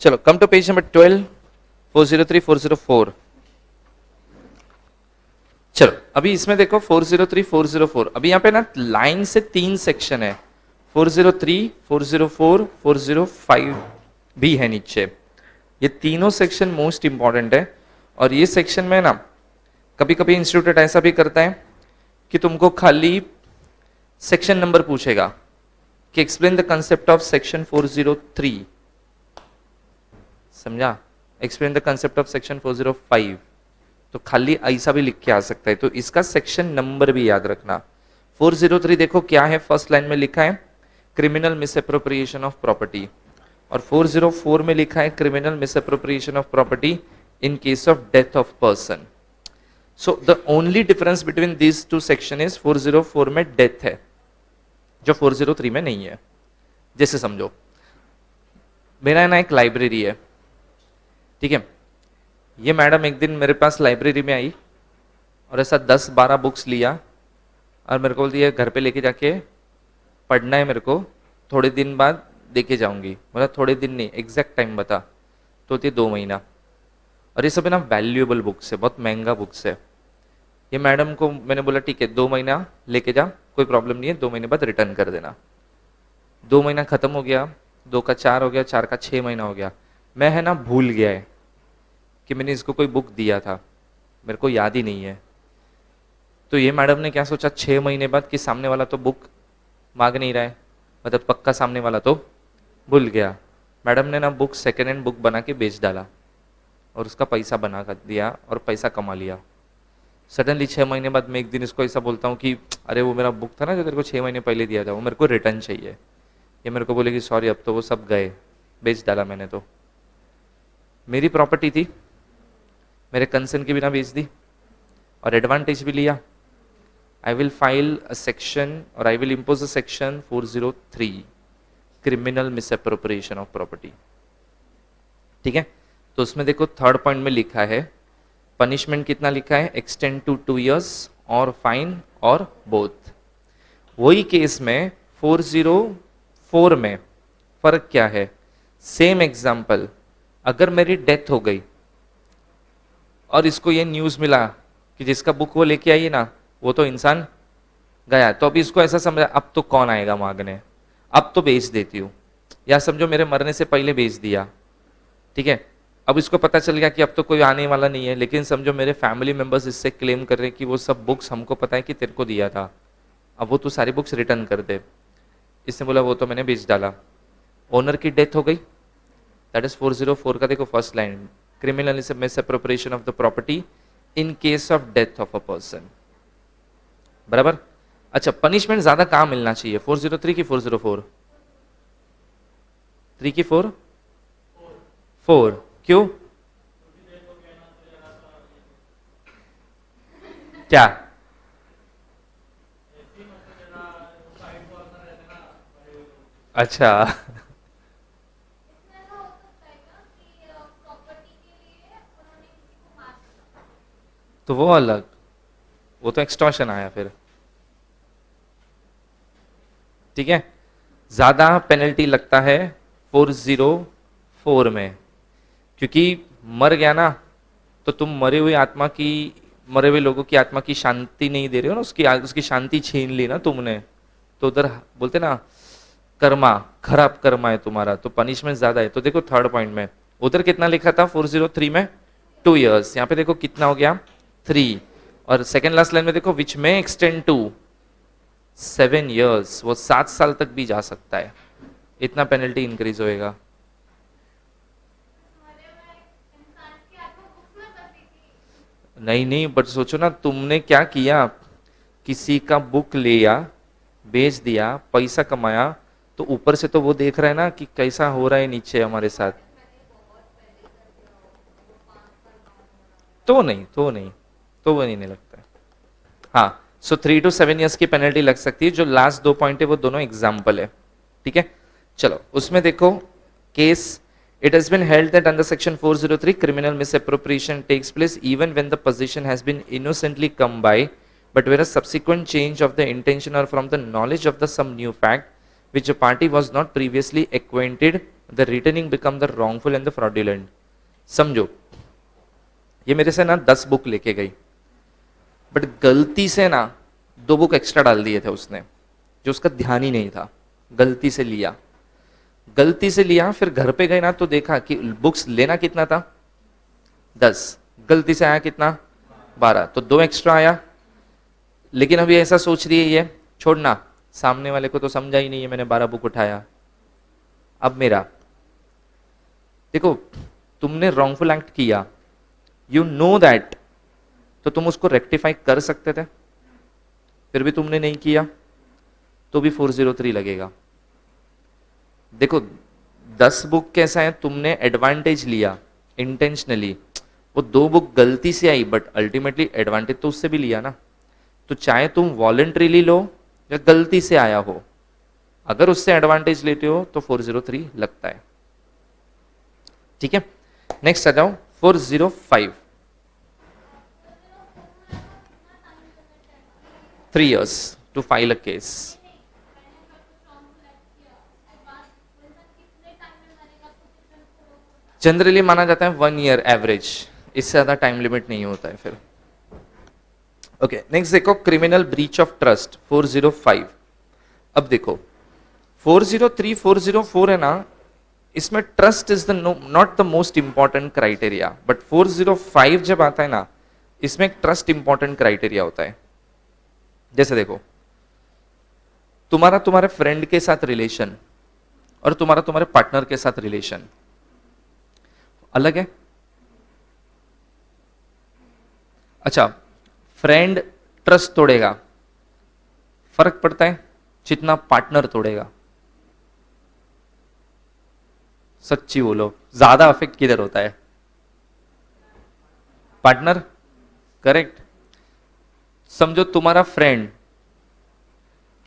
चलो come to page number 12, 403, 404। चलो अभी इसमें देखो 403, 404। अभी यहाँ पे ना लाइन से 3 सेक्शन है, 403, 404, 405 भी है नीचे। ये तीनों सेक्शन मोस्ट इंपॉर्टेंट है। और ये सेक्शन में ना कभी कभी इंस्टीट्यूट ऐसा भी करता है कि तुमको खाली सेक्शन नंबर पूछेगा कि explain the concept of section 403, समझा? Explain the concept of section 405, तो खाली ऐसा भी लिख के आ सकता है। तो इसका सेक्शन नंबर भी याद रखना। 403 देखो क्या है, फर्स्ट लाइन में लिखा है क्रिमिनल मिसअप्रोप्रिएशन ऑफ प्रॉपर्टी, और 404 में लिखा है criminal misappropriation of property in case of death of person. So the only difference between these two section is 404 में डेथ है, जो 403 में नहीं है। जैसे समझो मेरा ना एक लाइब्रेरी है, ठीक है। ये मैडम एक दिन मेरे पास लाइब्रेरी में आई और ऐसा 10-12 बुक्स लिया और मेरे को बोलती है घर पे लेके जाके पढ़ना है मेरे को, थोड़े दिन बाद देके जाऊंगी। बोला थोड़े दिन नहीं, एग्जैक्ट टाइम बता। तो होती है 2 महीना। और ये सब है ना वैल्यूएबल बुक्स है, बहुत महंगा बुक्स है। ये मैडम को मैंने बोला ठीक है 2 महीना लेके जा, कोई प्रॉब्लम नहीं है, 2 महीने बाद रिटर्न कर देना। 2 महीना खत्म हो गया, 2 का 4 हो गया, 4 का 6 महीना हो गया। मैं है ना भूल गया है कि मैंने इसको कोई बुक दिया था, मेरे को याद ही नहीं है। तो ये मैडम ने क्या सोचा 6 महीने बाद कि सामने वाला तो बुक मांग नहीं रहा है, मतलब पक्का सामने वाला तो भूल गया। मैडम ने ना बुक सेकेंड हैंड बुक बना के बेच डाला और उसका पैसा बना कर दिया और पैसा कमा लिया। सडनली 6 महीने बाद मैं एक दिन इसको ऐसा बोलता हूँ कि अरे वो मेरा बुक था ना जो तेरे को 6 महीने पहले दिया था, वो मेरे को रिटर्न चाहिए। ये मेरे को बोलेगी सॉरी अब तो वो सब गए, बेच डाला मैंने। तो मेरी प्रॉपर्टी थी, मेरे कंसर्न के बिना बेच दी और एडवांटेज भी लिया। I will file a section और I will impose a section 403 criminal misappropriation of property, ठीक है। तो उसमें देखो थर्ड पॉइंट में लिखा है पनिशमेंट कितना लिखा है, एक्सटेंड टू 2 years और फाइन और बोथ। वही केस में 404 में फर्क क्या है, सेम एग्जाम्पल, अगर मेरी डेथ हो गई और इसको ये न्यूज मिला कि जिसका बुक वो लेके आई है ना वो तो इंसान गया, तो अभी इसको ऐसा समझा अब तो कौन आएगा मांगने, अब तो बेच देती हूँ। या समझो मेरे मरने से पहले बेच दिया, ठीक है। अब इसको पता चल गया कि अब तो कोई आने वाला नहीं है, लेकिन समझो मेरे फैमिली मेंबर्स इससे क्लेम कर रहे हैं कि वो सब बुक्स हमको पता है कि तेरे को दिया था, अब वो तू सारी बुक्स रिटर्न कर दे। इसने बोला वो तो मैंने बेच डाला, ओनर की डेथ हो गई। दैट इज 404 का देखो first line, criminal misappropriation of the property in case of death of a person, बराबर। अच्छा पनिशमेंट ज्यादा कहां मिलना चाहिए, 403 की 404? 3 की 4? 4 क्यों? क्या? अच्छा तो वो अलग, वो तो एक्सटॉर्शन आया फिर, ठीक है। ज्यादा पेनल्टी लगता है 404 में, क्योंकि मर गया ना तो तुम मरे हुए आत्मा की, मरे हुए लोगों की आत्मा की शांति नहीं दे रहे हो ना, उसकी शांति छीन ली ना तुमने, तो उधर बोलते ना कर्मा, खराब कर्मा है तुम्हारा, तो पनिशमेंट ज्यादा है। तो देखो थर्ड पॉइंट में उधर कितना लिखा था 403 में 2 years, यहाँ पे देखो कितना हो गया 3, और सेकेंड लास्ट लाइन में देखो विच में एक्सटेंड टू 7 years, वो 7 साल तक भी जा सकता है, इतना पेनल्टी इंक्रीज होएगा। नहीं नहीं, बट सोचो ना तुमने क्या किया, किसी का बुक लिया, बेच दिया, पैसा कमाया, तो ऊपर से तो वो देख रहा है ना कि कैसा हो रहा है नीचे हमारे साथ। तो नहीं तो नहीं, तो वो नहीं लगता है। हाँ सो 3 to 7 years की पेनल्टी लग सकती है। जो लास्ट 2 पॉइंट है वो दोनों एग्जाम्पल है, ठीक है। चलो उसमें देखो case, it has been held that under section 403 criminal misappropriation takes place even when the possession has been innocently come by, but where a subsequent change of the intention or from the knowledge of the some new fact which a party was not previously acquainted, the returning become the wrongful and the fraudulent. समझो, ये मेरे से ना 10 book लेके गई, but गलती से ना 2 बुक एक्स्ट्रा डाल दिए थे उसने, जो उसका ध्यान ही नहीं था, गलती से लिया, गलती से लिया, फिर घर पे गए ना तो देखा कि बुक्स लेना कितना था 10, गलती से आया कितना 12, तो 2 एक्स्ट्रा आया। लेकिन अभी ऐसा सोच रही है ये, छोड़ना, सामने वाले को तो समझा ही नहीं है, मैंने 12 बुक उठाया, अब मेरा। देखो, तुमने रॉन्गफुल एक्ट किया, यू नो दैट, तो तुम उसको रेक्टिफाई कर सकते थे, फिर भी तुमने नहीं किया, तो भी 403 लगेगा। देखो 10 बुक कैसा है, तुमने एडवांटेज लिया इंटेंशनली, वो 2 बुक गलती से आई, बट अल्टीमेटली एडवांटेज तो उससे भी लिया ना, तो चाहे तुम वॉलंटरीली लो या गलती से आया हो, अगर उससे एडवांटेज लेते हो तो 403 लगता है। ठीक है, नेक्स्ट आ जाओ 405। 3 years to file a case. Generally माना जाता है 1 year एवरेज, इससे ज्यादा टाइम लिमिट नहीं होता है फिर। ओके, नेक्स्ट देखो क्रिमिनल ब्रीच ऑफ ट्रस्ट 405। अब देखो 403 404 है ना, इसमें trust is the not the most important criteria, but 405 जब आता है ना, इसमें ट्रस्ट इंपॉर्टेंट क्राइटेरिया होता है। जैसे देखो, तुम्हारे फ्रेंड के साथ रिलेशन और तुम्हारे पार्टनर के साथ रिलेशन अलग है। अच्छा, फ्रेंड ट्रस्ट तोड़ेगा, फर्क पड़ता है जितना पार्टनर तोड़ेगा। सच्ची बोलो, ज्यादा अफेक्ट किधर होता है? Partner, correct. समझो तुम्हारा फ्रेंड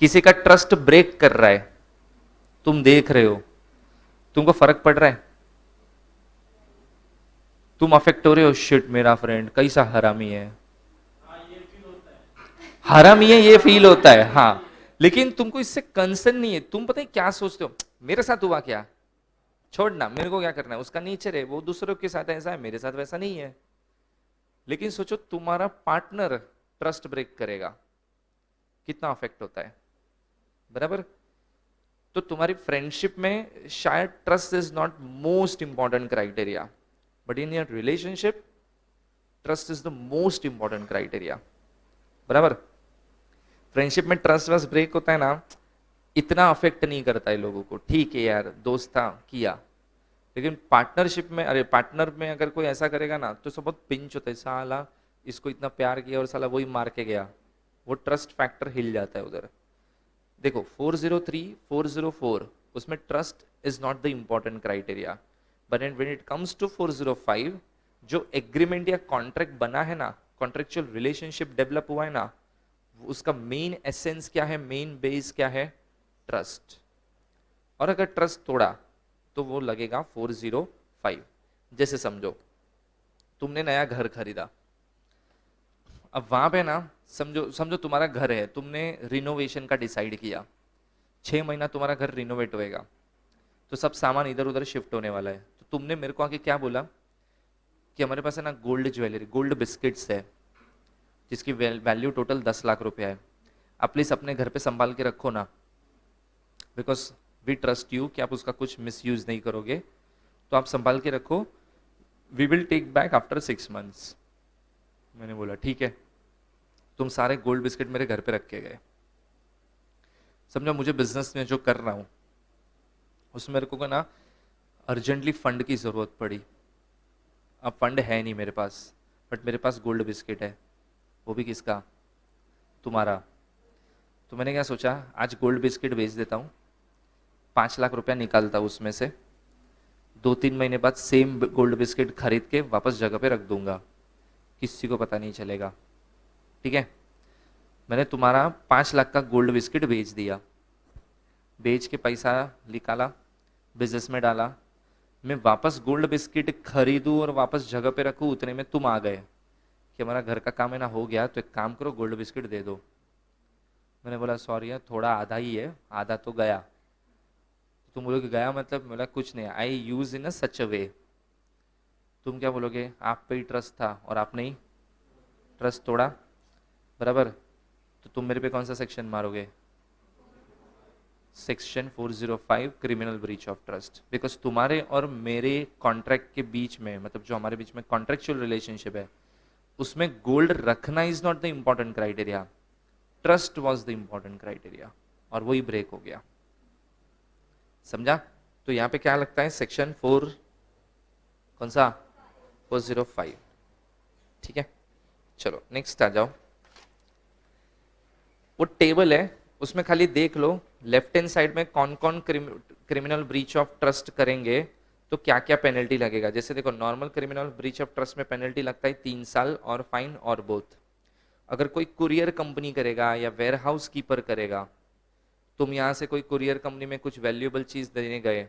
किसी का ट्रस्ट ब्रेक कर रहा है, तुम देख रहे हो, तुमको फर्क पड़ रहा है? तुम अफेक्ट हो रहे हो, शिट मेरा फ्रेंड कैसा हरामी है, हरामी है, ये फील होता है, हाँ। लेकिन तुमको इससे कंसर्न नहीं है, तुम पता है क्या सोचते हो, मेरे साथ हुआ क्या, छोड़ना, मेरे को क्या करना है, उसका नेचर है, वो दूसरों के साथ ऐसा है, मेरे साथ वैसा नहीं है। लेकिन सोचो तुम्हारा पार्टनर ट्रस्ट ब्रेक करेगा, कितना अफेक्ट होता है, बराबर। तो तुम्हारी फ्रेंडशिप में शायद trust is not most important criteria, but in your relationship trust is the most important criteria, बराबर। फ्रेंडशिप में ट्रस्ट वस्ट ब्रेक होता है ना, इतना अफेक्ट नहीं करता है लोगों को, ठीक है यार दोस्त था किया। लेकिन पार्टनरशिप में, अरे पार्टनर में अगर कोई ऐसा करेगा ना, तो सब बहुत पिंच होता है, साला इसको इतना प्यार किया और साला वही मार के गया, वो ट्रस्ट फैक्टर हिल जाता है उधर। देखो 403 404 उसमें trust is not the important criteria, but when it comes to 405 जो एग्रीमेंट या कॉन्ट्रैक्ट बना है ना, कॉन्ट्रेक्चुअल रिलेशनशिप डेवलप हुआ है ना, उसका मेन एसेंस क्या है, मेन बेस क्या है, ट्रस्ट। और अगर ट्रस्ट तोड़ा तो वो लगेगा 405। जैसे समझो तुमने नया घर खरीदा, अब वहां पे ना समझो तुम्हारा घर है, तुमने रिनोवेशन का डिसाइड किया, 6 महीना तुम्हारा घर रिनोवेट होएगा, तो सब सामान इधर उधर शिफ्ट होने वाला है। तो तुमने मेरे को आके क्या बोला कि हमारे पास है ना गोल्ड ज्वेलरी, गोल्ड बिस्किट्स है, जिसकी वैल्यू टोटल 10 लाख रुपया है, आप प्लीज अपने घर पे संभाल के रखो ना, बिकॉज वी ट्रस्ट यू कि आप उसका कुछ मिसयूज नहीं करोगे, तो आप संभाल के रखो, we will take back after 6 months। मैंने बोला ठीक है, तुम सारे गोल्ड बिस्किट मेरे घर पे रख के गए। समझो मुझे बिजनेस में जो कर रहा हूं उसमें मेरे को ना अर्जेंटली फंड की जरूरत पड़ी, अब फंड है नहीं मेरे पास, बट मेरे पास गोल्ड बिस्किट है, वो भी किसका, तुम्हारा। तो मैंने क्या सोचा, आज गोल्ड बिस्किट बेच देता हूँ, 5 लाख रुपया निकालता हूँ उसमें से, 2-3 महीने बाद सेम गोल्ड बिस्किट खरीद के वापस जगह पे रख दूंगा, किसी को पता नहीं चलेगा, ठीक है। मैंने तुम्हारा 5 लाख का गोल्ड बिस्किट बेच दिया, बेच के पैसा निकाला, बिजनेस में डाला, मैं वापस गोल्ड बिस्किट खरीदूं और वापस जगह पे रखूं, उतने में तुम आ गए कि हमारा घर का काम है ना हो गया, तो एक काम करो गोल्ड बिस्किट दे दो। मैंने बोला सॉरी यार, थोड़ा आधा ही है, आधा तो गया, तुम बोलोगे गया मतलब बोला कुछ नहीं, आई यूज इन अ सच अ वे। तुम क्या बोलोगे, आप पे ही ट्रस्ट था और आपने ही ट्रस्ट तोड़ा, बराबर। तो तुम मेरे पे कौन सा सेक्शन मारोगे, section 405 criminal breach of trust, because तुम्हारे और मेरे कॉन्ट्रैक्ट के बीच में, मतलब जो हमारे बीच में कॉन्ट्रेक्चुअल रिलेशनशिप है, उसमें गोल्ड रखना is not the important criteria, trust was the important criteria, और वही ब्रेक हो गया। समझा? तो यहां पे क्या लगता है, सेक्शन 4, कौन सा, 405। ठीक है, चलो नेक्स्ट आ जाओ। वो टेबल है, उसमें खाली देख लो लेफ्ट हैंड साइड में कौन कौन क्रिमिनल ब्रीच ऑफ ट्रस्ट करेंगे तो क्या क्या पेनल्टी लगेगा। जैसे देखो, normal criminal breach of trust में पेनल्टी लगता है 3 साल और फाइन और बोथ। अगर कोई कुरियर कंपनी करेगा या वेयर हाउस कीपर करेगा, तुम यहां से कोई कुरियर कंपनी में कुछ वैल्यूएबल चीज देने गए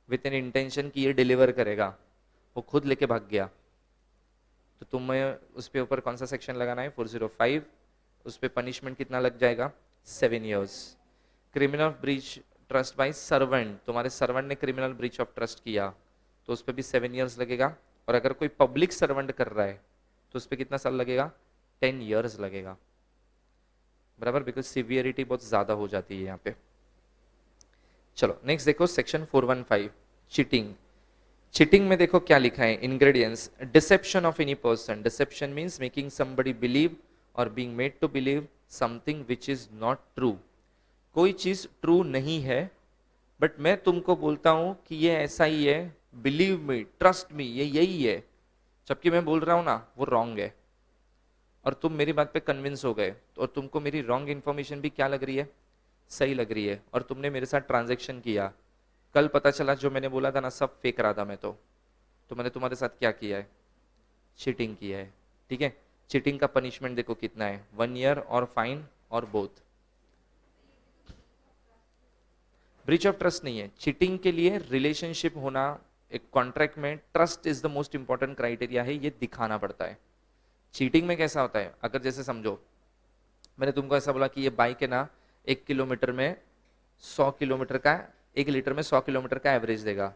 विथ एन इंटेंशन कि ये डिलीवर करेगा, वो खुद लेके भाग गया, तो तुम्हें उस पे ऊपर कौन सा सेक्शन लगाना है, 405। उस पे पनिशमेंट कितना लग जाएगा, 7 years। Criminal breach trust bye servant, तुम्हारे सर्वेंट ने क्रिमिनल ब्रीच ऑफ ट्रस्ट किया तो उस पर भी 7 years लगेगा। और अगर कोई पब्लिक सर्वेंट कर रहा है तो उस पर कितना साल लगेगा, 10 years लगेगा, बराबर, बिकॉज सिवियरिटी बहुत ज्यादा हो जाती है यहाँ पे। चलो नेक्स्ट देखो, सेक्शन 415 चीटिंग। चीटिंग में देखो क्या लिखा है, ingredients, deception of any person. Deception means making somebody believe और being made to believe something which is not true. कोई चीज ट्रू नहीं है बट मैं तुमको बोलता हूं कि ये ऐसा ही है, बिलीव मी, ट्रस्ट मी, ये यही है, जबकि मैं बोल रहा हूं ना वो रॉन्ग है, और तुम मेरी बात पे कन्विंस हो गए, और तुमको मेरी रॉन्ग इन्फॉर्मेशन भी क्या लग रही है, सही लग रही है, और तुमने मेरे साथ ट्रांजेक्शन किया, कल पता चला जो मैंने बोला था ना सब फेक रहा था मैं तो मैंने तुम्हारे साथ क्या किया है, चीटिंग किया है। ठीक है, चीटिंग का पनिशमेंट देखो कितना है, 1 year और फाइन और बोथ। ब्रीच ऑफ ट्रस्ट नहीं है, चीटिंग के लिए रिलेशनशिप होना, एक कॉन्ट्रैक्ट में trust is the most important criteria है, ये दिखाना पड़ता है। चीटिंग में कैसा होता है, अगर जैसे समझो मैंने तुमको ऐसा बोला कि ये बाइक है ना 1 किलोमीटर में 100 किलोमीटर का, 1 लीटर में 100 किलोमीटर का एवरेज देगा,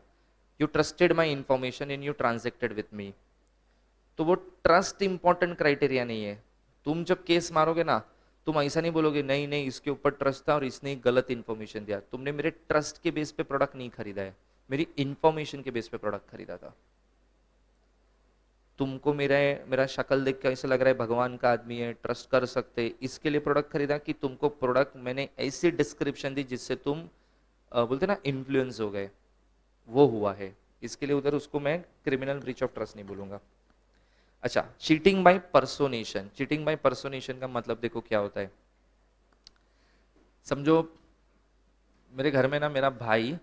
you trusted my information in, you transacted with me, तो वो ट्रस्ट इंपॉर्टेंट क्राइटेरिया नहीं है। तुम जब केस मारोगे ना, तुम ऐसा नहीं बोलोगे नहीं नहीं इसके ऊपर ट्रस्ट था और इसने गलत इंफॉर्मेशन दिया, तुमने मेरे ट्रस्ट के बेस पे प्रोडक्ट नहीं खरीदा है, मेरी इंफॉर्मेशन के बेस पे प्रोडक्ट खरीदा था। तुमको मेरा मेरा शक्ल देख के ऐसा लग रहा है भगवान का आदमी है, ट्रस्ट कर सकते, इसके लिए प्रोडक्ट खरीदा, कि तुमको प्रोडक्ट मैंने ऐसी डिस्क्रिप्शन दी जिससे तुम बोलते ना इन्फ्लुएंस हो गए, वो हुआ है, इसके लिए उधर उसको मैं क्रिमिनल ब्रीच ऑफ ट्रस्ट नहीं बोलूंगा। अच्छा, चीटिंग बाय पर्सोनेशन। चीटिंग बाय पर्सोनेशन का मतलब देखो क्या होता है, समझो मेरे घर में ना मेरा भाई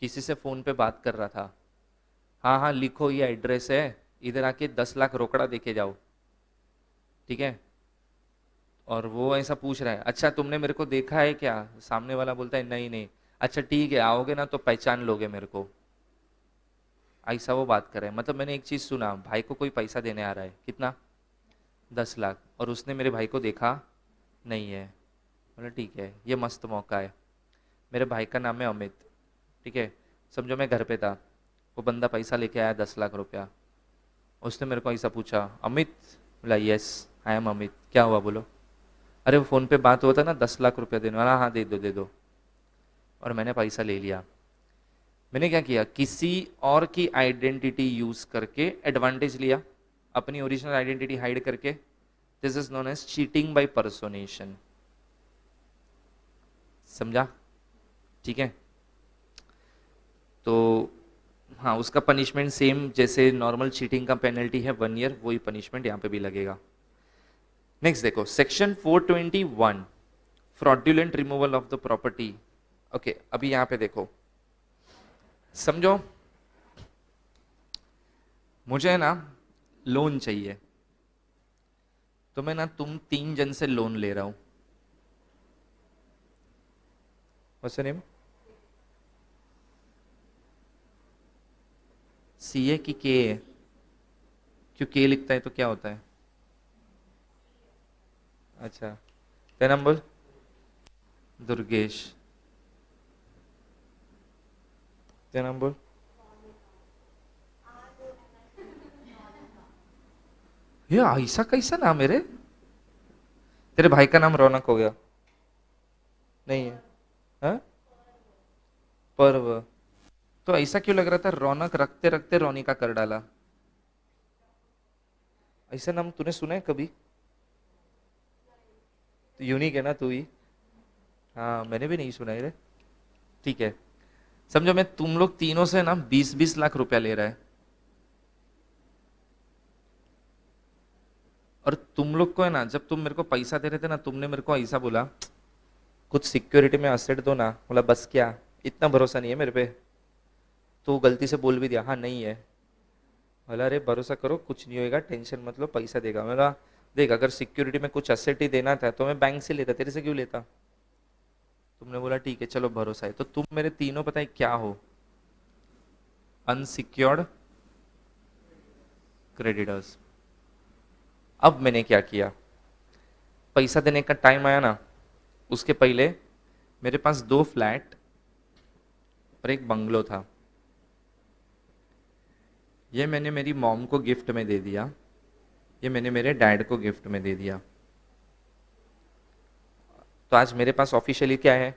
किसी से फोन पे बात कर रहा था, हाँ हाँ लिखो ये एड्रेस है, इधर आके 10 लाख रोकड़ा देके जाओ, ठीक है, और वो ऐसा पूछ रहा है अच्छा तुमने मेरे को देखा है क्या, सामने वाला बोलता है नहीं नहीं, अच्छा ठीक है आओगे ना तो पहचान लोगे मेरे को, ऐसा वो बात कर रहे हैं। मतलब मैंने एक चीज सुना, भाई को कोई पैसा देने आ रहा है, कितना, 10 लाख, और उसने मेरे भाई को देखा नहीं है, बोला ठीक है ये मस्त मौका है, मेरे भाई का नाम है अमित, ठीक है, समझो मैं घर पे था, वो बंदा पैसा लेके आया 10 लाख रुपया, उसने मेरे को ऐसा पूछा अमित, बोला यस आई एम अमित, क्या हुआ बोलो, अरे वो फोन पे बात हुआ था ना 10 लाख रुपया देने वाला, हाँ दे दो, और मैंने पैसा ले लिया। मैंने क्या किया, किसी और की आइडेंटिटी यूज करके एडवांटेज लिया, अपनी ओरिजिनल आइडेंटिटी हाइड करके, this is known as cheating by personation. समझा? ठीक है, तो हाँ उसका पनिशमेंट सेम जैसे नॉर्मल चीटिंग का पेनल्टी है 1 year, वही पनिशमेंट यहाँ पे भी लगेगा। नेक्स्ट देखो, section 421 fraudulent removal of the property. Okay, अभी यहाँ पे देखो, समझो मुझे ना लोन चाहिए, तो मैं ना तुम 3 जन से लोन ले रहा हूं, व्हाट्स योर नेम, सीए की के है, क्यों के लिखता है तो क्या होता है, अच्छा तेरा नाम बोल, दुर्गेश, तेरा नाम बोल। ये ऐसा कैसा नाम है रे? तेरे भाई का नाम रौनक हो गया? नहीं है? हाँ? पर्व। तो ऐसा क्यों लग रहा था, रौनक रखते रखते रोनिका कर डाला? ऐसा नाम तूने सुना है कभी? तो यूनिक है ना तू ही। हाँ, मैंने भी नहीं सुना है रे। ठीक है, समझो मैं तुम लोग तीनों से ना 20-20 लाख रुपया ले रहा है, और तुम लोग को है ना, जब तुम मेरे को पैसा दे रहे थे ना, तुमने मेरे को ऐसा बोला, कुछ सिक्योरिटी में असेट दो ना। बोला बस क्या, इतना भरोसा नहीं है मेरे पे? तो गलती से बोल भी दिया हाँ नहीं है। बोला अरे भरोसा करो, कुछ नहीं होएगा, टेंशन मत लो, पैसा देगा। मैं कहा देख, अगर सिक्योरिटी में कुछ असेट ही देना था तो मैं बैंक से लेता, तेरे से क्यों लेता? तुमने बोला ठीक है चलो भरोसा है। तो तुम मेरे तीनों पता है क्या हो? Unsecured creditors. अब मैंने क्या किया, पैसा देने का टाइम आया ना, उसके पहले मेरे पास 2 फ्लैट और एक बंगलो था, ये मैंने मेरी मॉम को गिफ्ट में दे दिया, ये मैंने मेरे डैड को गिफ्ट में दे दिया। तो आज मेरे पास ऑफिशियली क्या है?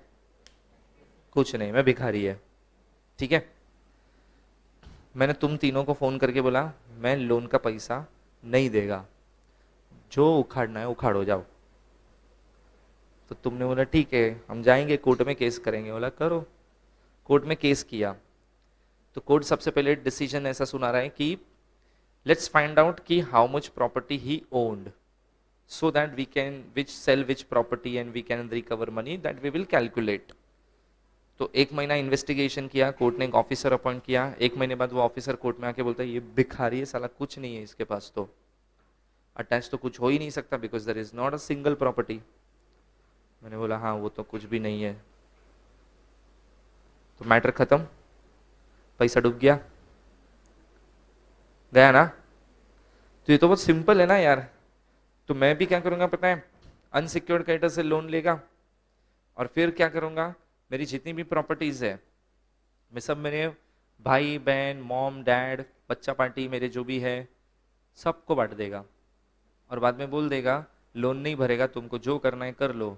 कुछ नहीं, मैं भिखारी है। ठीक है, मैंने तुम तीनों को फोन करके बोला मैं लोन का पैसा नहीं देगा, जो उखाड़ना है उखाड़ो जाओ। तो तुमने बोला ठीक है हम जाएंगे कोर्ट में केस करेंगे। बोला करो। कोर्ट में केस किया, तो कोर्ट सबसे पहले डिसीजन ऐसा सुना रहा है कि लेट्स फाइंड आउट कि how much property he owned, so that we can which sell which property and we can recover money, that we will calculate। तो 1 महीना इन्वेस्टिगेशन किया, कोर्ट ने एक ऑफिसर अपॉइंट किया। 1 महीने बाद वो ऑफिसर कोर्ट में आके बोलता है ये भिखारी है साला, कुछ नहीं है इसके पास, तो अटैच तो कुछ हो ही नहीं सकता because there is not a single property. मैंने बोला हाँ वो तो कुछ भी नहीं है। तो मैटर खत्म, पैसा डूब गया, गया ना? तो ये तो बहुत सिंपल है ना यार। तो मैं भी क्या करूंगा पता है, अनसिक्योर्ड क्रेडिटर से लोन लेगा, और फिर क्या करूंगा, मेरी जितनी भी प्रॉपर्टीज है मैं सब मेरे भाई बहन मॉम डैड बच्चा पार्टी मेरे जो भी है सबको बांट देगा, और बाद में बोल देगा लोन नहीं भरेगा, तुमको जो करना है कर लो।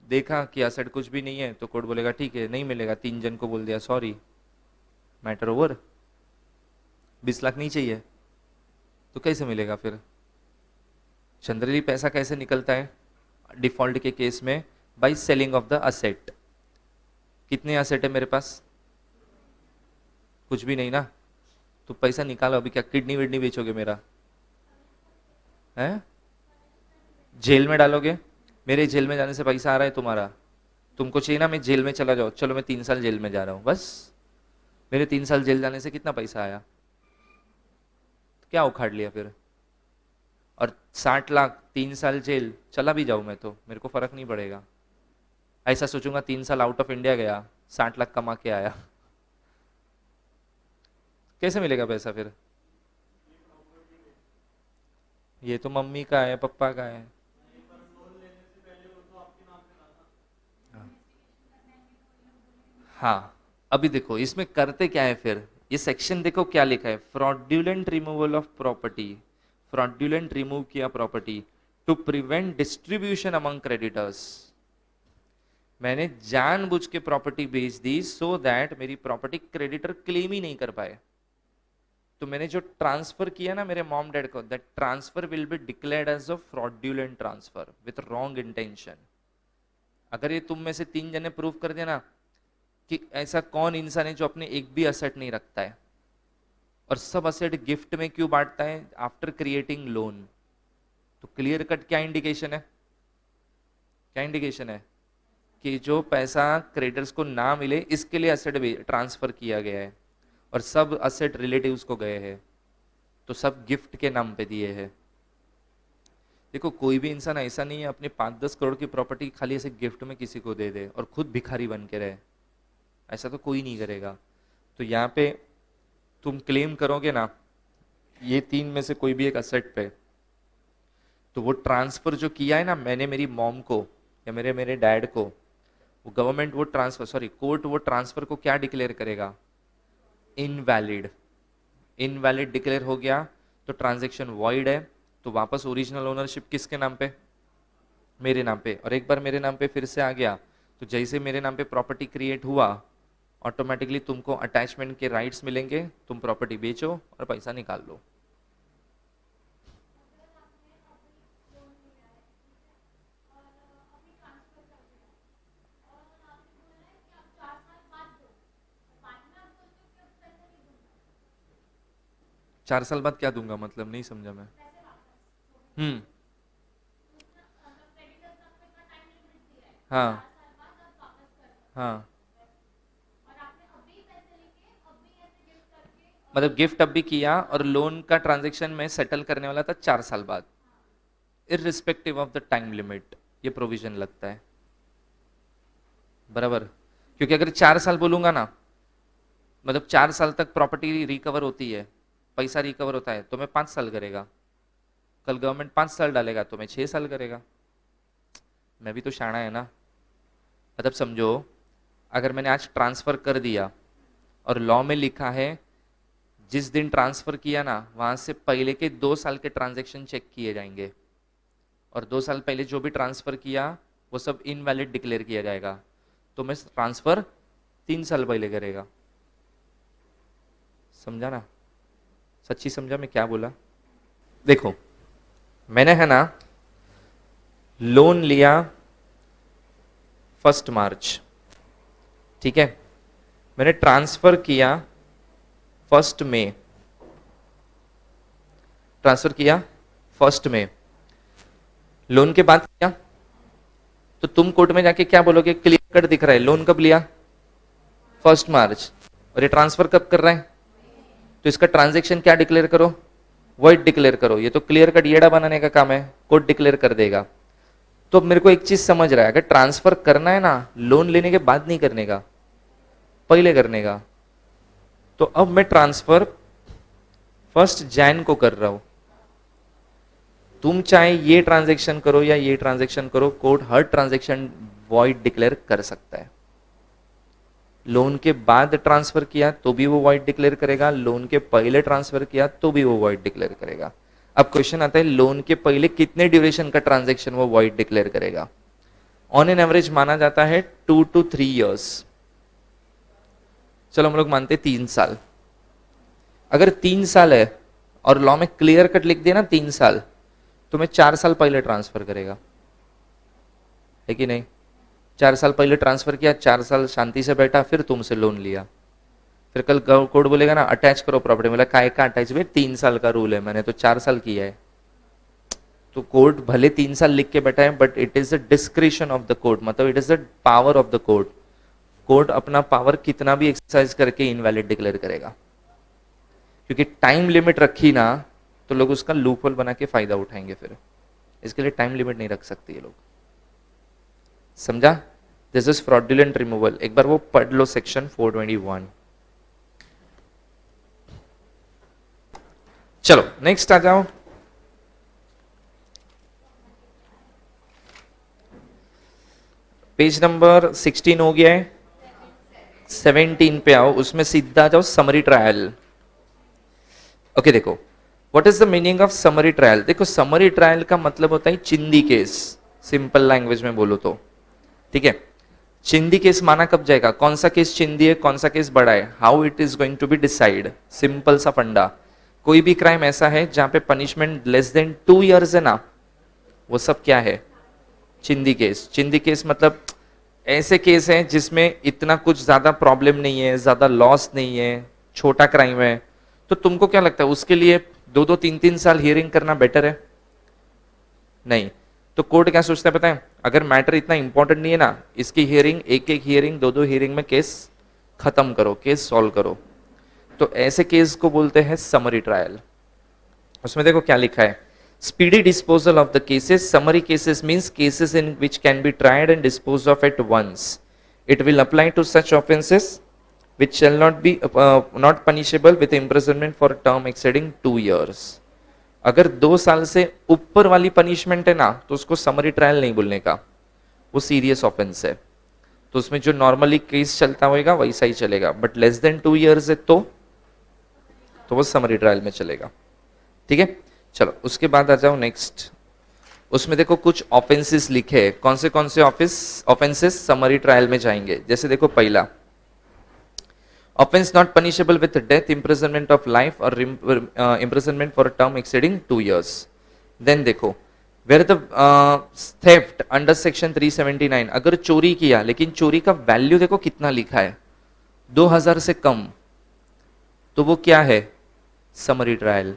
देखा कि असेट कुछ भी नहीं है तो कोर्ट बोलेगा ठीक है नहीं मिलेगा, 3 जन को बोल दिया सॉरी, मैटर ओवर। 20 लाख नहीं चाहिए तो कैसे मिलेगा फिर? जनरली पैसा कैसे निकलता है डिफॉल्ट के केस में? By selling of the asset. कितने असेट है मेरे पास? कुछ भी नहीं ना। तो पैसा निकालो, अभी क्या किडनी विडनी बेचोगे मेरा? है जेल में डालोगे? मेरे जेल में जाने से पैसा आ रहा है तुम्हारा? तुमको चाहिए ना मैं जेल में चला जाओ, चलो मैं 3 साल जेल में जा रहा हूं बस। मेरे 3 साल जेल जाने से कितना पैसा आया? क्या उखाड़ लिया फिर? और 60 लाख 3 साल जेल, चला भी जाऊं मैं तो मेरे को फर्क नहीं पड़ेगा। ऐसा सोचूंगा 3 साल आउट ऑफ इंडिया गया, 60 लाख कमा के आया, कैसे मिलेगा पैसा फिर? ये तो मम्मी का है पापा का है। हाँ, अभी देखो इसमें करते क्या है फिर, ये सेक्शन देखो क्या लिखा है, fraudulent removal of property. Fraudulent remove किया property to prevent distribution among creditors. मैंने जानबूझ के प्रॉपर्टी बेच दी सो दैट मेरी प्रॉपर्टी क्रेडिटर क्लेम ही नहीं कर पाए। तो मैंने जो ट्रांसफर किया ना मेरे मॉम डैड को, that transfer will be declared as a fraudulent transfer with wrong intention. अगर ये तुम में से 3 जने प्रूव कर देना कि ऐसा कौन इंसान है जो अपने एक भी असेट नहीं रखता है और सब असेट गिफ्ट में क्यों बांटता है आफ्टर क्रिएटिंग लोन, तो क्लियर कट क्या इंडिकेशन है? क्या इंडिकेशन है कि जो पैसा क्रेडिटर्स को ना मिले इसके लिए असेट ट्रांसफर किया गया है, और सब असेट रिलेटिव्स को गए हैं, तो सब गिफ्ट के नाम पे दिए हैं। देखो कोई भी इंसान ऐसा नहीं है अपनी 5-10 करोड़ की प्रॉपर्टी खाली ऐसे गिफ्ट में किसी को दे दे और खुद भिखारी बन के रहे, ऐसा तो कोई नहीं करेगा। तो यहाँ पे तुम क्लेम करोगे ना ये 3 में से कोई भी एक असेट पे, तो वो ट्रांसफर जो किया है ना मैंने मेरी मॉम को या मेरे डैड को, वो गवर्नमेंट वो ट्रांसफर सॉरी कोर्ट वो ट्रांसफर को क्या डिक्लेयर करेगा इनवैलिड, इनवैलिड डिक्लेयर हो गया तो ट्रांजैक्शन वॉइड है, तो वापस ओरिजिनल ओनरशिप किसके नाम पे, मेरे नाम पे। और एक बार मेरे नाम पे फिर से आ गया तो जैसे मेरे नाम पे प्रॉपर्टी क्रिएट हुआ ऑटोमेटिकली तुमको अटैचमेंट के राइट्स मिलेंगे, तुम प्रॉपर्टी बेचो और पैसा निकाल लो। चार साल बाद क्या दूंगा, मतलब नहीं समझा मैं। हम्म। हाँ हाँ, मतलब गिफ्ट अब भी किया और लोन का ट्रांजैक्शन में सेटल करने वाला था 4 साल बाद, irrespective of the time limit ये प्रोविजन लगता है, बराबर। क्योंकि अगर 4 साल बोलूंगा ना, मतलब 4 साल तक प्रॉपर्टी रिकवर होती है, पैसा रिकवर होता है, तो मैं 5 साल करेगा, कल गवर्नमेंट 5 साल डालेगा तो मैं 6 साल करेगा। मैं भी तो शाना है ना। मतलब समझो, अगर मैंने आज ट्रांसफर कर दिया और लॉ में लिखा है जिस दिन ट्रांसफर किया ना वहां से पहले के 2 साल के ट्रांजैक्शन चेक किए जाएंगे, और 2 साल पहले जो भी ट्रांसफर किया वो सब इनवैलिड डिक्लेयर किया जाएगा, तो मैं ट्रांसफर 3 साल पहले करेगा। समझा ना, सच्ची समझा मैं क्या बोला। देखो मैंने है ना लोन लिया 1 मार्च, ठीक है, मैंने ट्रांसफर किया 1 मई, ट्रांसफर किया 1 मई, लोन के बाद क्या, तो तुम कोर्ट में जाके क्या बोलोगे, क्लियर कट दिख रहा है, लोन कब लिया 1 मार्च, और ये ट्रांसफर कब कर रहा है, तो इसका ट्रांजैक्शन क्या डिक्लेयर करो, वॉइड डिक्लेयर करो। ये तो क्लियर कट येड़ा बनाने का काम है, कोर्ट डिक्लेयर कर देगा। तो मेरे को एक चीज समझ रहा है, अगर ट्रांसफर करना है ना लोन लेने के बाद नहीं करने का, पहले करने का, तो अब मैं ट्रांसफर 1 जैन को कर रहा हूं। तुम चाहे ये ट्रांजैक्शन करो या ये ट्रांजैक्शन करो, कोर्ट हर ट्रांजैक्शन वॉइड डिक्लेयर कर सकता है। लोन के बाद ट्रांसफर किया तो भी वो वॉइड डिक्लेयर करेगा, लोन के पहले ट्रांसफर किया तो भी वो वॉइड डिक्लेयर करेगा। अब क्वेश्चन आता है लोन के पहले कितने ड्यूरेशन का ट्रांजैक्शन वो वॉइड डिक्लेयर करेगा। ऑन एन एवरेज माना जाता है 2 to 3 years। चलो हम लोग मानते 3 साल। अगर 3 साल है और लॉ में क्लियर कट लिख दिया ना 3 साल, तो मैं 4 साल पहले ट्रांसफर करेगा, है कि नहीं। 4 साल पहले ट्रांसफर किया, 4 साल शांति से बैठा, फिर तुमसे लोन लिया, फिर कल कोर्ट बोलेगा ना अटैच करो प्रॉपर्टी, बोला काय का अटैच, भाई 3 साल का रूल है, मैंने तो 4 साल किया है। तो कोर्ट भले 3 साल लिख के बैठा है, but it is the discretion of the court, मतलब it is the power of the court. Court अपना पावर कितना भी एक्सरसाइज करके इनवैलिड डिक्लेयर करेगा, क्योंकि टाइम लिमिट रखी ना तो लोग उसका लूपहोल बना के फायदा उठाएंगे, फिर इसके लिए टाइम लिमिट नहीं रख सकते ये लोग। समझा, दिस इज फ्रॉडुलेंट रिमूवल। एक बार वो पढ़ लो सेक्शन 421। चलो नेक्स्ट आ जाओ। पेज नंबर 16 हो गया है, 17 पे आओ, उसमें सीधा जाओ समरी ट्रायल। ओके देखो, what is the meaning of summary trial. देखो समरी ट्रायल का मतलब होता है चिंदी केस, सिंपल लैंग्वेज में बोलो तो, ठीक है। चिंदी केस माना कब जाएगा, कौन सा केस चिंदी है कौन सा केस बड़ा है, how it is going to be decide, simple सा फंडा। कोई भी क्राइम ऐसा है जहां पे पनिशमेंट लेस देन 2 years है ना, वो सब क्या है, चिंदी केस। चिंदी केस मतलब ऐसे केस हैं जिसमें इतना कुछ ज्यादा प्रॉब्लम नहीं है, ज्यादा लॉस नहीं है, छोटा क्राइम है। तो तुमको क्या लगता है उसके लिए 2-2, 3-3 साल हियरिंग करना बेटर है? नहीं। तो कोर्ट क्या सोचता है पता है, अगर मैटर इतना इंपॉर्टेंट नहीं है ना, इसकी हियरिंग एक हियरिंग 2-2 हियरिंग में केस खत्म करो, केस सॉल्व करो। तो ऐसे केस को बोलते हैं समरी ट्रायल। उसमें देखो क्या लिखा है, speedy disposal of the cases. Summary cases means cases in which can be tried and disposed of at once. It will apply to such offences which shall not be not punishable with imprisonment for a term exceeding 2 years. अगर 2 साल से ऊपर वाली punishment है ना, तो उसको summary trial नहीं बोलने का, वो सीरियस ऑफेंस है। तो उसमें जो नॉर्मली केस चलता होगा वैसा ही चलेगा, बट लेस देन 2 years है तो तो वो समरी ट्रायल में चलेगा। ठीक है, चलो उसके बाद आ जाओ नेक्स्ट। उसमें देखो कुछ ऑफेंसेस लिखे हैं, कौन से ऑफेंसेस समरी ट्रायल में जाएंगे। जैसे देखो पहला, offence not punishable with death, imprisonment of life और imprisonment for a term exceeding 2 years। Then देखो where the theft under section 379, अगर चोरी किया लेकिन चोरी का वैल्यू देखो कितना लिखा है, 2000 से कम, तो वो क्या है, समरी ट्रायल।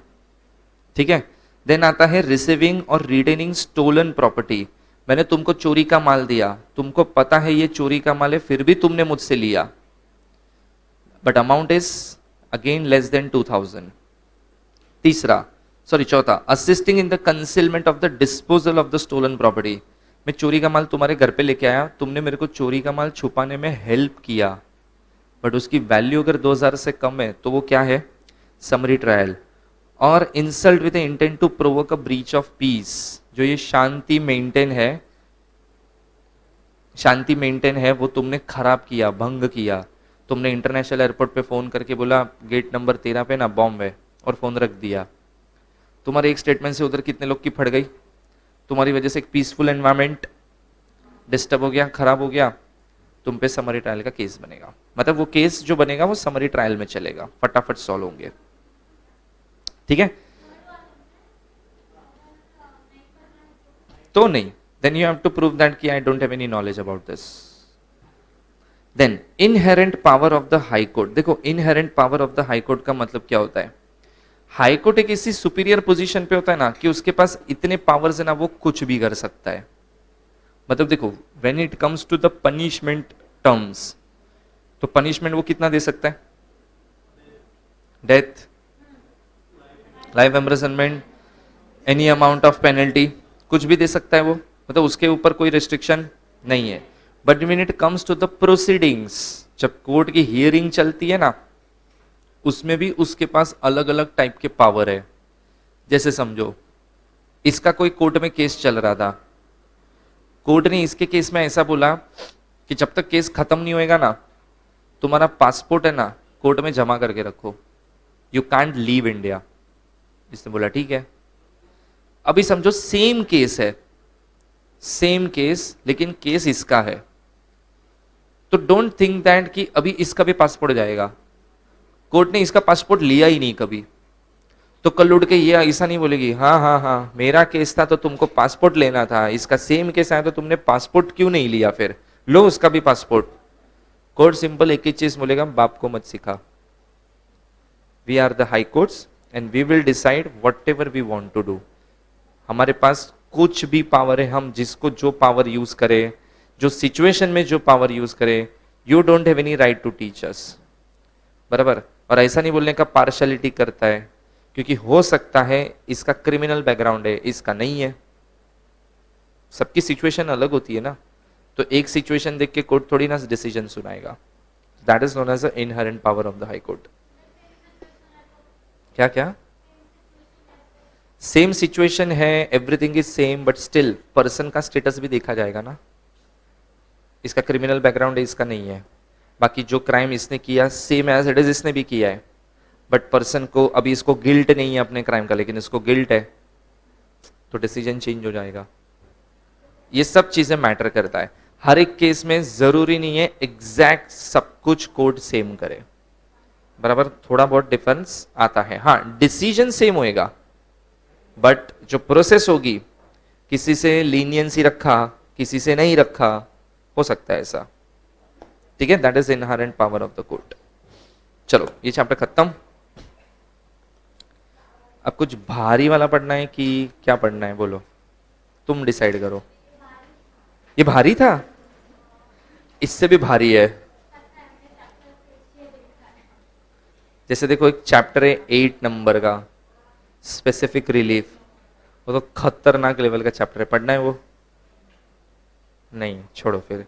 ठीक है, देन आता है रिसीविंग और रिटेनिंग स्टोलन प्रॉपर्टी। मैंने तुमको चोरी का माल दिया, तुमको पता है ये चोरी का माल है, फिर भी तुमने मुझसे लिया, but amount is again less than 2000। चौथा, assisting in the concealment of the disposal of the stolen property. मैं चोरी का माल तुम्हारे घर पे लेके आया, तुमने मेरे को चोरी का माल छुपाने में हेल्प किया, बट उसकी वैल्यू अगर 2000 से कम है तो वो क्या है, समरी ट्रायल। और insult with intent to provoke a breach of peace, जो ये शांति मेंटेन है वो तुमने खराब किया, भंग किया। तुमने इंटरनेशनल एयरपोर्ट पे फोन करके बोला गेट नंबर 13 पे ना बॉम्ब है, और फोन रख दिया। तुम्हारे एक स्टेटमेंट से उधर कितने लोग की फट गई, तुम्हारी वजह से एक पीसफुल एनवायरमेंट डिस्टर्ब हो गया, खराब हो गया, तुम पे समरी ट्रायल का केस बनेगा। मतलब वो केस जो बनेगा वो समरी ट्रायल में चलेगा, फटाफट सॉल्व होंगे। ठीक है, तो नहीं, then you have to prove that कि I don't have any knowledge about this. Then inherent power of the high court. देखो inherent power of the high court का मतलब क्या होता है, हाई कोर्ट एक ऐसी सुपीरियर पोजीशन पे होता है ना कि उसके पास इतने पावर्स है ना, वो कुछ भी कर सकता है। मतलब देखो when it comes to the punishment terms, तो पनिशमेंट वो कितना दे सकता है, death, life imprisonment, any amount of penalty, कुछ भी दे सकता है वो, मतलब उसके ऊपर कोई रिस्ट्रिक्शन नहीं है। But when it comes to the proceedings, जब कोर्ट की हियरिंग चलती है ना, उसमें भी उसके पास अलग अलग टाइप के पावर है। जैसे समझो इसका कोई कोर्ट में केस चल रहा था, कोर्ट ने इसके केस में ऐसा बोला कि जब तक केस खत्म नहीं होएगा ना, तुम्हारा पासपोर्ट है ना कोर्ट में जमा करके रखो, यू कांट लीव इंडिया। इसने बोला ठीक है। अभी समझो सेम केस है, सेम केस, लेकिन केस इसका है, तो डोंट थिंक दैट कि अभी इसका भी पासपोर्ट जाएगा। कोर्ट ने इसका पासपोर्ट लिया ही नहीं कभी, तो कल उठ के ये ऐसा नहीं बोलेगी हाँ हाँ हाँ मेरा केस था तो तुमको पासपोर्ट लेना था, इसका सेम केस आया तो तुमने पासपोर्ट क्यों नहीं लिया, फिर लो उसका भी पासपोर्ट। कोर्ट सिंपल एक ही चीज बोलेगा, बाप को मत सिखा, we are the high courts and we will decide whatever we want to do. हमारे पास कुछ भी पावर है, हम जिसको जो पावर यूज करें, जो सिचुएशन में जो पावर यूज करें, you don't have any right to teach us. बराबर, और ऐसा नहीं बोलने का पार्शलिटी करता है, क्योंकि हो सकता है इसका क्रिमिनल बैकग्राउंड है, इसका नहीं है, सबकी सिचुएशन अलग होती है ना, तो एक सिचुएशन देख के कोर्ट थोड़ी ना डिसीजन सुनाएगा। That is known as the inherent power of the high court. क्या क्या सेम सिचुएशन है, everything is same, but still person का स्टेटस भी देखा जाएगा ना, इसका क्रिमिनल बैकग्राउंड है, इसका नहीं है, बाकी जो क्राइम इसने किया सेम एज इट इज इसने भी किया है, बट पर्सन को अभी इसको गिल्ट नहीं है अपने क्राइम का, लेकिन इसको गिल्ट है, तो डिसीजन चेंज हो जाएगा। ये सब चीजें मैटर करता है। हर एक केस में जरूरी नहीं है एग्जैक्ट सब कुछ कोर्ट सेम करे, बराबर, थोड़ा बहुत डिफरेंस आता है। हाँ डिसीजन सेम होएगा, बट जो प्रोसेस होगी, किसी से लीनियंसी रखा, किसी से नहीं रखा, हो सकता है ऐसा। ठीक है, that is inherent power of the court. चलो ये चैप्टर खत्म। अब कुछ भारी वाला पढ़ना है कि क्या पढ़ना है, बोलो, तुम डिसाइड करो। ये भारी था, इससे भी भारी है। जैसे देखो एक चैप्टर है 8 नंबर का, स्पेसिफिक रिलीफ, वो तो खतरनाक लेवल का चैप्टर है, पढ़ना है वो? नहीं, छोड़ो फिर।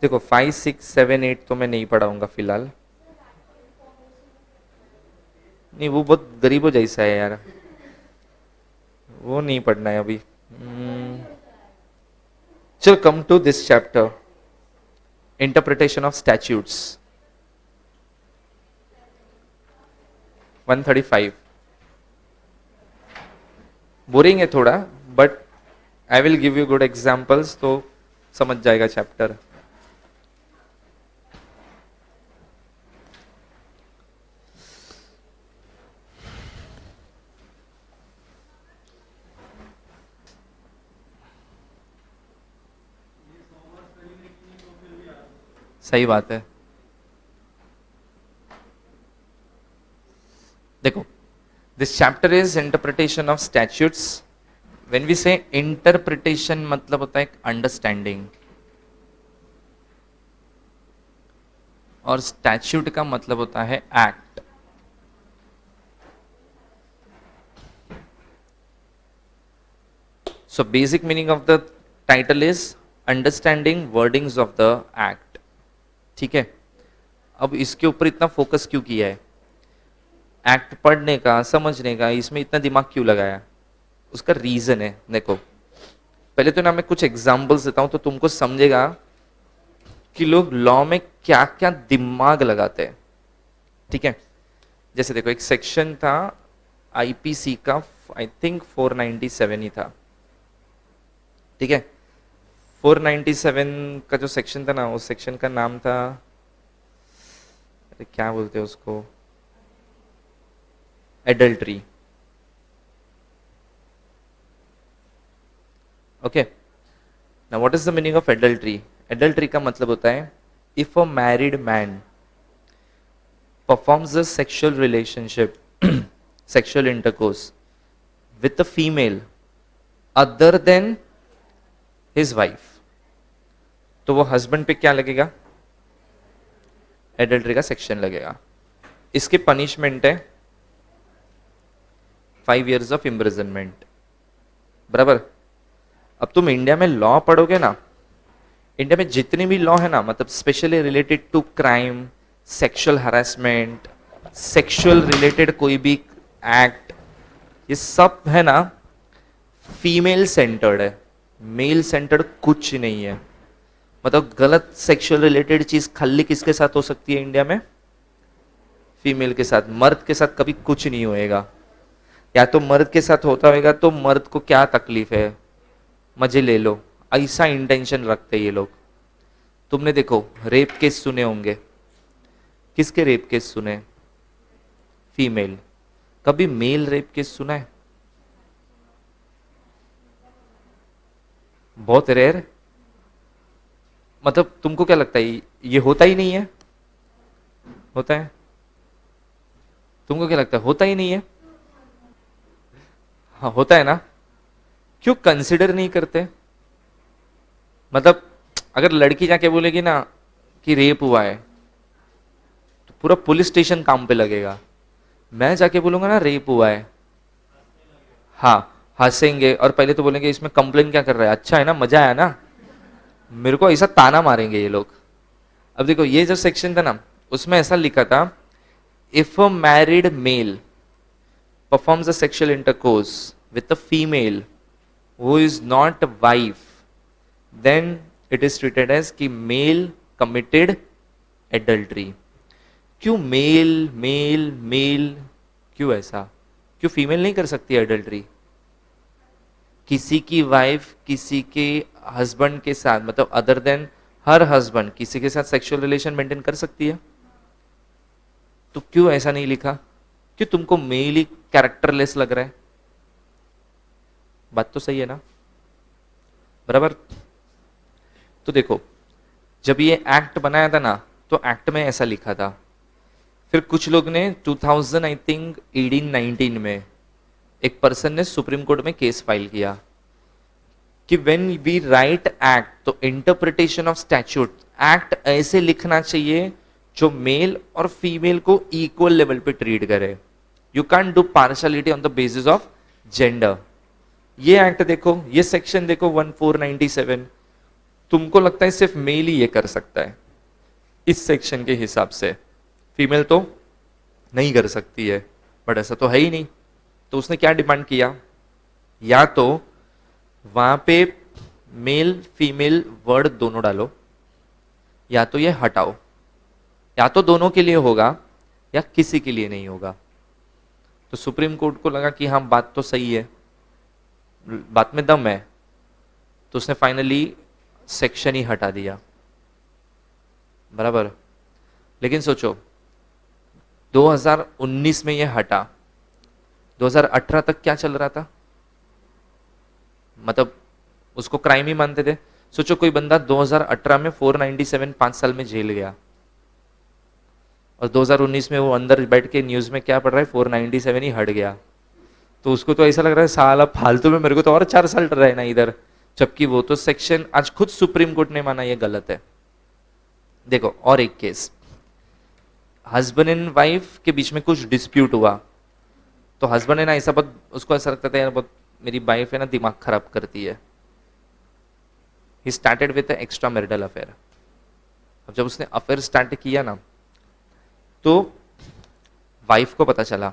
देखो 5, 6, 7, 8 तो मैं नहीं पढ़ाऊंगा फिलहाल, नहीं वो बहुत गरीबों जैसा है यार, वो नहीं पढ़ना है अभी। चलो come to this chapter, interpretation of statutes 135। Boring है थोड़ा, but I will give you good examples तो समझ जाएगा चैप्टर। सही बात है। देखो, this chapter is interpretation of statutes. When we say interpretation मतलब होता है अंडरस्टैंडिंग, और स्टैट्यूट का मतलब होता है act. So basic meaning of the title is understanding wordings of the act. ठीक है, अब इसके ऊपर इतना फोकस क्यों किया है, एक्ट पढ़ने का, समझने का, इसमें इतना दिमाग क्यों लगाया, उसका रीजन है। देखो, पहले तो ना मैं कुछ एग्जांपल्स देता हूं तो तुमको समझेगा कि लोग लॉ में क्या क्या दिमाग लगाते हैं। ठीक है, जैसे देखो, एक सेक्शन था आईपीसी का, आई थिंक 497 ही था। ठीक है, 497 का जो सेक्शन था ना, उस सेक्शन का नाम था, अरे क्या बोलते हैं उसको, adultery. Okay, now what is the meaning of adultery? Adultery का मतलब होता है if a married man performs a sexual relationship, sexual intercourse with a female other than his wife, तो वो हस्बैंड पे क्या लगेगा, एडल्ट्री का सेक्शन लगेगा। इसकी पनिशमेंट है 5 years ऑफ इम्प्रिजनमेंट। बराबर। अब तुम इंडिया में लॉ पढ़ोगे ना, इंडिया में जितने भी लॉ है ना, मतलब specially related to crime, sexual harassment, sexual related कोई भी एक्ट, ये सब है ना फीमेल सेंटर्ड है, मेल सेंटर्ड कुछ नहीं है। मतलब गलत सेक्सुअल रिलेटेड चीज खाली किसके साथ हो सकती है इंडिया में, फीमेल के साथ। मर्द के साथ कभी कुछ नहीं होएगा, या तो मर्द के साथ होता होगा तो मर्द को क्या तकलीफ है, मजे ले लो, ऐसा इंटेंशन रखते ये लोग। तुमने देखो रेप केस सुने होंगे, किसके रेप केस सुने, फीमेल। कभी मेल रेप केस सुना है, बहुत रेयर। मतलब तुमको क्या लगता है ये होता ही नहीं है, होता है? तुमको क्या लगता है होता ही नहीं है? हाँ होता है ना, क्यों कंसिडर नहीं करते? मतलब अगर लड़की जाके बोलेगी ना कि रेप हुआ है तो पूरा पुलिस स्टेशन काम पे लगेगा। मैं जाके बोलूंगा ना रेप हुआ है, हाँ हंसेंगे और पहले तो बोलेंगे इसमें कंप्लेन क्या कर रहा है, अच्छा है ना, मजा आया ना, मेरे को ऐसा ताना मारेंगे ये लोग। अब देखो ये जो सेक्शन था ना, उसमें ऐसा लिखा था, if a married male performs a sexual intercourse with a female who is not a wife, then it is treated as कि male committed adultery। क्यों मेल मेल मेल, क्यों ऐसा, क्यों फीमेल नहीं कर सकती एडल्ट्री? किसी की वाइफ किसी के हस्बैंड के साथ, मतलब अदर देन हर हस्बैंड, किसी के साथ सेक्सुअल रिलेशन मेंटेन कर सकती है, तो क्यों ऐसा नहीं लिखा? कि तुमको मेल ही कैरेक्टरलेस लग रहा है? बात तो सही है ना, बराबर। तो देखो जब ये एक्ट बनाया था ना, तो एक्ट में ऐसा लिखा था। फिर कुछ लोग ने 2000 आई थिंक 18-19 में एक पर्सन ने सुप्रीम कोर्ट में केस फाइल किया कि व्हेन वी राइट एक्ट, तो इंटरप्रिटेशन ऑफ स्टैट्यूट, एक्ट ऐसे लिखना चाहिए जो मेल और फीमेल को इक्वल लेवल पे ट्रीट करे। You can do partiality on the basis of gender. ये एक्ट देखो, ये सेक्शन देखो 1497, तुमको लगता है सिर्फ मेल ही ये कर सकता है इस सेक्शन के हिसाब से, फीमेल तो नहीं कर सकती है, बट ऐसा तो है ही नहीं। तो उसने क्या डिमांड किया, या तो वहां पे मेल फीमेल वर्ड दोनों डालो, या तो ये हटाओ, या तो दोनों के लिए होगा या किसी के लिए नहीं होगा। तो सुप्रीम कोर्ट को लगा कि हाँ बात तो सही है, बात में दम है, तो उसने फाइनली सेक्शन ही हटा दिया। बराबर। लेकिन सोचो 2019 में ये हटा, 2018 तक क्या चल रहा था, मतलब उसको क्राइम ही मानते थे। सोचो कोई बंदा 2018 में 497 5 साल में जेल गया, और 2019 में वो अंदर बैठ के न्यूज में क्या पढ़ रहा है, 497 ही हट गया, तो उसको तो ऐसा लग रहा है साला फालतू में मेरे को तो और 4 साल रहना इधर, जबकि वो तो सेक्शन आज खुद सुप्रीम कोर्ट ने माना ये गलत है। देखो और एक केस, हस्बैंड एंड वाइफ के बीच में कुछ डिस्प्यूट हुआ, तो हस्बैंड है ना ऐसा बहुत, उसको ऐसा लगता था यार बहुत मेरी वाइफ है ना दिमाग खराब करती है, he started with extra marital affair. अब जब उसने अफेयर स्टार्ट किया ना, तो वाइफ को पता चला,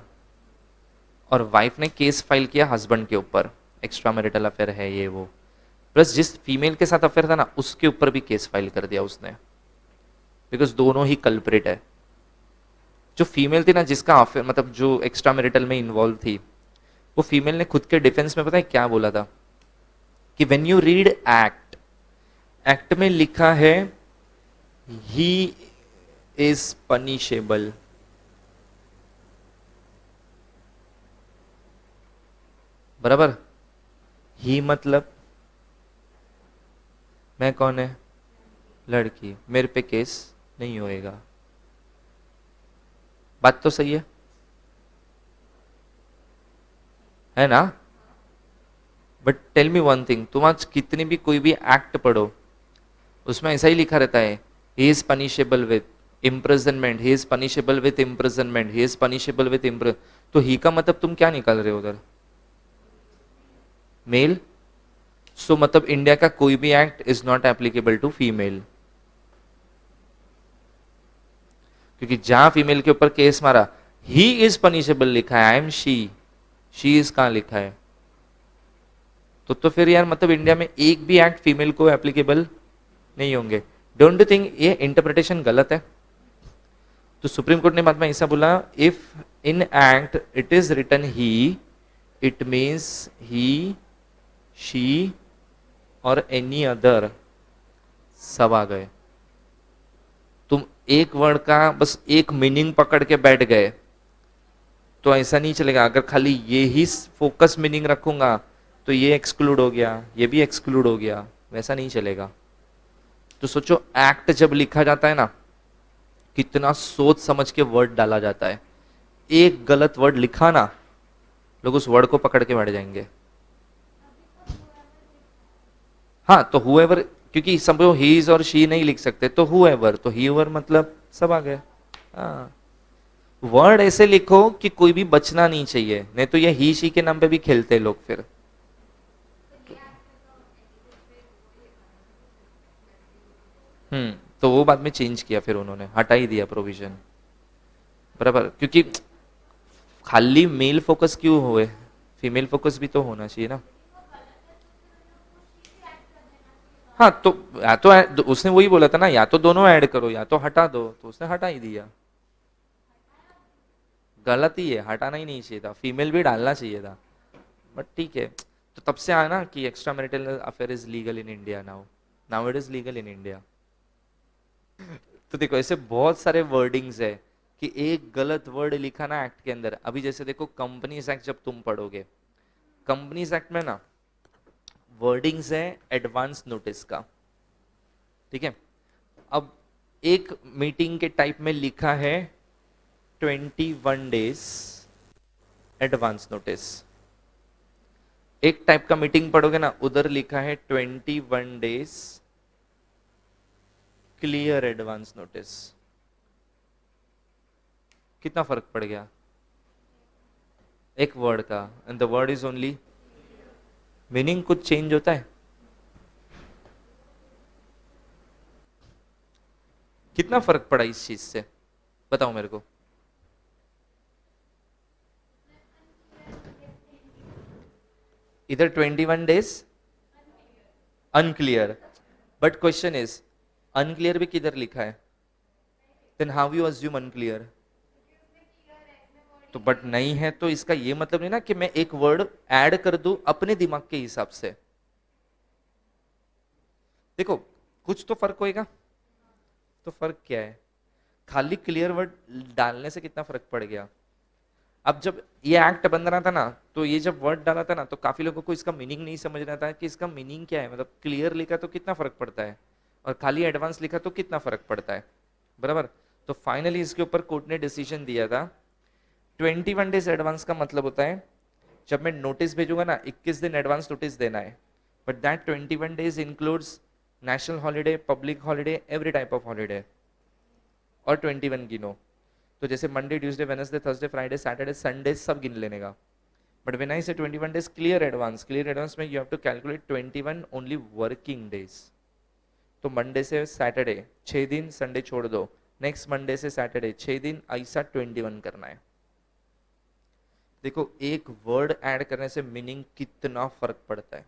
और वाइफ ने केस फाइल किया हस्बैंड के ऊपर, एक्स्ट्रा मैरिटल अफेयर है ये वो, प्लस जिस फीमेल के साथ अफेयर था ना उसके ऊपर भी केस फाइल कर दिया उसने, बिकॉज दोनों ही कल्प्रिट है। जो फीमेल थी ना जिसका अफेयर मतलब जो एक्स्ट्रा मैरिटल में इन्वॉल्व थी, वो फीमेल ने खुद के डिफेंस में पता है क्या बोला था, कि when you read act, act में लिखा है ही इज पनिशेबल, बराबर। ही मतलब मैं कौन है, लड़की, मेरे पे केस नहीं होएगा। बात तो सही है ना। But tell me one thing, तुम आज कितनी भी कोई भी एक्ट पढ़ो, उसमें ऐसा ही लिखा रहता है, he is punishable with imprisonment, he is punishable with imprisonment, he is punishable with इम्प्र, तो ही का मतलब तुम क्या निकाल रहे हो उधर, मेल। सो मतलब इंडिया का कोई भी act is not applicable to female, क्योंकि जहां फीमेल के ऊपर केस मारा ही इज पनिशेबल लिखा है, आई एम शी इज कहां लिखा है, तो फिर यार मतलब इंडिया में एक भी एक्ट फीमेल को एप्लीकेबल नहीं होंगे। डोंट यू थिंक ये इंटरप्रिटेशन गलत है। तो सुप्रीम कोर्ट ने बाद में ऐसा बोला, if in act it is written he, it means he she और एनी अदर सब आ गए। तुम एक वर्ड का बस एक मीनिंग पकड़ के बैठ गए तो ऐसा नहीं चलेगा। अगर खाली ये ही फोकस मीनिंग रखूंगा तो ये एक्सक्लूड हो गया, ये भी एक्सक्लूड हो गया, वैसा नहीं चलेगा। तो सोचो एक्ट जब लिखा जाता है ना, कितना सोच समझ के वर्ड डाला जाता है। एक गलत वर्ड लिखा ना, लोग उस वर्ड को पकड़ के बैठ जाएंगे। हाँ तो हुएवर, क्योंकि समझो ही इज और शी नहीं लिख सकते, तो हुएवर, तो ही ओवर मतलब सब आ गए। हाँ, वर्ड ऐसे लिखो कि कोई भी बचना नहीं चाहिए, नहीं तो ये ही शी के नाम पे भी खेलते लोग फिर। तो वो बाद में चेंज किया, फिर उन्होंने हटा ही दिया प्रोविजन, बराबर। क्योंकि खाली मेल फोकस क्यों हुए, फीमेल फोकस भी तो होना चाहिए ना। हाँ तो या तो उसने वही बोला था ना, या तो दोनों ऐड करो या तो हटा दो, तो उसने हटा ही दिया। गलत ही है, हटाना ही नहीं चाहिए था, फीमेल भी डालना चाहिए था, बट ठीक है। तो तब से आया ना कि extra marital affair is legal in India now, now it is legal in India. तो देखो ऐसे बहुत सारे वर्डिंग्स है कि एक गलत वर्ड लिखा ना एक्ट के अंदर। अभी जैसे देखो कंपनीज एक्ट जब तुम पढ़ोगे, कंपनीज एक्ट में ना वर्डिंग्स है एडवांस नोटिस का, ठीक है। अब एक मीटिंग के टाइप में लिखा है 21 डेज एडवांस नोटिस। एक टाइप का मीटिंग पढ़ोगे ना, उधर लिखा है 21 डेज क्लियर एडवांस नोटिस। कितना फर्क पड़ गया एक वर्ड का, and the word is only, meaning कुछ चेंज होता है। कितना फर्क पड़ा इस चीज से, बताओ मेरे को। इधर 21 days unclear, but question is unclear भी किधर लिखा है? Then how you assume unclear? तो बट नहीं है तो इसका ये मतलब नहीं ना कि मैं एक वर्ड ऐड कर दूं अपने दिमाग के हिसाब से। देखो कुछ तो फर्क होएगा। तो फर्क क्या है? खाली क्लियर वर्ड डालने से कितना फर्क पड़ गया? अब जब ये एक्ट बन रहा था ना, तो ये जब वर्ड डाला था ना, तो काफी लोगों को इसका मीनिंग नहीं समझ रहा था कि इसका मीनिंग क्या है। मतलब क्लियर लिखा तो कितना फर्क पड़ता है, और खाली एडवांस लिखा तो कितना फर्क पड़ता है, बराबर। तो फाइनली इसके ऊपर कोर्ट ने डिसीजन दिया था 21 डेज एडवांस का मतलब होता है जब मैं नोटिस भेजूंगा ना 21 दिन एडवांस नोटिस देना है, but that 21 days includes national holiday, public holiday, every type of holiday, और 21 गिनो। तो जैसे Monday, Tuesday, Wednesday, Thursday, Friday, Saturday, Sunday सब गिन लेने का। But when I say 21 days clear advance में you have to calculate 21 only working days. तो मंडे से सैटरडे 6 दिन, संडे छोड़ दो, नेक्स्ट मंडे से सैटरडे 6 दिन, ऐसा 21 करना है। देखो एक वर्ड ऐड करने से मीनिंग कितना फर्क पड़ता है।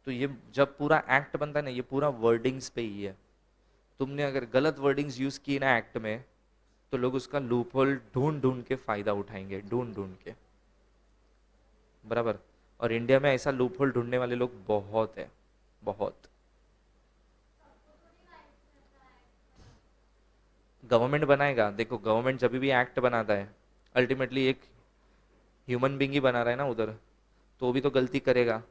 तो ये जब पूरा एक्ट बनता है ना, ये पूरा वर्डिंग्स पे ही है। तुमने अगर गलत वर्डिंग्स यूज की ना एक्ट में, तो लोग उसका लूप होल ढूंढ ढूंढ के फायदा उठाएंगे, ढूंढ ढूंढ के, बराबर। और इंडिया में ऐसा लूप होल ढूंढने वाले लोग बहुत है, बहुत। गवर्नमेंट बनाएगा, देखो गवर्नमेंट जब भी एक्ट बनाता है अल्टीमेटली एक ह्यूमन बींग ही बना रहा है ना उधर, तो वो भी तो गलती करेगा।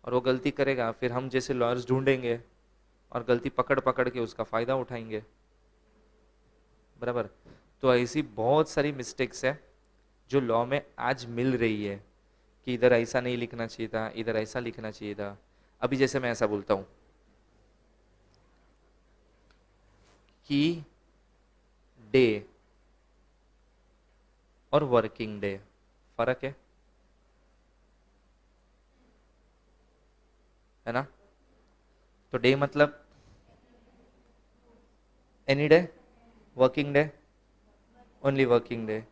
और वो गलती करेगा, फिर हम जैसे लॉयर्स ढूंढेंगे और गलती पकड़ पकड़ के उसका फायदा उठाएंगे, बराबर। तो ऐसी बहुत सारी मिस्टेक्स है जो लॉ में आज मिल रही है कि इधर ऐसा नहीं लिखना चाहिए था, इधर ऐसा लिखना चाहिए था। अभी जैसे मैं ऐसा बोलता हूं कि डे और वर्किंग डे, फर्क है ना? तो डे मतलब any day, working day only working day.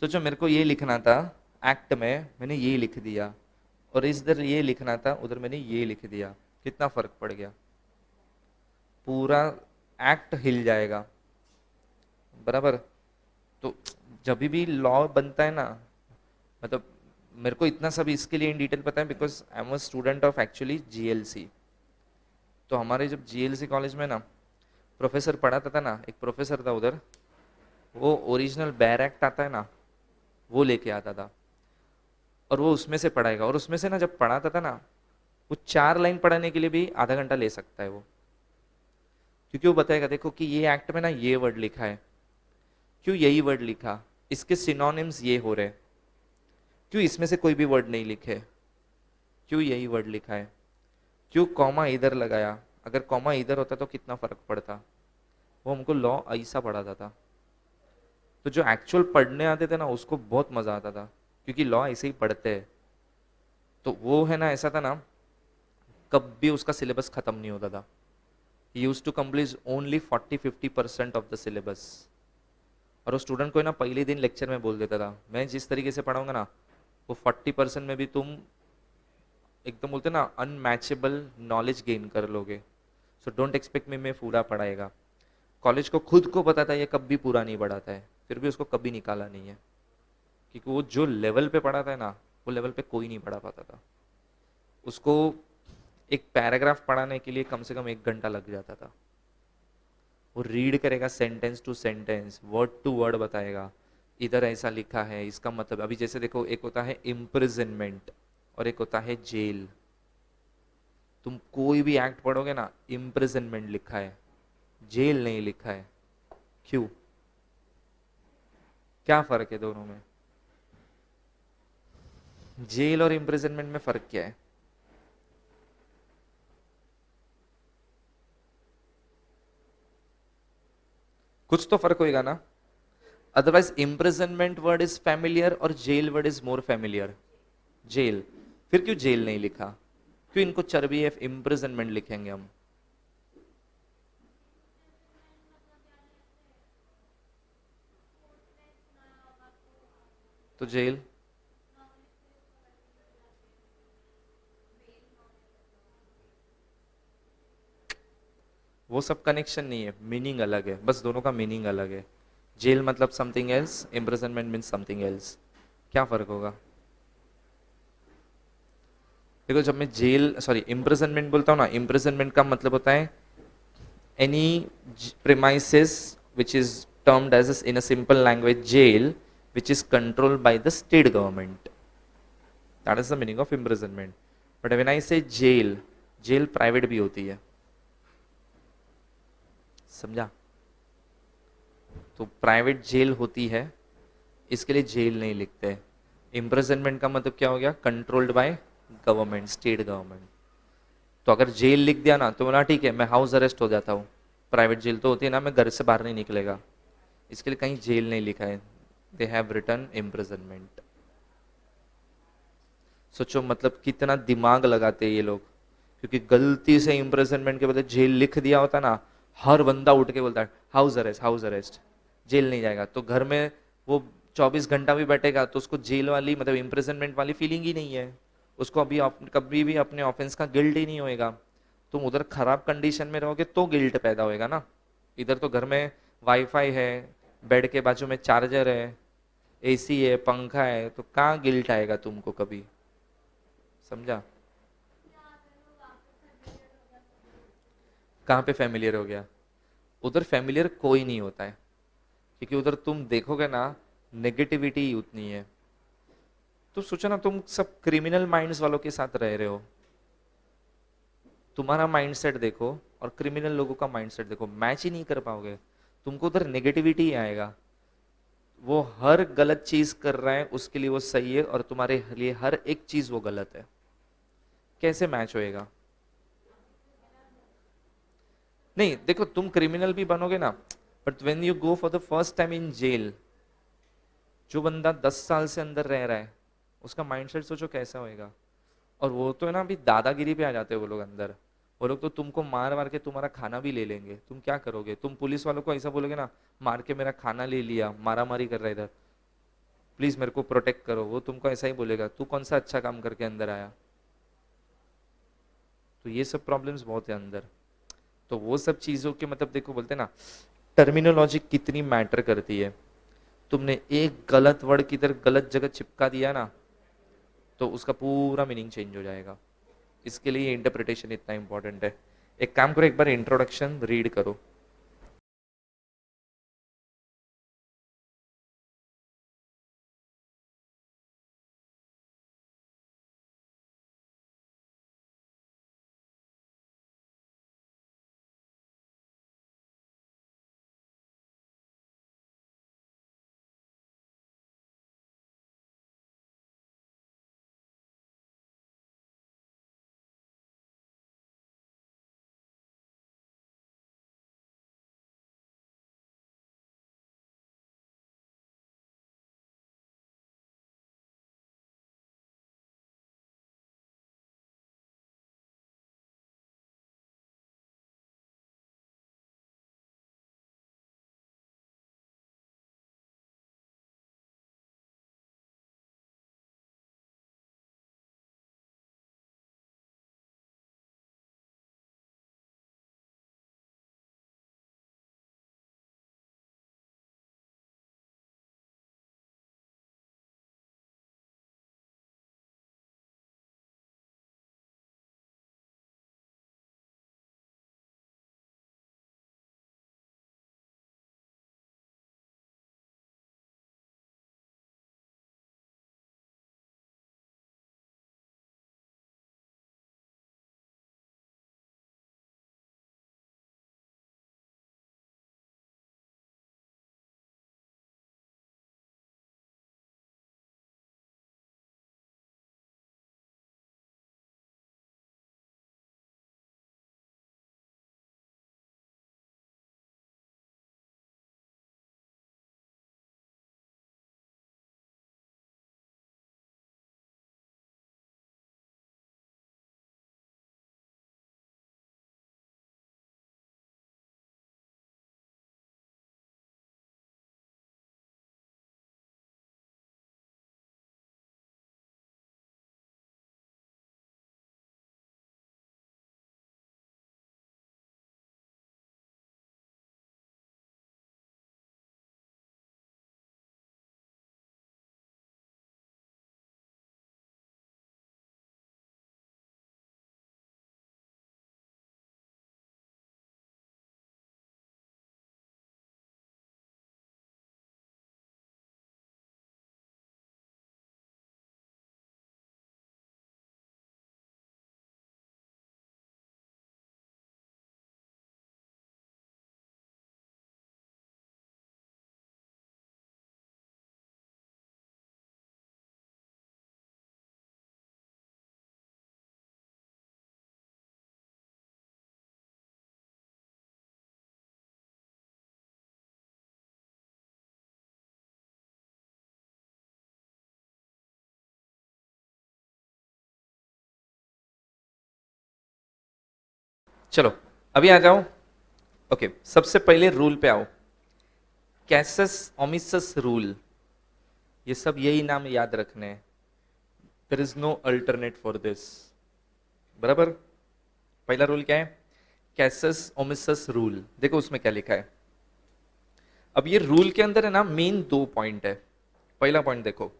सोचो मेरे को ये लिखना था एक्ट में, मैंने ये लिख दिया, और इधर ये लिखना था, उधर मैंने ये लिख दिया, कितना फर्क पड़ गया? पूरा एक्ट हिल जाएगा, बराबर। तो जब भी लॉ बनता है ना, मतलब मेरे को इतना सब इसके लिए इन डिटेल पता है because I am a student of actually GLC. तो हमारे जब जीएलसी कॉलेज में ना प्रोफेसर पढ़ाता था ना, एक प्रोफेसर था उधर, वो ओरिजिनल बैर एक्ट आता है ना, वो लेके आता था, और वो उसमें से पढ़ाएगा। और उसमें से ना जब पढ़ाता था ना, वो 4 लाइन पढ़ाने के लिए भी आधा घंटा ले सकता है वो, क्योंकि वो बताएगा देखो कि ये एक्ट में ना ये वर्ड लिखा है, क्यों यही वर्ड लिखा, इसके सिनोनिम्स ये हो रहे, क्यों इसमें से कोई भी वर्ड नहीं लिखे, क्यों यही वर्ड लिखा है, क्यों कॉमा इधर लगाया, अगर कॉमा इधर होता तो कितना फर्क पड़ता। वो हमको लॉ ऐसा पढ़ाता था। तो जो एक्चुअल पढ़ने आते थे ना उसको बहुत मजा आता था, क्योंकि लॉ ऐसे ही पढ़ते हैं। तो वो है ना, ऐसा था ना, कभी उसका सिलेबस खत्म नहीं होता था। He used to complete only 40-50% of the syllabus. और वो स्टूडेंट को ना पहले दिन लेक्चर में बोल देता था, मैं जिस तरीके से पढ़ाऊंगा ना, वो 40% में भी तुम एकदम बोलते ना अनमैचेबल नॉलेज गेन कर लोगे। सो डोंट एक्सपेक्ट मैं पूरा पढ़ाएगा। कॉलेज को खुद को पता था ये कभी पूरा नहीं पढ़ाता है, फिर भी उसको कभी निकाला नहीं है, क्योंकि वो जो लेवल पे पढ़ाता है ना, वो लेवल पे कोई नहीं पढ़ा पाता था। उसको एक पैराग्राफ पढ़ाने के लिए कम से कम 1 घंटा लग जाता था। वो रीड करेगा sentence to sentence, word to word बताएगा, इधर ऐसा लिखा है इसका मतलब। अभी जैसे देखो, एक होता है इम्प्रिजनमेंट और एक होता है जेल। तुम कोई भी एक्ट पढ़ोगे ना, इम्प्रिजनमेंट लिखा है, जेल नहीं लिखा है, क्यों? क्या फर्क है दोनों में? जेल और इम्प्रिजनमेंट में फर्क क्या है? कुछ तो फर्क होएगा ना, otherwise imprisonment word is familiar और jail word is more familiar. Jail, फिर क्यों जेल नहीं लिखा? क्यों इनको चर्बी है, इम्प्रिजनमेंट लिखेंगे हम? तो जेल, वो सब कनेक्शन नहीं है, मीनिंग अलग है, बस दोनों का मीनिंग अलग है। जेल मतलब something else, imprisonment means something else. क्या फर्क होगा? देखो जब मैं जेल सॉरी इम्प्रिजनमेंट बोलता हूँ ना, इम्प्रिजनमेंट का मतलब होता है any premises which is termed as in a simple language jail, which is controlled by the state government. That is the meaning of imprisonment. But when I say jail, jail private भी होती है, समझा? तो private jail होती है, इसके लिए jail नहीं लिखते। इम्प्रिजनमेंट का मतलब क्या हो गया? Controlled by government, state government. तो अगर जेल लिख दिया ना तो बोला ठीक है मैं हाउस अरेस्ट हो जाता हूँ, प्राइवेट जेल तो होती है ना, मैं घर से बाहर नहीं निकलेगा, इसके लिए कहीं जेल नहीं लिखा है, दे हैव रिटन इम्प्रिजनमेंट। सोचो मतलब कितना दिमाग लगाते हैं ये लोग, क्योंकि गलती से इम्प्रिजनमेंट के बदले जेल लिख दिया होता ना, हर बंदा उठ के बोलता है house arrest house arrest, jail नहीं जाएगा। तो घर में वो 24 घंटा भी बैठेगा तो उसको जेल वाली मतलब इम्प्रिजनमेंट वाली फीलिंग ही नहीं है, उसको अभी कभी भी अपने ऑफेंस का गिल्ट ही नहीं होएगा। तुम उधर खराब कंडीशन में रहोगे तो गिल्ट पैदा होएगा ना, इधर तो घर में वाईफाई है, बेड के बाजू में चार्जर है, एसी है, पंखा है, तो कहाँ गिल्ट आएगा तुमको कभी? समझा? कहाँ पे फेमिलियर हो गया? उधर फेमिलियर कोई नहीं होता है, क्योंकि उधर तुम देखोगे ना नेगेटिविटी ही उतनी है। तो सोचो ना तुम सब क्रिमिनल माइंड्स वालों के साथ रह रहे हो, तुम्हारा माइंडसेट देखो और क्रिमिनल लोगों का माइंडसेट देखो, मैच ही नहीं कर पाओगे, तुमको उधर नेगेटिविटी ही आएगा। वो हर गलत चीज कर रहा है उसके लिए वो सही है, और तुम्हारे लिए हर एक चीज वो गलत है, कैसे मैच होएगा? नहीं देखो तुम क्रिमिनल भी बनोगे ना, but when you go for the first time in jail, जो बंदा 10 साल से अंदर रह रहा है उसका माइंडसेट सोचो कैसा होएगा। और वो तो है ना अभी दादागिरी पे आ जाते हैं वो लोग अंदर, वो लोग तो तुमको मार मार के तुम्हारा खाना भी ले लेंगे, तुम क्या करोगे? तुम पुलिस वालों को ऐसा बोलोगे ना, मार के मेरा खाना ले लिया, मारा मारी कर रहा है इधर, प्लीज मेरे को प्रोटेक्ट करो, वो तुमको ऐसा ही बोलेगा, तू कौन सा अच्छा काम करके अंदर आया? तो ये सब प्रॉब्लम्स बहुत है अंदर। तो वो सब चीजों के मतलब देखो बोलते हैं ना, टर्मिनोलॉजी कितनी मैटर करती है। तुमने एक गलत वर्ड किधर गलत जगह चिपका दिया ना, तो उसका पूरा मीनिंग चेंज हो जाएगा। इसके लिए इंटरप्रिटेशन इतना इंपॉर्टेंट है। एक काम करो, एक बार इंट्रोडक्शन रीड करो। चलो अभी आ जाओ। ओके सबसे पहले रूल पे आओ। कैसस ओमिसस रूल, ये सब यही नाम याद रखने हैं। There is no alternate for this. बराबर। पहला रूल क्या है? Casus omissus rule. देखो उसमें क्या लिखा है। अब ये रूल के अंदर है ना मेन दो पॉइंट है। पहला पॉइंट देखो,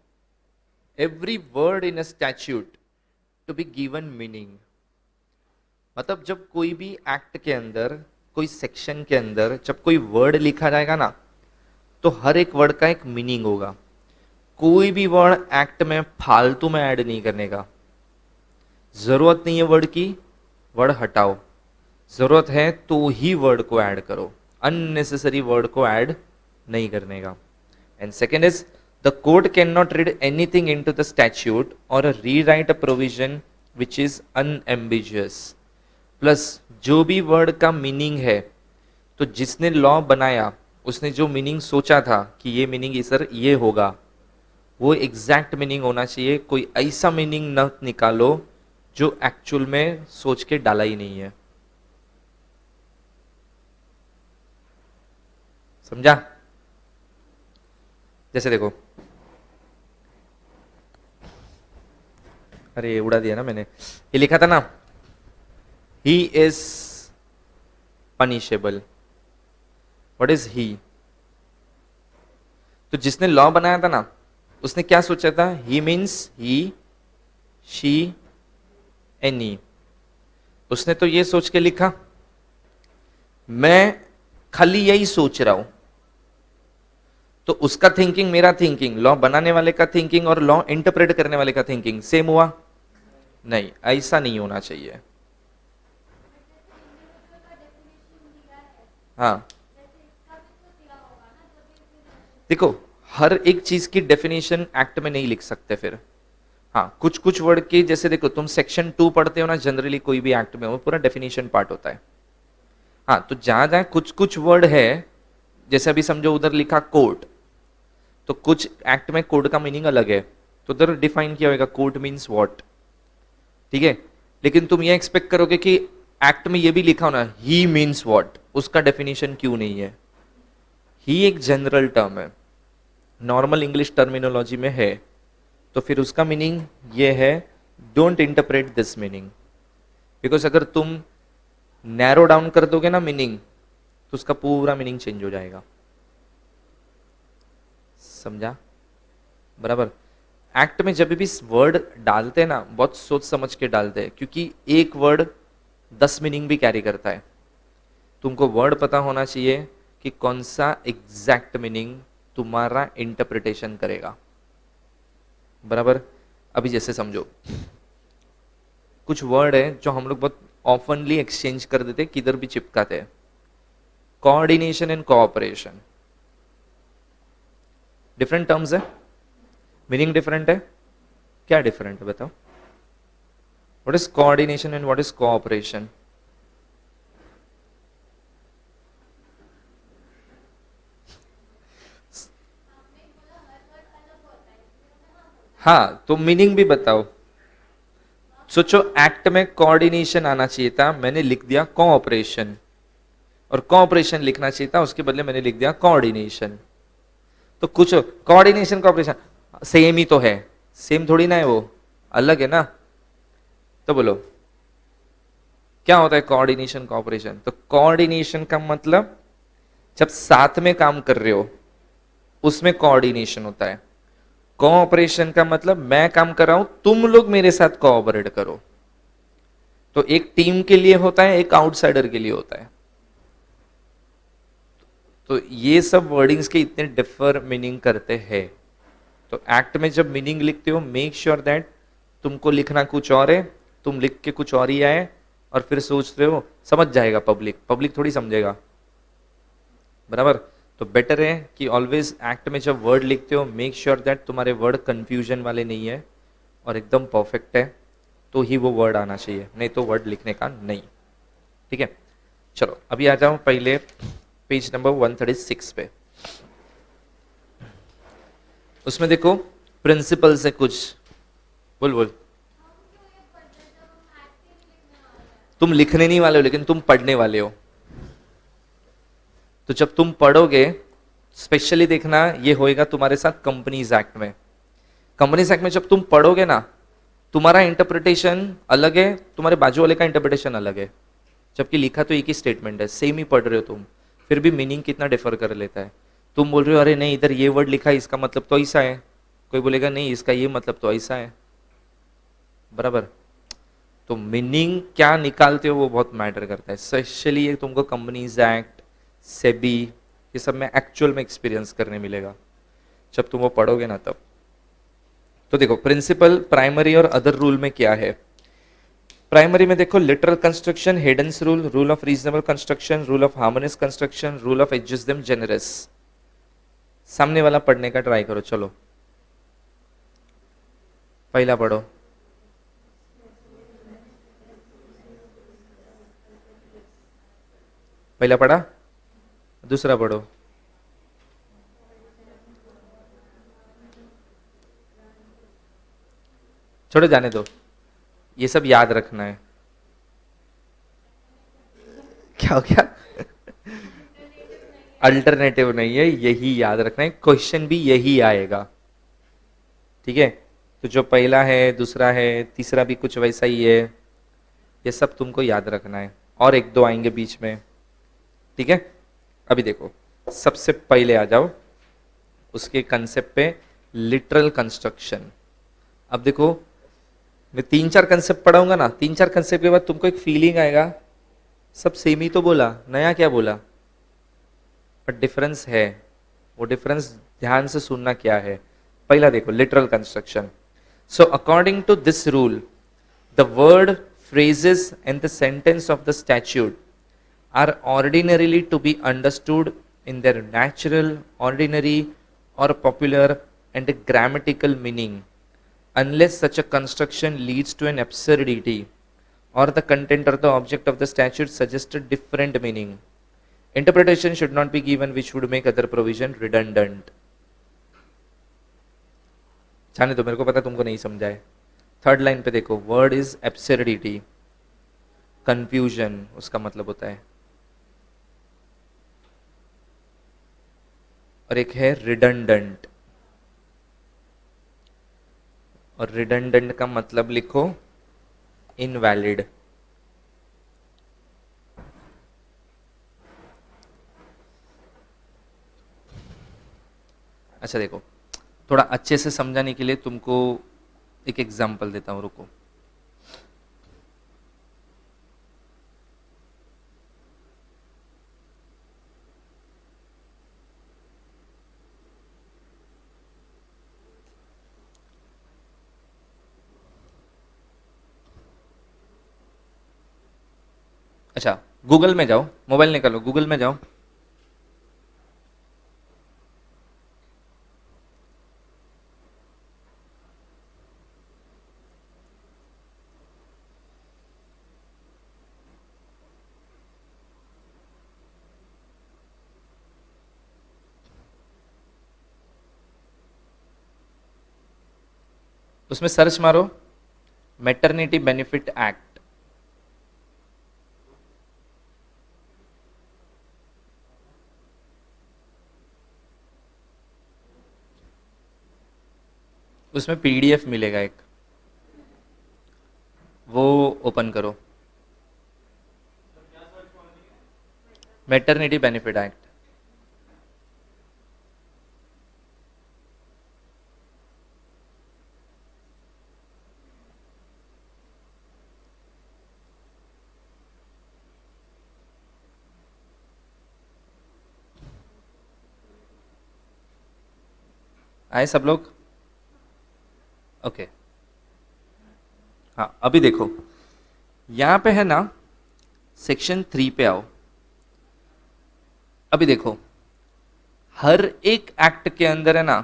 every word in a statute to be given meaning. मतलब जब कोई भी एक्ट के अंदर, कोई सेक्शन के अंदर जब कोई वर्ड लिखा जाएगा ना, तो हर एक वर्ड का एक मीनिंग होगा। कोई भी वर्ड एक्ट में फालतू में ऐड नहीं करने का। जरूरत नहीं है वर्ड की, वर्ड हटाओ। जरूरत है तो ही वर्ड को ऐड करो, अननेसेसरी वर्ड को ऐड नहीं करने का। And second is the court can not read anything into the statute और rewrite a provision which is unambiguous. Plus जो भी वर्ड का मीनिंग है, तो जिसने लॉ बनाया उसने जो मीनिंग सोचा था कि ये मीनिंग सर ये होगा, वो एग्जैक्ट मीनिंग होना चाहिए। कोई ऐसा मीनिंग न निकालो जो एक्चुअल में सोच के डाला ही नहीं है। समझा? जैसे देखो, अरे उड़ा दिया ना मैंने। ये लिखा था ना, ही is punishable. What is he? तो जिसने लॉ बनाया था ना, उसने क्या सोचा था? ही मीन्स ही, शी, एनी। उसने तो ये सोच के लिखा, मैं खाली यही सोच रहा हूं। तो उसका थिंकिंग मेरा थिंकिंग, लॉ बनाने वाले का थिंकिंग और लॉ इंटरप्रेट करने वाले का थिंकिंग सेम हुआ? नहीं, ऐसा नहीं होना चाहिए। हाँ देखो, हर एक चीज की डेफिनेशन एक्ट में नहीं लिख सकते फिर। हाँ कुछ कुछ वर्ड की, जैसे देखो तुम सेक्शन 2 पढ़ते हो ना, जनरली कोई भी एक्ट में वो पूरा डेफिनेशन पार्ट होता है। हाँ तो जहां जहां कुछ कुछ वर्ड है, जैसे अभी समझो उधर लिखा कोर्ट, तो कुछ एक्ट में कोर्ट का मीनिंग अलग है, तो उधर डिफाइन किया होगा कोर्ट मीन्स व्हाट। ठीक है, लेकिन तुम ये एक्सपेक्ट करोगे कि एक्ट में ये भी लिखा हो ना, ही मीन्स व्हाट, उसका डेफिनेशन क्यों नहीं है? ही एक जनरल टर्म है, नॉर्मल इंग्लिश टर्मिनोलॉजी में है, तो फिर उसका मीनिंग ये है, don't interpret this meaning. Because अगर तुम नैरो डाउन कर दोगे ना मीनिंग, तो उसका पूरा मीनिंग चेंज हो जाएगा। समझा? बराबर। एक्ट में जब भी वर्ड डालते हैं ना, बहुत सोच समझ के डालते हैं, क्योंकि एक वर्ड 10 मीनिंग भी कैरी करता है। तुमको वर्ड पता होना चाहिए कि कौन सा एग्जैक्ट मीनिंग तुम्हारा इंटरप्रिटेशन करेगा। बराबर। अभी जैसे समझो, कुछ वर्ड है जो हम लोग बहुत ऑफनली एक्सचेंज कर देते, किधर भी चिपकाते हैं। Coordination and cooperation, different terms है, मीनिंग डिफरेंट है। क्या डिफरेंट है बताओ? What is coordination and what is cooperation? हाँ तो मीनिंग भी बताओ। सोचो, एक्ट में कोऑर्डिनेशन आना चाहिए था, मैंने लिख दिया कोऑपरेशन, और कोऑपरेशन लिखना चाहिए था, उसके बदले मैंने लिख दिया कोऑर्डिनेशन। तो कुछ कोऑर्डिनेशन कोऑपरेशन सेम ही तो है, सेम थोड़ी ना है, वो अलग है ना। तो बोलो क्या होता है कोऑर्डिनेशन कोऑपरेशन? तो कोऑर्डिनेशन का मतलब जब साथ में काम कर रहे हो उसमें कोऑर्डिनेशन होता है। कोऑपरेशन का मतलब मैं काम कर रहा हूं, तुम लोग मेरे साथ कोऑपरेट करो। तो एक टीम के लिए होता है, एक आउटसाइडर के लिए होता है। तो ये सब वर्डिंग्स के इतने डिफर मीनिंग करते हैं। तो एक्ट में जब मीनिंग लिखते हो, मेक श्योर दैट तुमको लिखना कुछ और है, तुम लिख के कुछ और ही आए, और फिर सोच रहे हो, समझ जाएगा पब्लिक, पब्लिक थोड़ी समझेगा। बराबर। तो बेटर है कि ऑलवेज एक्ट में जब वर्ड लिखते हो, मेक श्योर दैट तुम्हारे वर्ड कंफ्यूजन वाले नहीं है और एकदम परफेक्ट है, तो ही वो वर्ड आना चाहिए, नहीं तो वर्ड लिखने का नहीं। ठीक है, चलो अभी आ जाओ पहले पेज नंबर 136 पे। उसमें देखो प्रिंसिपल से कुछ बोल बोल। तुम लिखने नहीं वाले हो लेकिन तुम पढ़ने वाले हो। तो जब तुम पढ़ोगे, स्पेशली देखना ये होएगा तुम्हारे साथ कंपनीज एक्ट में। कंपनीज एक्ट में जब तुम पढ़ोगे ना, तुम्हारा इंटरप्रिटेशन अलग है, तुम्हारे बाजू वाले का इंटरप्रिटेशन अलग है, जबकि लिखा तो एक ही स्टेटमेंट है, सेम ही पढ़ रहे हो तुम, फिर भी मीनिंग कितना डिफर कर लेता है। तुम बोल रहे हो अरे नहीं इधर ये वर्ड लिखा है इसका मतलब तो ऐसा है, कोई बोलेगा नहीं इसका ये मतलब तो ऐसा है, बराबर। तो मीनिंग क्या निकालते हो वो बहुत मैटर करता है, स्पेशली ये तुमको कंपनीज एक्ट, सेबी, ये सब में एक्चुअल में एक्सपीरियंस करने मिलेगा जब तुम वो पढ़ोगे ना तब। तो देखो प्रिंसिपल, प्राइमरी और अदर रूल में क्या है। प्राइमरी में देखो literal construction, Heydon's rule, rule of reasonable construction, rule of harmonious construction, rule of ejusdem generis. सामने वाला पढ़ने का ट्राई करो, चलो पहला पढ़ो। पहला पढ़ा, दूसरा पढ़ो। छोड़ो जाने दो, ये सब याद रखना है। क्या हो गया? अल्टरनेटिव नहीं है, यही याद रखना है, क्वेश्चन भी यही आएगा, ठीक है। तो जो पहला है, दूसरा है, तीसरा भी कुछ वैसा ही है, ये सब तुमको याद रखना है, और एक दो आएंगे बीच में, ठीक है। अभी देखो सबसे पहले आ जाओ उसके कंसेप्ट पे, लिटरल कंस्ट्रक्शन। अब देखो मैं 3-4 कंसेप्ट पढ़ाऊंगा ना, 3-4 कंसेप्ट के बाद तुमको एक फीलिंग आएगा सब सेम ही तो बोला, नया क्या बोला, पर डिफरेंस है। वो डिफरेंस ध्यान से सुनना क्या है। पहला देखो literal construction. So according to this rule, the word, phrases and the sentence of the statute are ordinarily to be understood in their natural, ordinary or popular and grammatical meaning, unless such a construction leads to an absurdity or the content or the object of the statute suggests a different meaning. Interpretation should not be given which would make other provision redundant. जाने दो, मेरे को पता तुमको नहीं समझा है। Third line पे देखो, वर्ड इज एब्सर्डिटी, कंफ्यूजन उसका मतलब होता है, और एक है रिडंडेंट, और रिडंडेंट का मतलब लिखो इनवैलिड। अच्छा देखो, थोड़ा अच्छे से समझाने के लिए तुमको एक एग्जांपल देता हूं, रुको। अच्छा गूगल में जाओ, मोबाइल निकालो, गूगल में जाओ। उसमें सर्च मारो मैटरनिटी बेनिफिट एक्ट। उसमें पीडीएफ मिलेगा एक, वो ओपन करो, मैटरनिटी बेनिफिट एक्ट। आए सब लोग? ओके हाँ, अभी देखो यहां पे है ना, सेक्शन 3 पे आओ। अभी देखो हर एक एक्ट के अंदर है ना,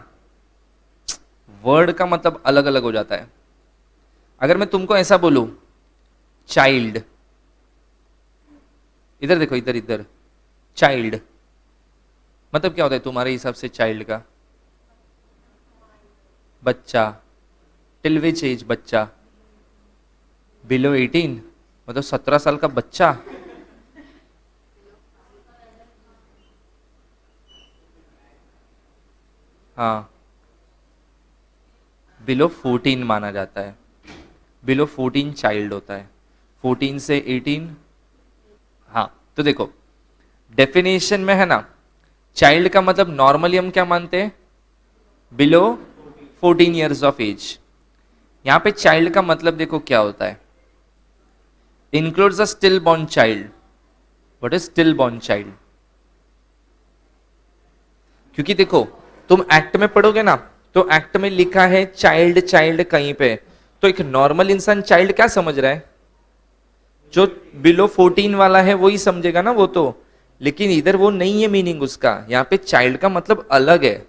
वर्ड का मतलब अलग अलग हो जाता है। अगर मैं तुमको ऐसा बोलूं चाइल्ड, इधर देखो, इधर इधर चाइल्ड मतलब क्या होता है तुम्हारे हिसाब से चाइल्ड का? बच्चा, टिल विच एज बच्चा? बिलो 18, मतलब 17 साल का बच्चा, हाँ बिलो 14 माना जाता है, बिलो 14 चाइल्ड होता है, 14 से 18। हाँ तो देखो डेफिनेशन में है ना, चाइल्ड का मतलब नॉर्मली हम क्या मानते हैं, बिलो 14 ईयर्स ऑफ एज। यहां पे चाइल्ड का मतलब देखो क्या होता है, includes a still born child. What is still born child? क्योंकि देखो तुम एक्ट में पढ़ोगे ना, तो एक्ट में लिखा है चाइल्ड चाइल्ड कहीं पे, तो एक नॉर्मल इंसान चाइल्ड क्या समझ रहा है, जो बिलो 14 वाला है वही समझेगा ना वो तो। लेकिन इधर वो नहीं है मीनिंग उसका, यहाँ पे चाइल्ड का मतलब अलग है।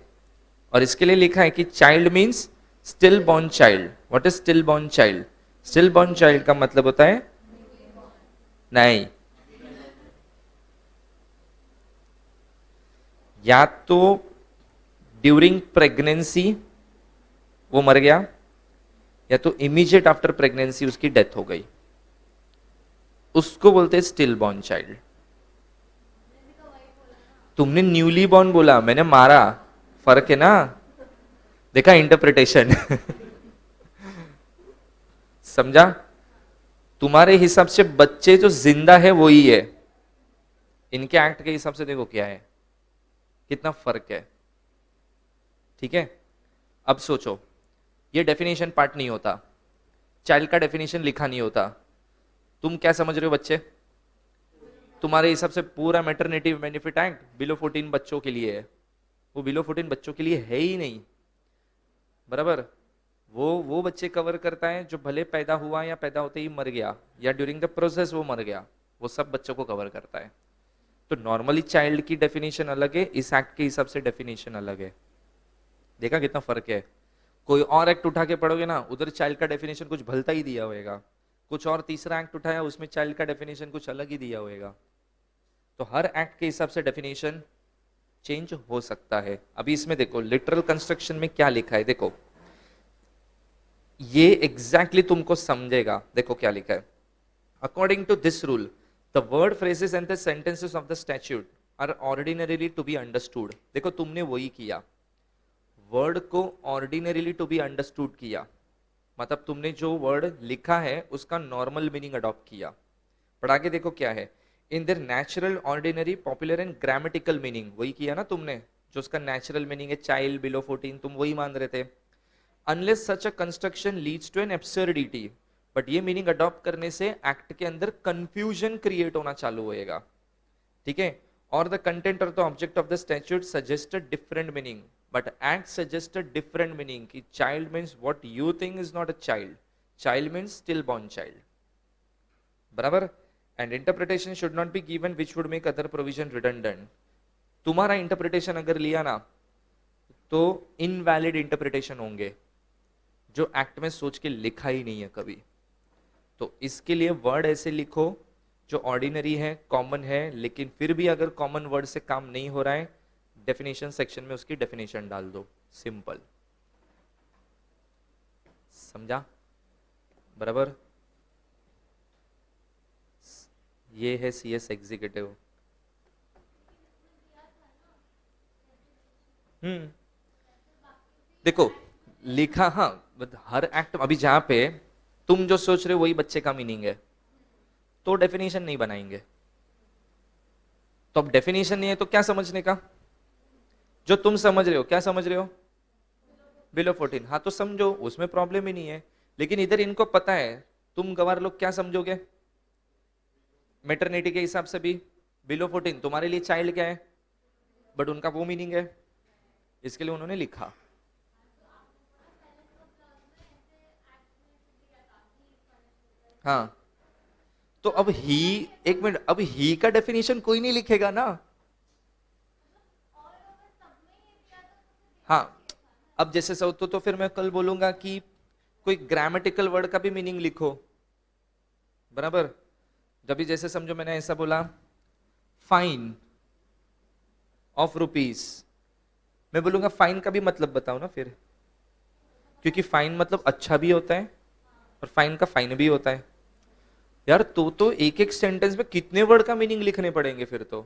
और इसके लिए लिखा है कि child means still born child. What is still born child? Still born child का मतलब होता है, नहीं, या तो ड्यूरिंग प्रेगनेंसी वो मर गया, या तो इमीडिएट आफ्टर प्रेगनेंसी उसकी डेथ हो गई, उसको बोलते हैं स्टिल बॉर्न चाइल्ड। तुमने न्यूली बॉर्न बोला, मैंने मारा, फर्क है ना, देखा इंटरप्रिटेशन। समझा? तुम्हारे हिसाब से बच्चे जो जिंदा है वही है, इनके एक्ट के हिसाब से देखो क्या है, कितना फर्क है। ठीक है, अब सोचो, ये डेफिनेशन पार्ट नहीं होता, चाइल्ड का डेफिनेशन लिखा नहीं होता, तुम क्या समझ रहे हो बच्चे? तुम्हारे हिसाब से पूरा मैटरनिटी बेनिफिट एक्ट बिलो 14 बच्चों के लिए है, वो बिलो 14 बच्चों के लिए है ही नहीं, बराबर। वो बच्चे कवर करता है जो भले पैदा हुआ या पैदा होते ही मर गया, या ड्यूरिंग द प्रोसेस वो मर गया, वो सब बच्चों को कवर करता है। तो नॉर्मली चाइल्ड की डेफिनेशन अलग है, इस एक्ट के हिसाब से डेफिनेशन अलग है। देखा कितना फर्क है? कोई और एक्ट उठा के पढ़ोगे ना, उधर चाइल्ड का डेफिनेशन कुछ भलता ही दिया होगा, कुछ और तीसरा एक्ट उठाया उसमें चाइल्ड का डेफिनेशन कुछ अलग ही दिया होगा। तो हर एक्ट के हिसाब से डेफिनेशन चेंज हो सकता है। अभी इसमें देखो लिटरल कंस्ट्रक्शन में क्या लिखा है, देखो ये एग्जैक्टली तुमको समझेगा। देखो क्या लिखा है, according to this rule the word phrases and the sentences of the statute are ordinarily to be understood. देखो तुमने वही किया, वर्ड को ऑर्डिनरीली टू बी अंडरस्टूड किया, मतलब तुमने जो वर्ड लिखा है उसका नॉर्मल मीनिंग अडॉप्ट किया। पढ़ा के देखो क्या है, in their natural ordinary popular and grammatical meaning, वही किया ना तुमने, जो उसका नेचुरल मीनिंग है चाइल्ड बिलो 14, तुम वही मान रहे थे। Unless such a construction leads to an absurdity, but ये मीनिंग अडॉप्ट करने से एक्ट के अंदर कंफ्यूजन क्रिएट होना चालू होएगा। ठीक है, और द कंटेंट और the object of the statute suggest a different meaning, but act suggest a different meaning कि child means what you think is not a child, child means still born child, बराबर। And interpretation should not be given which would make other provision redundant. तुम्हारा interpretation अगर लिया ना तो invalid interpretation होंगे, जो act में सोच के लिखा ही नहीं है कभी। तो इसके लिए वर्ड ऐसे लिखो जो ऑर्डिनरी है, कॉमन है, लेकिन फिर भी अगर कॉमन वर्ड से काम नहीं हो रहा है, डेफिनेशन सेक्शन में उसकी डेफिनेशन डाल दो, सिंपल। समझा? बराबर। ये है सीएस एग्जीक्यूटिव। देखो लिखा, हाँ हर एक्ट अभी जहां पे तुम जो सोच रहे हो वही बच्चे का मीनिंग है, तो डेफिनेशन नहीं बनाएंगे। तो अब डेफिनेशन नहीं है तो क्या समझने का, जो तुम समझ रहे हो, क्या समझ रहे हो, बिलो 14, हाँ तो समझो, उसमें प्रॉब्लम ही नहीं है। लेकिन इधर इनको पता है, तुम गवार लोग क्या समझोगे, मेटरनिटी के हिसाब से भी बिलो 14 तुम्हारे लिए चाइल्ड क्या है, बट उनका वो मीनिंग है, इसके लिए उन्होंने लिखा। हाँ तो अब ही, एक मिनट, अब ही का डेफिनेशन कोई नहीं लिखेगा ना। हाँ अब जैसे सब तो फिर मैं कल बोलूंगा कि कोई ग्रामेटिकल वर्ड का भी मीनिंग लिखो, बराबर। जब भी जैसे समझो मैंने ऐसा बोला, फाइन ऑफ रुपीस, मैं बोलूंगा फाइन का भी मतलब बताओ ना फिर, क्योंकि फाइन मतलब अच्छा भी होता है और फाइन का फाइन भी होता है। यार तो एक एक सेंटेंस में कितने वर्ड का मीनिंग लिखने पड़ेंगे फिर तो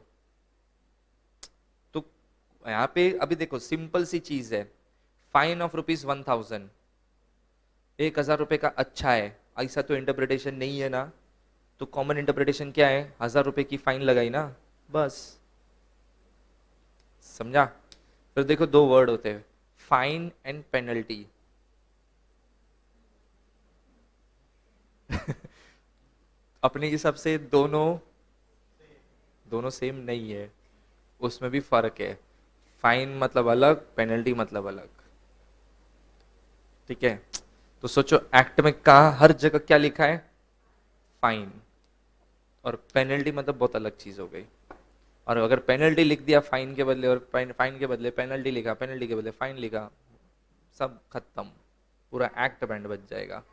यहाँ पे अभी देखो सिंपल सी चीज है, फाइन ऑफ ₹1000, 1000 रुपए का अच्छा है, ऐसा तो इंटरप्रिटेशन नहीं है ना। तो कॉमन इंटरप्रिटेशन क्या है, 1000 रुपए की फाइन लगाई ना, बस। समझा? फिर देखो दो वर्ड होते हैं, फाइन एंड पेनल्टी। अपने हिसाब से दोनों दोनों सेम नहीं है, उसमें भी फर्क है। फाइन मतलब अलग, पेनल्टी मतलब अलग। ठीक है, तो सोचो एक्ट में कहा हर जगह क्या लिखा है, फाइन, और पेनल्टी मतलब बहुत अलग चीज हो गई। और अगर पेनल्टी लिख दिया फाइन के बदले, और फाइन के बदले पेनल्टी लिखा, पेनल्टी के बदले फाइन लिखा, सब खत्म, पूरा एक्ट बैंड बच जाएगा।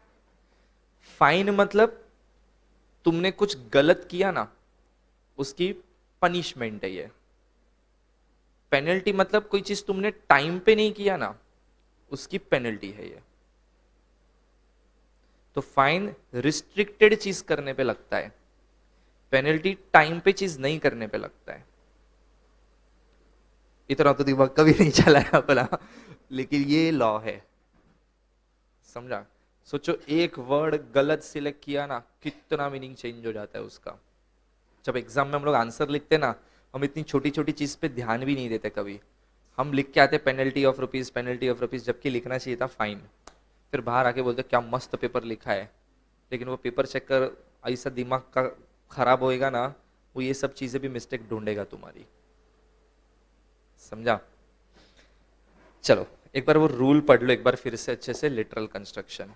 फाइन मतलब तुमने कुछ गलत किया ना, उसकी पनिशमेंट है ये। पेनल्टी मतलब कोई चीज तुमने टाइम पे नहीं किया ना, उसकी पेनल्टी है ये। तो फाइन रिस्ट्रिक्टेड चीज करने पे लगता है, पेनल्टी टाइम पे चीज नहीं करने पे लगता है। इतना तो दिमाग कभी नहीं चला है अपना, लेकिन ये लॉ है। समझा? सोचो एक वर्ड गलत सिलेक्ट किया ना, कितना मीनिंग चेंज हो जाता है उसका। जब एग्जाम में हम लोग आंसर लिखते ना, हम इतनी छोटी छोटी चीज पे ध्यान भी नहीं देते कभी। हम लिख के आते penalty of rupees, penalty of rupees, जबकि लिखना चाहिए था फाइन। फिर बाहर आके बोलते क्या मस्त पेपर लिखा है, लेकिन वो पेपर चेक कर ऐसा दिमाग का खराब होएगा ना, वो ये सब चीजें भी मिस्टेक ढूंढेगा तुम्हारी। समझा? चलो एक बार वो रूल पढ़ लो एक बार फिर से अच्छे से, लिटरल कंस्ट्रक्शन।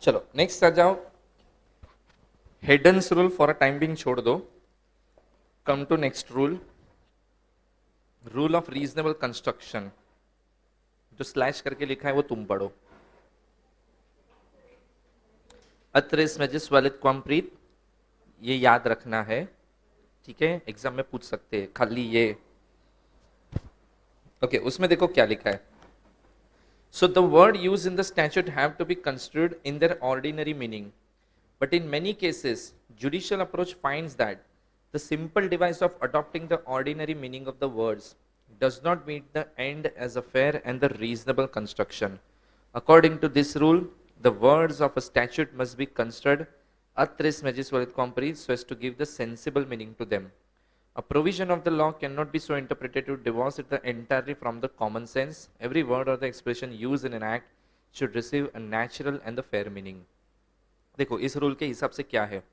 चलो नेक्स्ट आ जाओ, Heydon's rule for a time being छोड़ दो, come to next rule, rule of reasonable construction. जो स्लैश करके लिखा है वो तुम पढ़ो। अत्रेस मेजिस वलिद क्वम्प्रीत, ये याद रखना है, ठीक है, एग्जाम में पूछ सकते हैं खाली ये। ओके उसमें देखो क्या लिखा है। So the word use in the statute have to be constructed in their ordinary meaning, but in many cases judicial approach finds that the simple device of adopting the ordinary meaning of the words does not meet the end as a fair and the reasonable construction. According to this rule, the words of a statute must be construed atris magis valet compris so as to give the sensible meaning to them. A provision of the law cannot be so interpreted to divorce it entirely from the common sense. Every word or the expression used in an act should receive a natural and the fair meaning. देखो इस rule के हिसाब से क्या है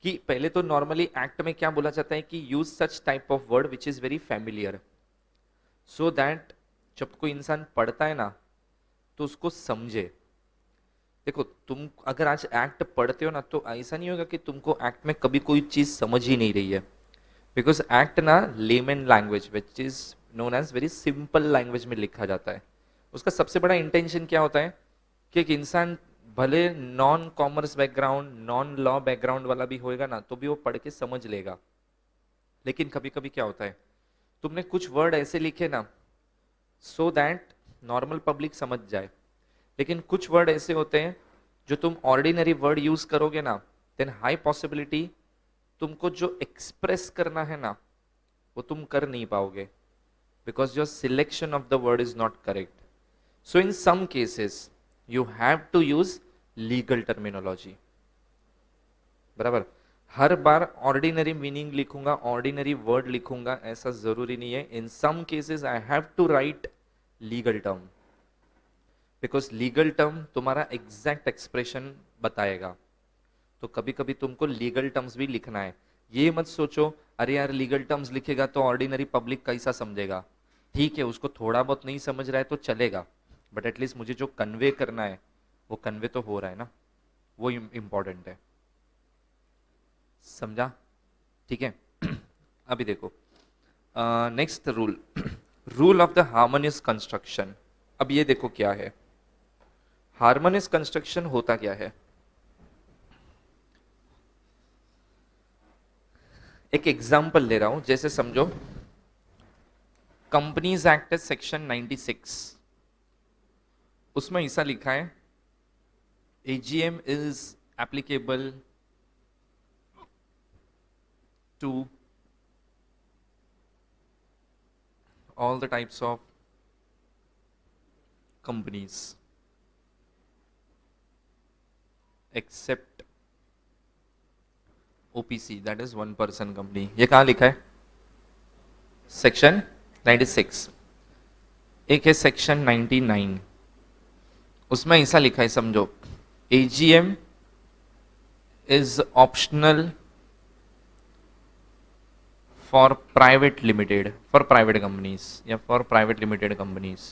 कि पहले तो नॉर्मली एक्ट में क्या बोला जाता है कि use such type of word which is very familiar, so that जब कोई इंसान पढ़ता है ना तो उसको समझे। देखो तुम अगर आज एक्ट पढ़ते हो ना तो ऐसा नहीं होगा कि तुमको एक्ट में कभी कोई चीज समझ ही नहीं रही है, बिकॉज एक्ट ना layman language which is known as very simple language में लिखा जाता है। उसका सबसे बड़ा इंटेंशन क्या होता है कि एक इंसान भले non commerce background non law background वाला भी होएगा ना तो भी वो पढ़ के समझ लेगा। लेकिन कभी कभी क्या होता है तुमने कुछ वर्ड ऐसे लिखे ना सो दैट नॉर्मल पब्लिक समझ जाए, लेकिन कुछ वर्ड ऐसे होते हैं जो तुम ऑर्डिनरी वर्ड यूज करोगे ना देन हाई पॉसिबिलिटी तुमको जो एक्सप्रेस करना है ना वो तुम कर नहीं पाओगे, because your selection of the word is not correct. So in some cases you have to use legal terminology. बराबर, हर बार ऑर्डिनरी मीनिंग लिखूंगा ऑर्डिनरी वर्ड लिखूंगा ऐसा जरूरी नहीं है। In some cases I have to write legal term, because legal term तुम्हारा एग्जैक्ट एक्सप्रेशन बताएगा। तो कभी कभी तुमको लीगल टर्म्स भी लिखना है। ये मत सोचो अरे यार लीगल टर्म्स लिखेगा तो ऑर्डिनरी पब्लिक कैसा समझेगा। ठीक है उसको थोड़ा बहुत नहीं समझ रहा है तो चलेगा, बट एटलीस्ट मुझे जो कन्वे करना है वो कन्वे तो हो रहा है ना, वो इंपॉर्टेंट है। समझा? ठीक है। अभी देखो next rule, rule of the harmonious construction. अब ये देखो क्या है हार्मोनियस कंस्ट्रक्शन होता क्या है। एक एग्जांपल ले रहा हूं, जैसे समझो कंपनीज एक्ट सेक्शन 96, उसमें ऐसा लिखा है AGM is applicable to all the types of companies except OPC, that is one person company। ये कहाँ लिखा है? सेक्शन 96। एक है सेक्शन 99, उसमें ऐसा लिखा है समझो AGM is optional for private limited, for private companies या for private limited companies।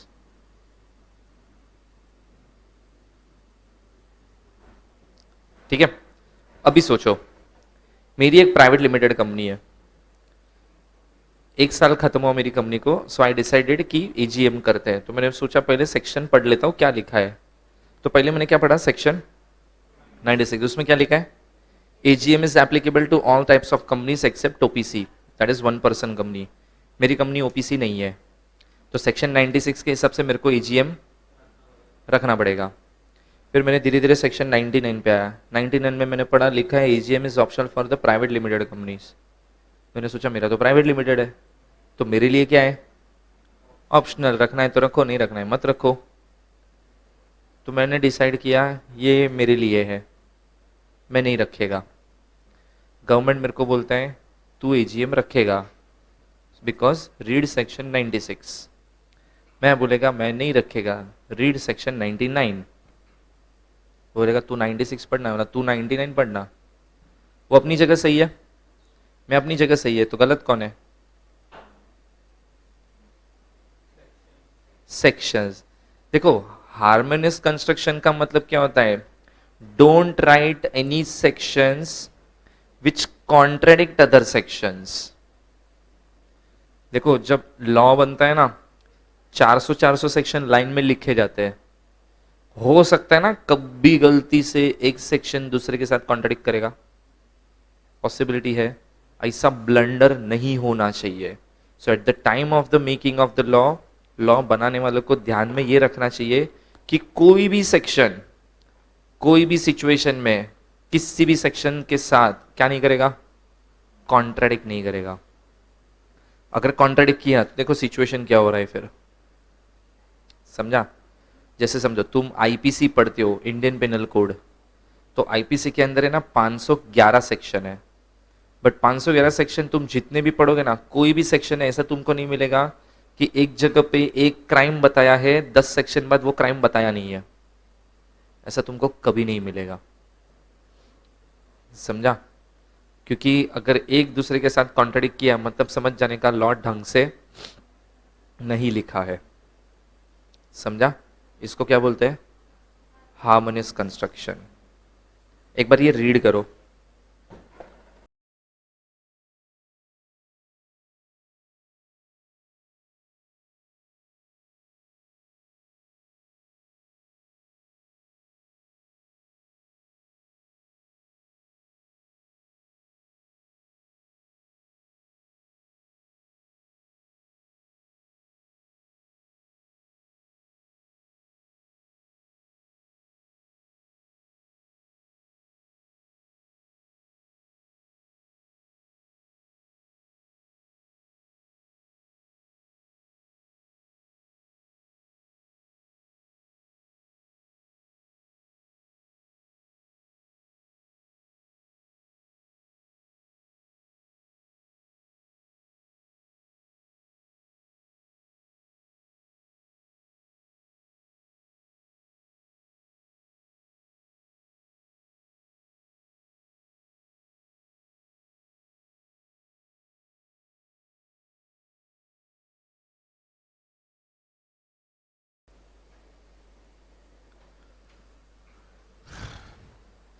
ठीक है, अभी सोचो मेरी एक प्राइवेट लिमिटेड कंपनी है, एक साल खत्म हुआ मेरी कंपनी को, सो आई डिसाइडेड कि एजीएम करते हैं। तो मैंने सोचा पहले सेक्शन पढ़ लेता हूँ क्या लिखा है। तो पहले मैंने क्या पढ़ा सेक्शन 96, उसमें क्या लिखा है AGM is applicable to all types of companies except OPC, that is one person company. मेरी कंपनी ओपीसी नहीं है तो सेक्शन 96 के हिसाब से मेरे को एजीएम रखना पड़ेगा। फिर मैंने धीरे धीरे सेक्शन 99 पे आया। 99 में मैंने पढ़ा लिखा है AGM is optional for the private limited companies. मैंने सोचा मेरा तो प्राइवेट लिमिटेड है तो मेरे लिए क्या है ऑप्शनल, रखना है तो रखो नहीं रखना है मत रखो। तो मैंने डिसाइड किया ये मेरे लिए है, मैं नहीं रखेगा। गवर्नमेंट मेरे को बोलता है तू एजीएम रखेगा बिकॉज रीड सेक्शन 96। मैं बोलेगा मैं नहीं रखेगा, रीड सेक्शन 99। बोलेगा तू 96 पढ़ना है, तू 99 पढ़ना। वो अपनी जगह सही है, मैं अपनी जगह सही है, तो गलत कौन है? सेक्शंस। देखो हार्मोनियस कंस्ट्रक्शन का मतलब क्या होता है, don't write any sections which contradict other sections. देखो जब लॉ बनता है ना, 400 सेक्शन लाइन में लिखे जाते हैं, हो सकता है ना कभी गलती से एक सेक्शन दूसरे के साथ कॉन्ट्रडिक्ट करेगा, पॉसिबिलिटी है। ऐसा ब्लंडर नहीं होना चाहिए। So at the time of the making of the law, law बनाने वालों को ध्यान में ये रखना चाहिए कि कोई भी सेक्शन कोई भी सिचुएशन में किसी भी सेक्शन के साथ क्या नहीं करेगा, कॉन्ट्रडिक्ट नहीं करेगा। अगर कॉन्ट्रडिक्ट किया तो देखो सिचुएशन क्या हो रहा है फिर, समझा? जैसे समझो तुम आईपीसी पढ़ते हो, इंडियन पेनल कोड, तो आईपीसी के अंदर है ना 511 सेक्शन है, बट 511 सेक्शन तुम जितने भी पढ़ोगे ना, कोई भी सेक्शन ऐसा तुमको नहीं मिलेगा कि एक जगह पे एक क्राइम बताया है, 10 सेक्शन बाद वो क्राइम बताया नहीं है, ऐसा तुमको कभी नहीं मिलेगा, समझा? क्योंकि अगर एक दूसरे के साथ कॉन्ट्रडिक्ट किया मतलब समझ जाने का लॉ ढंग से नहीं लिखा है, समझा? इसको क्या बोलते हैं, हार्मोनियस कंस्ट्रक्शन। एक बार ये रीड करो।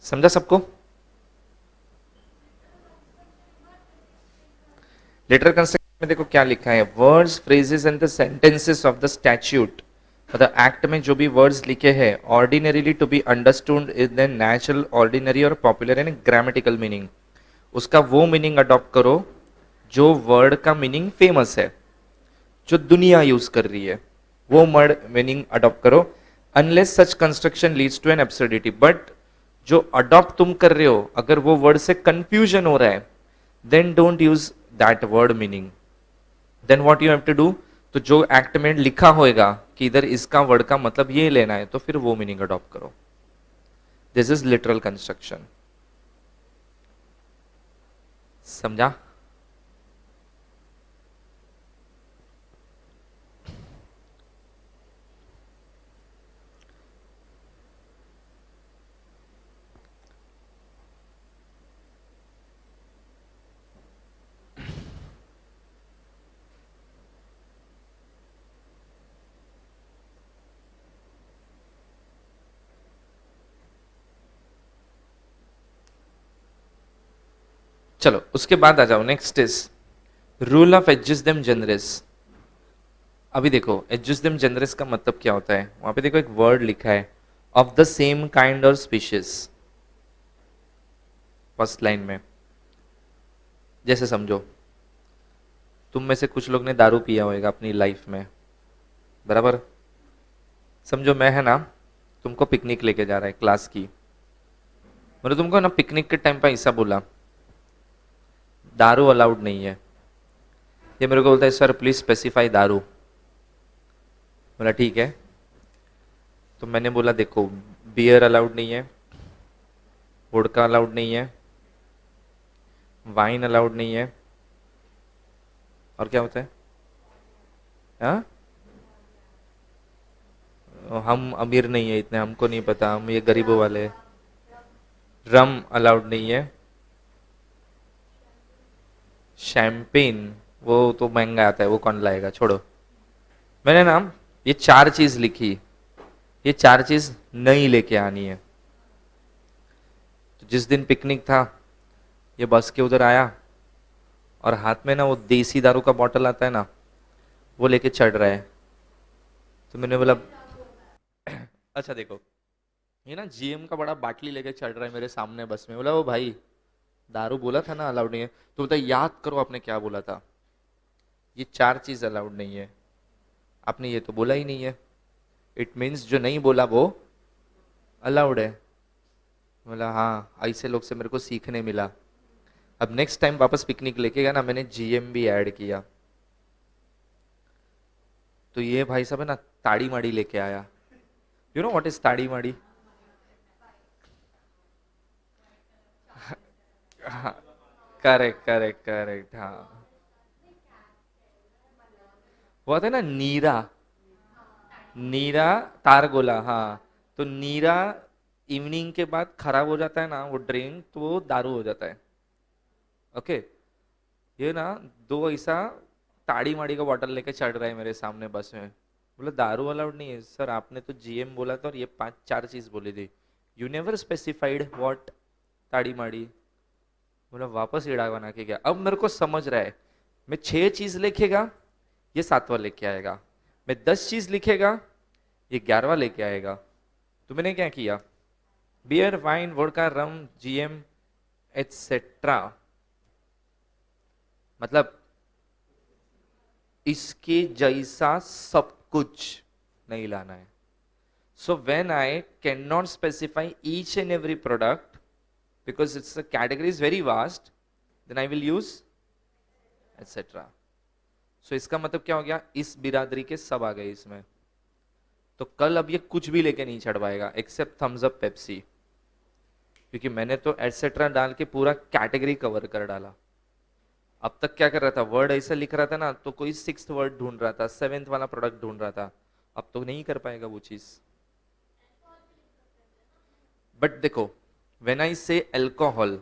समझा सबको? लेटर कंस्ट्रक्शन में देखो क्या लिखा है, words, phrases and the sentences of the statute, मतलब एक्ट में जो भी वर्ड्स लिखे हैं, ordinarily to be understood in the natural, ordinary और पॉपुलर एंड ग्रामेटिकल मीनिंग, उसका वो मीनिंग अडॉप्ट करो जो वर्ड का मीनिंग फेमस है, जो दुनिया यूज कर रही है, वो वर्ड मीनिंग अडॉप्ट करो। Unless such construction leads to an absurdity, but जो अडॉप्ट तुम कर रहे हो अगर वो वर्ड से कंफ्यूजन हो रहा है, then don't use that word meaning. Then what you have to do, तो जो एक्ट में लिखा होएगा कि इधर इसका वर्ड का मतलब ये लेना है, तो फिर वो मीनिंग अडॉप्ट करो। दिस इज लिटरल कंस्ट्रक्शन, समझा? चलो उसके बाद आ जाओ, next is rule of ejusdem generis. अभी देखो एडजस्टम जनरस का मतलब क्या होता है, वहां पे देखो एक वर्ड लिखा है, ऑफ द सेम काइंड और स्पीशीज, फर्स्ट लाइन में। जैसे समझो तुम में से कुछ लोग ने दारू पिया होगा अपनी लाइफ में, बराबर? समझो मैं है ना तुमको पिकनिक लेके जा रहा है क्लास की, मैंने तुमको ना पिकनिक के टाइम पे ऐसा बोला दारू अलाउड नहीं है, ये मेरे को बोलता है सर प्लीज स्पेसिफाई दारू। बोला ठीक है, तो मैंने बोला देखो बियर अलाउड नहीं है, वोडका अलाउड नहीं है, वाइन अलाउड नहीं है, और क्या होता है? हाँ, हम अमीर नहीं है इतने, हमको नहीं पता, हम ये गरीबों वाले। रम अलाउड नहीं है, शैम्पेन वो तो महंगा आता है, वो कौन लाएगा, छोड़ो। मैंने ना ये 4 चीज लिखी, ये 4 चीज नहीं लेके आनी है, तो जिस दिन पिकनिक था, ये बस के उधर आया और हाथ में ना वो देसी दारू का बॉटल आता है ना, वो लेके चढ़ रहा है। तो मैंने बोला अच्छा देखो, ये ना जीएम का बड़ा बाटली लेके चढ़ रहा है मेरे सामने बस में। बोला वो भाई, दारू बोला था ना अलाउड नहीं है। तो बोलता याद करो आपने क्या बोला था, ये 4 चीज अलाउड नहीं है, आपने ये तो बोला ही नहीं है। इट मीन्स जो नहीं बोला वो अलाउड है। बोला हाँ, ऐसे लोग से मेरे को सीखने मिला। अब नेक्स्ट टाइम वापस पिकनिक लेके गया ना, मैंने जीएम भी ऐड किया। तो ये भाई साहब है ना, ताड़ी माड़ी लेके आया। यू नो व्हाट इज ताड़ी माड़ी? हाँ, करेक्ट करेक्ट करेक्ट, हाँ। वो आता है ना नीरा, नीरा तारगोला, हाँ। तो नीरा इवनिंग के बाद खराब हो जाता है ना वो ड्रिंक, तो वो दारू हो जाता है। ओके, ये ना दो ऐसा ताड़ी माड़ी का बॉटल लेके चढ़ रहा है मेरे सामने बस में। बोला दारू अलाउड नहीं है सर, आपने तो जीएम बोला था और ये 5 4 चीज बोली थी, यू नेवर स्पेसिफाइड व्हाट ताड़ी माड़ी। बोला वापस इड़ा बना के गया। अब मेरे को समझ रहा है, मैं 6 चीज लिखेगा, ये 7वां लेके आएगा। मैं 10 चीज लिखेगा, ये 11वां लेके आएगा। तो मैंने क्या किया, बियर वाइन वोडका रम जीएम एटसेट्रा, मतलब इसके जैसा सब कुछ नहीं लाना है। So when I can not specify each and every product because it's the category is very vast, then I will use etcetera. So इसका मतलब क्या हो गया, इस बिरादरी के सब आ गए इसमें। तो कल अब ये कुछ भी लेके नहीं चढ़ पाएगा एक्सेप्ट थम्स अप पेप्सी, क्योंकि मैंने तो एटसेट्रा डाल के पूरा कैटेगरी कवर कर डाला। अब तक क्या कर रहा था, वर्ड ऐसा लिख रहा था ना, तो कोई 6th वर्ड ढूंढ रहा था, 7th वाला प्रोडक्ट ढूंढ रहा था। अब तो नहीं कर पाएगा वो चीज। बट देखो, व्हेन आई से अल्कोहल,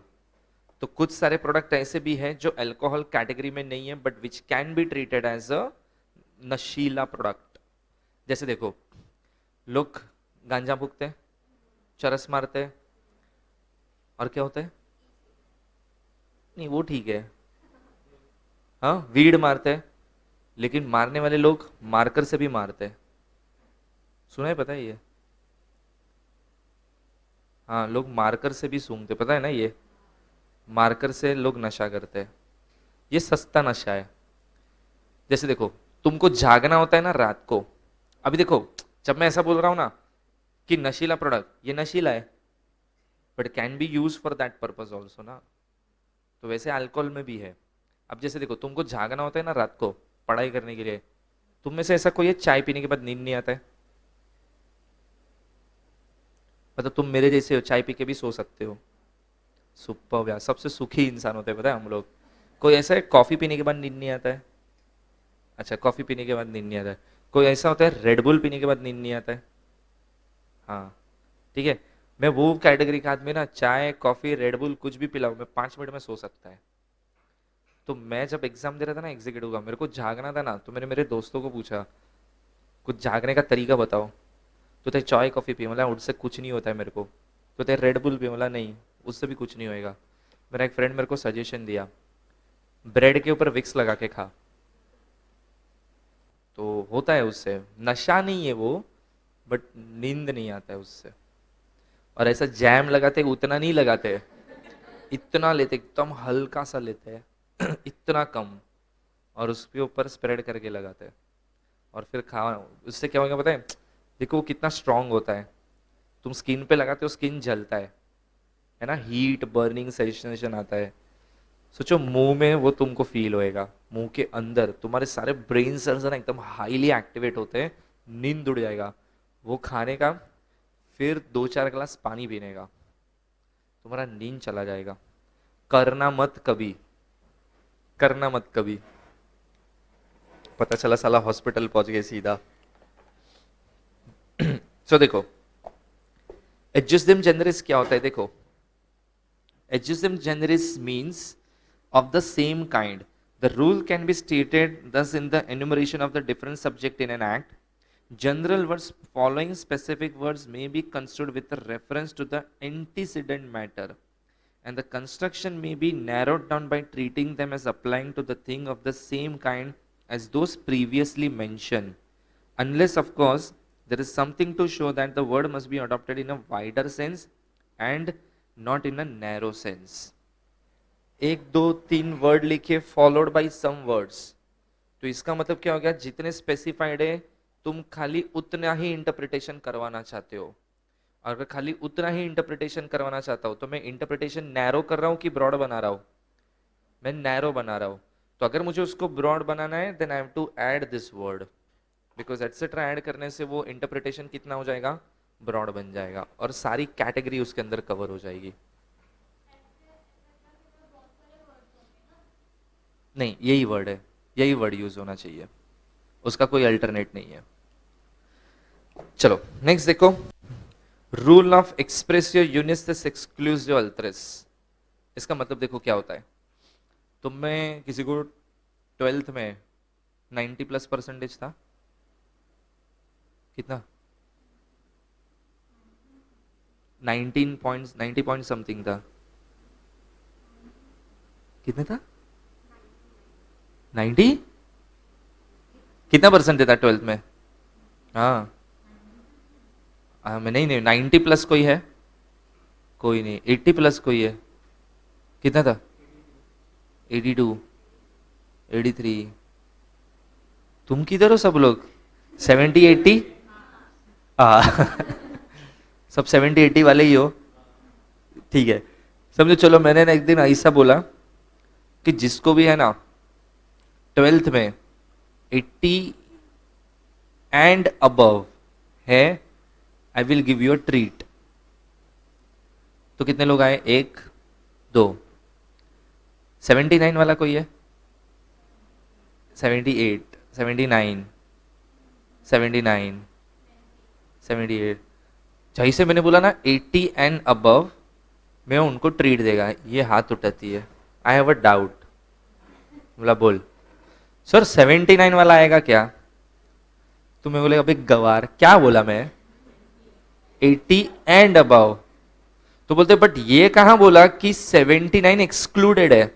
तो कुछ सारे प्रोडक्ट ऐसे भी हैं जो अल्कोहल कैटेगरी में नहीं है but which can be treated as a नशीला प्रोडक्ट। जैसे देखो, लोग गांजा फूकते हैं, चरस मारते हैं, और क्या होता है, नहीं वो ठीक है, हाँ वीड मारते हैं, लेकिन मारने वाले लोग मार्कर से भी मारते हैं। सुना है, पता है ये? हाँ, लोग मार्कर से भी सूंघते, पता है ना ये? मार्कर से लोग नशा करते हैं। ये सस्ता नशा है। जैसे देखो, तुमको जागना होता है ना रात को। अभी देखो, जब मैं ऐसा बोल रहा हूं ना कि नशीला प्रोडक्ट, ये नशीला है but can be use for that purpose also ना। तो वैसे अल्कोहल में भी है। अब जैसे देखो, तुमको जागना होता है ना रात को पढ़ाई करने के लिए, तुम में से ऐसा कोई है चाय पीने के बाद नींद नहीं आता है? मतलब तुम मेरे जैसे हो, चाय पी के भी सो सकते हो। सुपर यार, सबसे सुखी इंसान होते हैं पता है हम लोग। कोई ऐसा है कॉफी पीने के बाद नींद नहीं आता है? अच्छा, कॉफी पीने के बाद नींद नहीं आता है। कोई ऐसा होता है रेड बुल पीने के बाद नींद नहीं आता है? हाँ, ठीक है। मैं वो कैटेगरी का आदमी ना, चाय कॉफी रेड बुल कुछ भी पिलाऊं, मैं 5 मिनट में सो सकता है। तो मैं जब एग्जाम दे रहा था ना एग्जीक्यूटिव का, मेरे को जागना था ना, तो मैंने मेरे दोस्तों को पूछा कुछ जागने का तरीका बताओ। तो ते चाय कॉफी पी, मतलब उससे कुछ नहीं होता है मेरे को। तो ते रेड बुल पी, बोला नहीं उससे भी कुछ नहीं होएगा। मेरा एक फ्रेंड मेरे को सजेशन दिया, ब्रेड के ऊपर विक्स लगा के खा, तो होता है उससे। नशा नहीं है वो, बट नींद नहीं आता है उससे। और ऐसा जैम लगाते उतना नहीं लगाते, इतना लेते, एकदम हल्का सा लेते हैं इतना कम, और उसके ऊपर स्प्रेड करके लगाते हैं और फिर खा। उससे क्या होगा पता है? देखो वो कितना स्ट्रांग होता है। तुम स्किन पे लगाते हो, स्किन जलता है ना, हीट बर्निंग सेंसेशन आता है। सोचो मुंह में वो तुमको फील होएगा, मुंह के अंदर तुम्हारे सारे ब्रेन सेल्स ना एकदम हाईली एक्टिवेट होते हैं, नींद उड़ जाएगा। वो खाने का, फिर 2 4 ग्लास पानी पीने का, तुम्हारा नींद चला जाएगा। करना मत कभी, करना मत कभी। पता चला साला हॉस्पिटल पहुंच गए सीधा। सो देखो, एडजस्टिव जेनरिस क्या होता है? देखो, adjacent generis means of the same kind. The rule can be stated thus in the enumeration of the different subject in an act. General words following specific words may be construed with a reference to the antecedent matter. and the construction may be narrowed down by treating them as applying to the thing of the same kind as those previously mentioned, unless of course there is something to show that the word must be adopted in a wider sense and not in a narrow sense. एक दो तीन word लिखे followed by some words, तो इसका मतलब क्या हो गया, जितने स्पेसिफाइड है तुम खाली उतना ही इंटरप्रिटेशन करवाना चाहते हो। और अगर खाली उतना ही इंटरप्रिटेशन करवाना चाहता हूं तो मैं इंटरप्रिटेशन नैरो कर रहा हूं कि ब्रॉड बना रहा हूं, मैं नैरो बना रहा हूं। तो अगर मुझे उसको ब्रॉड बनाना है then I have to add this word, because et cetera add करने से वो इंटरप्रिटेशन कितना हो जाएगा, ब्रॉड बन जाएगा और सारी कैटेगरी उसके अंदर कवर हो जाएगी। नहीं, यही वर्ड है, यही वर्ड यूज होना चाहिए, उसका कोई अल्टरनेट नहीं है। चलो नेक्स्ट देखो, rule of expressio Younis exclusive अल्ट्रेस। इसका मतलब देखो क्या होता है, तुम में किसी को 12th में 90+% था, कितना 90 पॉइंट समथिंग था, कितने था 90, कितना परसेंट था 12th में? हाँ मैं नहीं 90+ कोई है, कोई नहीं, 80+ कोई है, कितना था 82, 83, तुम किधर हो सब लोग 70 80? सब 70 80 वाले ही हो, ठीक है समझो। चलो मैंने ना एक दिन ऐसा बोला कि जिसको भी है ना 12th में 80 एंड अबव है, आई will give you a treat. तो कितने लोग आए, 1 2, 79 वाला कोई है, 78 79 79 78, जैसे मैंने बोला ना 80 एंड अबव मैं उनको ट्रीट देगा, ये हाथ उठाती है, आई हैव अ डाउट, बोला बोल सर 79 वाला आएगा क्या? तो मैं बोले अबे गवार क्या बोला मैं, 80 एंड अबव। तो बोलते बट ये कहां बोला कि 79 एक्सक्लूडेड है,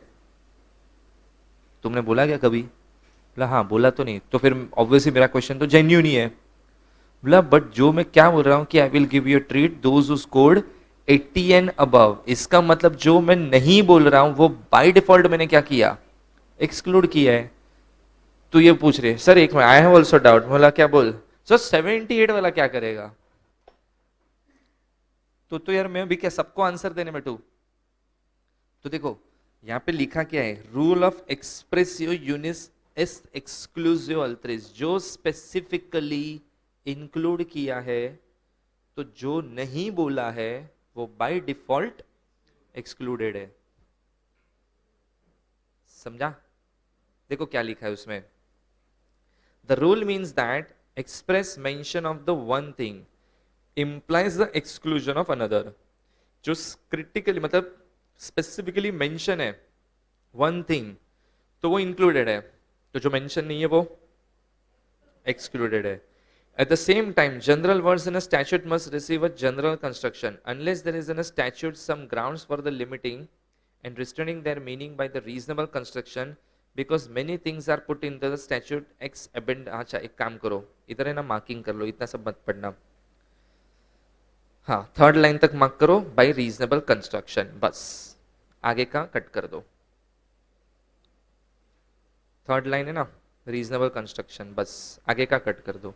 तुमने बोला क्या कभी? बोला हाँ बोला तो नहीं, तो फिर ऑब्वियसली मेरा क्वेश्चन तो जेन्युइन ही है। बोला बट जो मैं क्या बोल रहा हूं कि आई will give you treat those who scored 80 and above, इसका मतलब जो मैं नहीं बोल रहा हूं वो बाय डिफॉल्ट मैंने क्या किया, एक्सक्लूड किया है। तो ये पूछ रहे सर एक minute, I have also doubt. बोला क्या बोल सर 78 वाला क्या करेगा? तो यार मैं भी क्या सबको आंसर देने बैठू? तो देखो यहां पे लिखा क्या है, rule of expressio unius est exclusio alterius, जो स्पेसिफिकली इंक्लूड किया है, तो जो नहीं बोला है वो बाय डिफॉल्ट एक्सक्लूडेड है। समझा? देखो क्या लिखा है उसमें, the rule means that express mention of the one thing implies the exclusion of another। जो क्रिटिकली मतलब स्पेसिफिकली मेंशन है वन थिंग तो वो इंक्लूडेड है, तो जो मेंशन नहीं है वो एक्सक्लूडेड है। At the same time, general words in a statute must receive a general construction unless there is in a statute some grounds for the limiting and restraining their meaning by the reasonable construction, because many things are put into the statute ex abend। अच्छा एक काम करो, इधर है ना marking कर लो, इतना सब मत पढ़ना। हाँ 3rd लाइन तक मार्क करो बाय रीजनेबल कंस्ट्रक्शन, बस आगे का कट कर दो। 3rd लाइन है ना रीजनेबल कंस्ट्रक्शन, बस आगे का कट कर दो।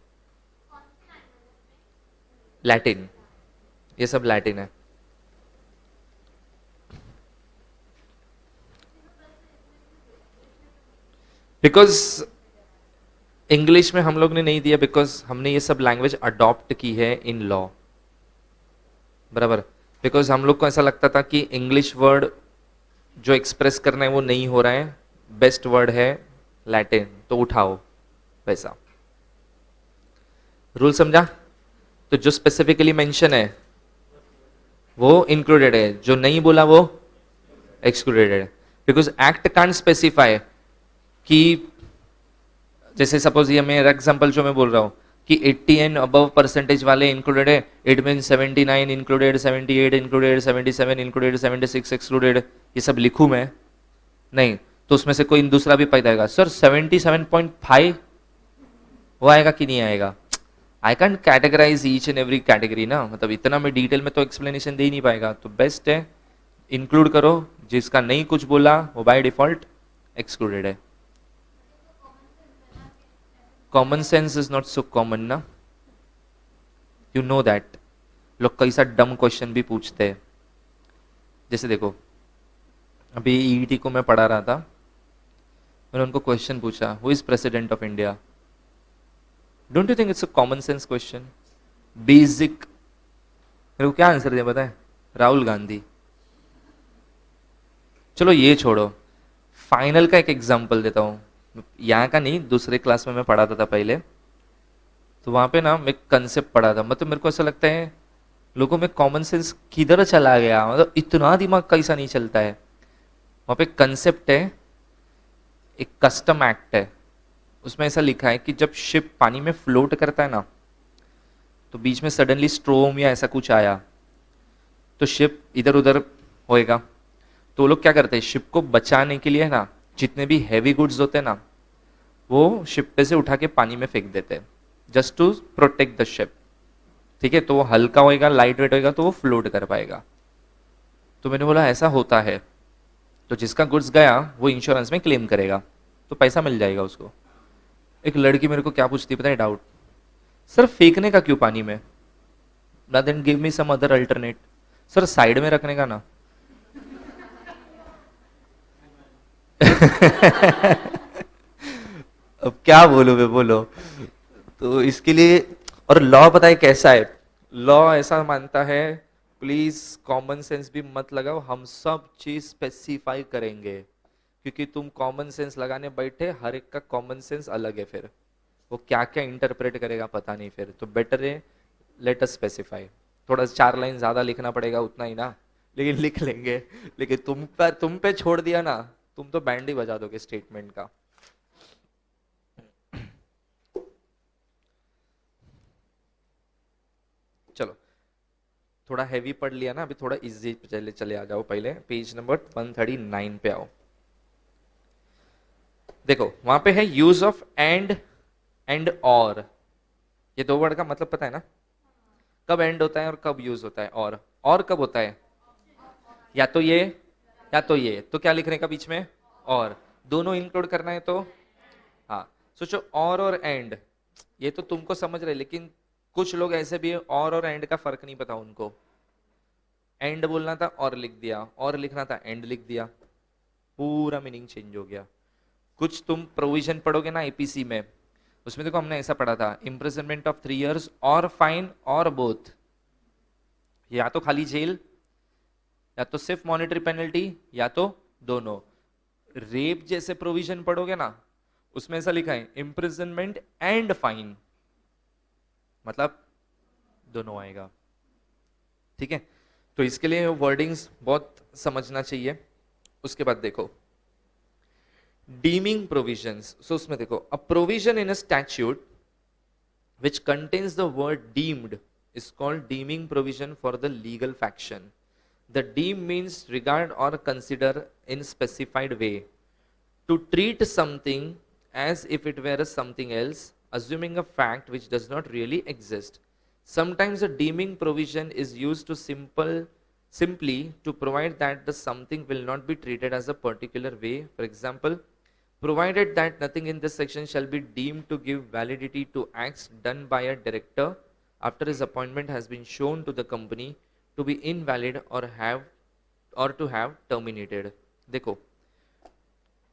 लैटिन, ये सब लैटिन है। बिकॉज इंग्लिश में हम लोग ने नहीं दिया, बिकॉज हमने ये सब लैंग्वेज अडॉप्ट की है इन लॉ, बराबर। बिकॉज हम लोग को ऐसा लगता था कि इंग्लिश वर्ड जो एक्सप्रेस करना है वो नहीं हो रहा है, बेस्ट वर्ड है लैटिन, तो उठाओ वैसा। रूल समझा? तो जो स्पेसिफिकली मेंशन है वो इंक्लूडेड है, जो नहीं बोला वो एक्सक्लूडेड है। बिकॉज एक्ट कांट स्पेसिफाई कि जैसे सपोज ये मेरा एग्जांपल जो मैं बोल रहा हूं कि 80 एंड अबव परसेंटेज वाले इंक्लूडेड है, it mean 79 included, 78 included, 77 included, 76 excluded, ये सब लिखूं मैं? नहीं, तो उसमें से कोई दूसरा भी पैदा आएगा, सर 77.5 वो आएगा कि नहीं आएगा? I can't categorize each and every category ना, मतलब इतना मैं डिटेल में तो एक्सप्लेनेशन दे ही नहीं पाएगा, तो बेस्ट है इंक्लूड करो, जिसका नहीं कुछ बोला वो बाय डिफॉल्ट एक्सक्लूडेड है। Common sense is not so common ना, यू नो दैट। लोग कई सा डम क्वेश्चन भी पूछते हैं, जैसे देखो अभी ईईटी को मैं पढ़ा रहा था, मैंने उनको क्वेश्चन पूछा, who is president of India? Don't you think it's a common sense question, basic? मेरे को क्या आंसर दिया पता है? राहुल गांधी। चलो ये छोड़ो, फाइनल का एक एग्जांपल देता हूँ, यहाँ का नहीं, दूसरे क्लास में मैं पढ़ाता था पहले, तो वहां पे ना मैं कंसेप्ट पढ़ा था, मतलब मेरे को ऐसा लगता है लोगों में कॉमन सेंस किधर चला गया, मतलब इतना दिमाग कैसा नहीं चलता है। वहां पे कंसेप्ट है, एक कस्टम एक्ट है, उसमें ऐसा लिखा है कि जब शिप पानी में फ्लोट करता है ना, तो बीच में सडनली स्ट्रोम या ऐसा कुछ आया, तो शिप इधर उधर होएगा, तो लोग क्या करते हैं, शिप को बचाने के लिए ना जितने भी हैवी गुड्स होते हैं ना, वो शिप पे से उठा के पानी में फेंक देते हैं, just to protect the ship. ठीक है, तो वो हल्का होएगा, लाइट वेट होएगा, तो वो फ्लोट कर पाएगा। तो मैंने बोला ऐसा होता है, तो जिसका गुड्स गया वो इंश्योरेंस में क्लेम करेगा, तो पैसा मिल जाएगा उसको। एक लड़की मेरे को क्या पूछती है पता है, डाउट, सर फेंकने का क्यों पानी में? Then give me some other alternate. Sir side में रखने का ना। अब क्या बोलो मैं, बोलो। तो इसके लिए, और लॉ पता है कैसा है, लॉ ऐसा मानता है, प्लीज कॉमन सेंस भी मत लगाओ, हम सब चीज स्पेसिफाई करेंगे, क्योंकि तुम कॉमन सेंस लगाने बैठे, हर एक का कॉमन सेंस अलग है, फिर वो क्या क्या इंटरप्रेट करेगा पता नहीं, फिर तो बेटर है लेट अस स्पेसिफाई। थोड़ा 4 लाइन ज्यादा लिखना पड़ेगा उतना ही ना, लेकिन लिख लेंगे। लेकिन तुम पे छोड़ दिया ना, तुम तो बैंड ही बजा दोगे स्टेटमेंट का। चलो थोड़ा हैवी पढ़ लिया ना, अभी थोड़ा इजी चले चले आ जाओ, पहले पेज नंबर 139 पे आओ। देखो वहां पे है यूज ऑफ एंड और, ये दो वर्ड का मतलब पता है ना, कब एंड होता है और कब यूज होता है, और कब होता है, या तो ये या तो ये, तो क्या लिखने का बीच में, और, दोनों इंक्लूड करना है तो, हाँ सोचो और एंड, ये तो तुमको समझ रहे, लेकिन कुछ लोग ऐसे भी है और एंड का फर्क नहीं पता उनको, एंड बोलना था और लिख दिया, और लिखना था एंड लिख दिया, पूरा मीनिंग चेंज हो गया। कुछ तुम प्रोविजन पढ़ोगे ना एपीसी में, उसमें देखो हमने ऐसा पढ़ा था, इम्प्रिजनमेंट ऑफ 3 years और फाइन और बोथ, या तो खाली जेल, या तो सिर्फ मॉनेटरी पेनल्टी, या तो दोनों। रेप जैसे प्रोविजन पढ़ोगे ना, उसमें ऐसा लिखा है इम्प्रिजनमेंट एंड फाइन, मतलब दोनों आएगा। ठीक है, तो इसके लिए वर्डिंग्स बहुत समझना चाहिए। उसके बाद देखो डीमिंग प्रोविजंस, सो उसमें देखो a provision in a statute which contains the word deemed is called deeming provision for the legal faction. The deem means regard or consider in specified way, to treat something as if it were something else, assuming a fact which does not really exist. Sometimes a deeming provision is used to simply to provide that the something will not be treated as a particular way. For example, provided that nothing in this section shall be deemed to give validity to acts done by a director after his appointment has been shown to the company to be invalid or to have terminated. देखो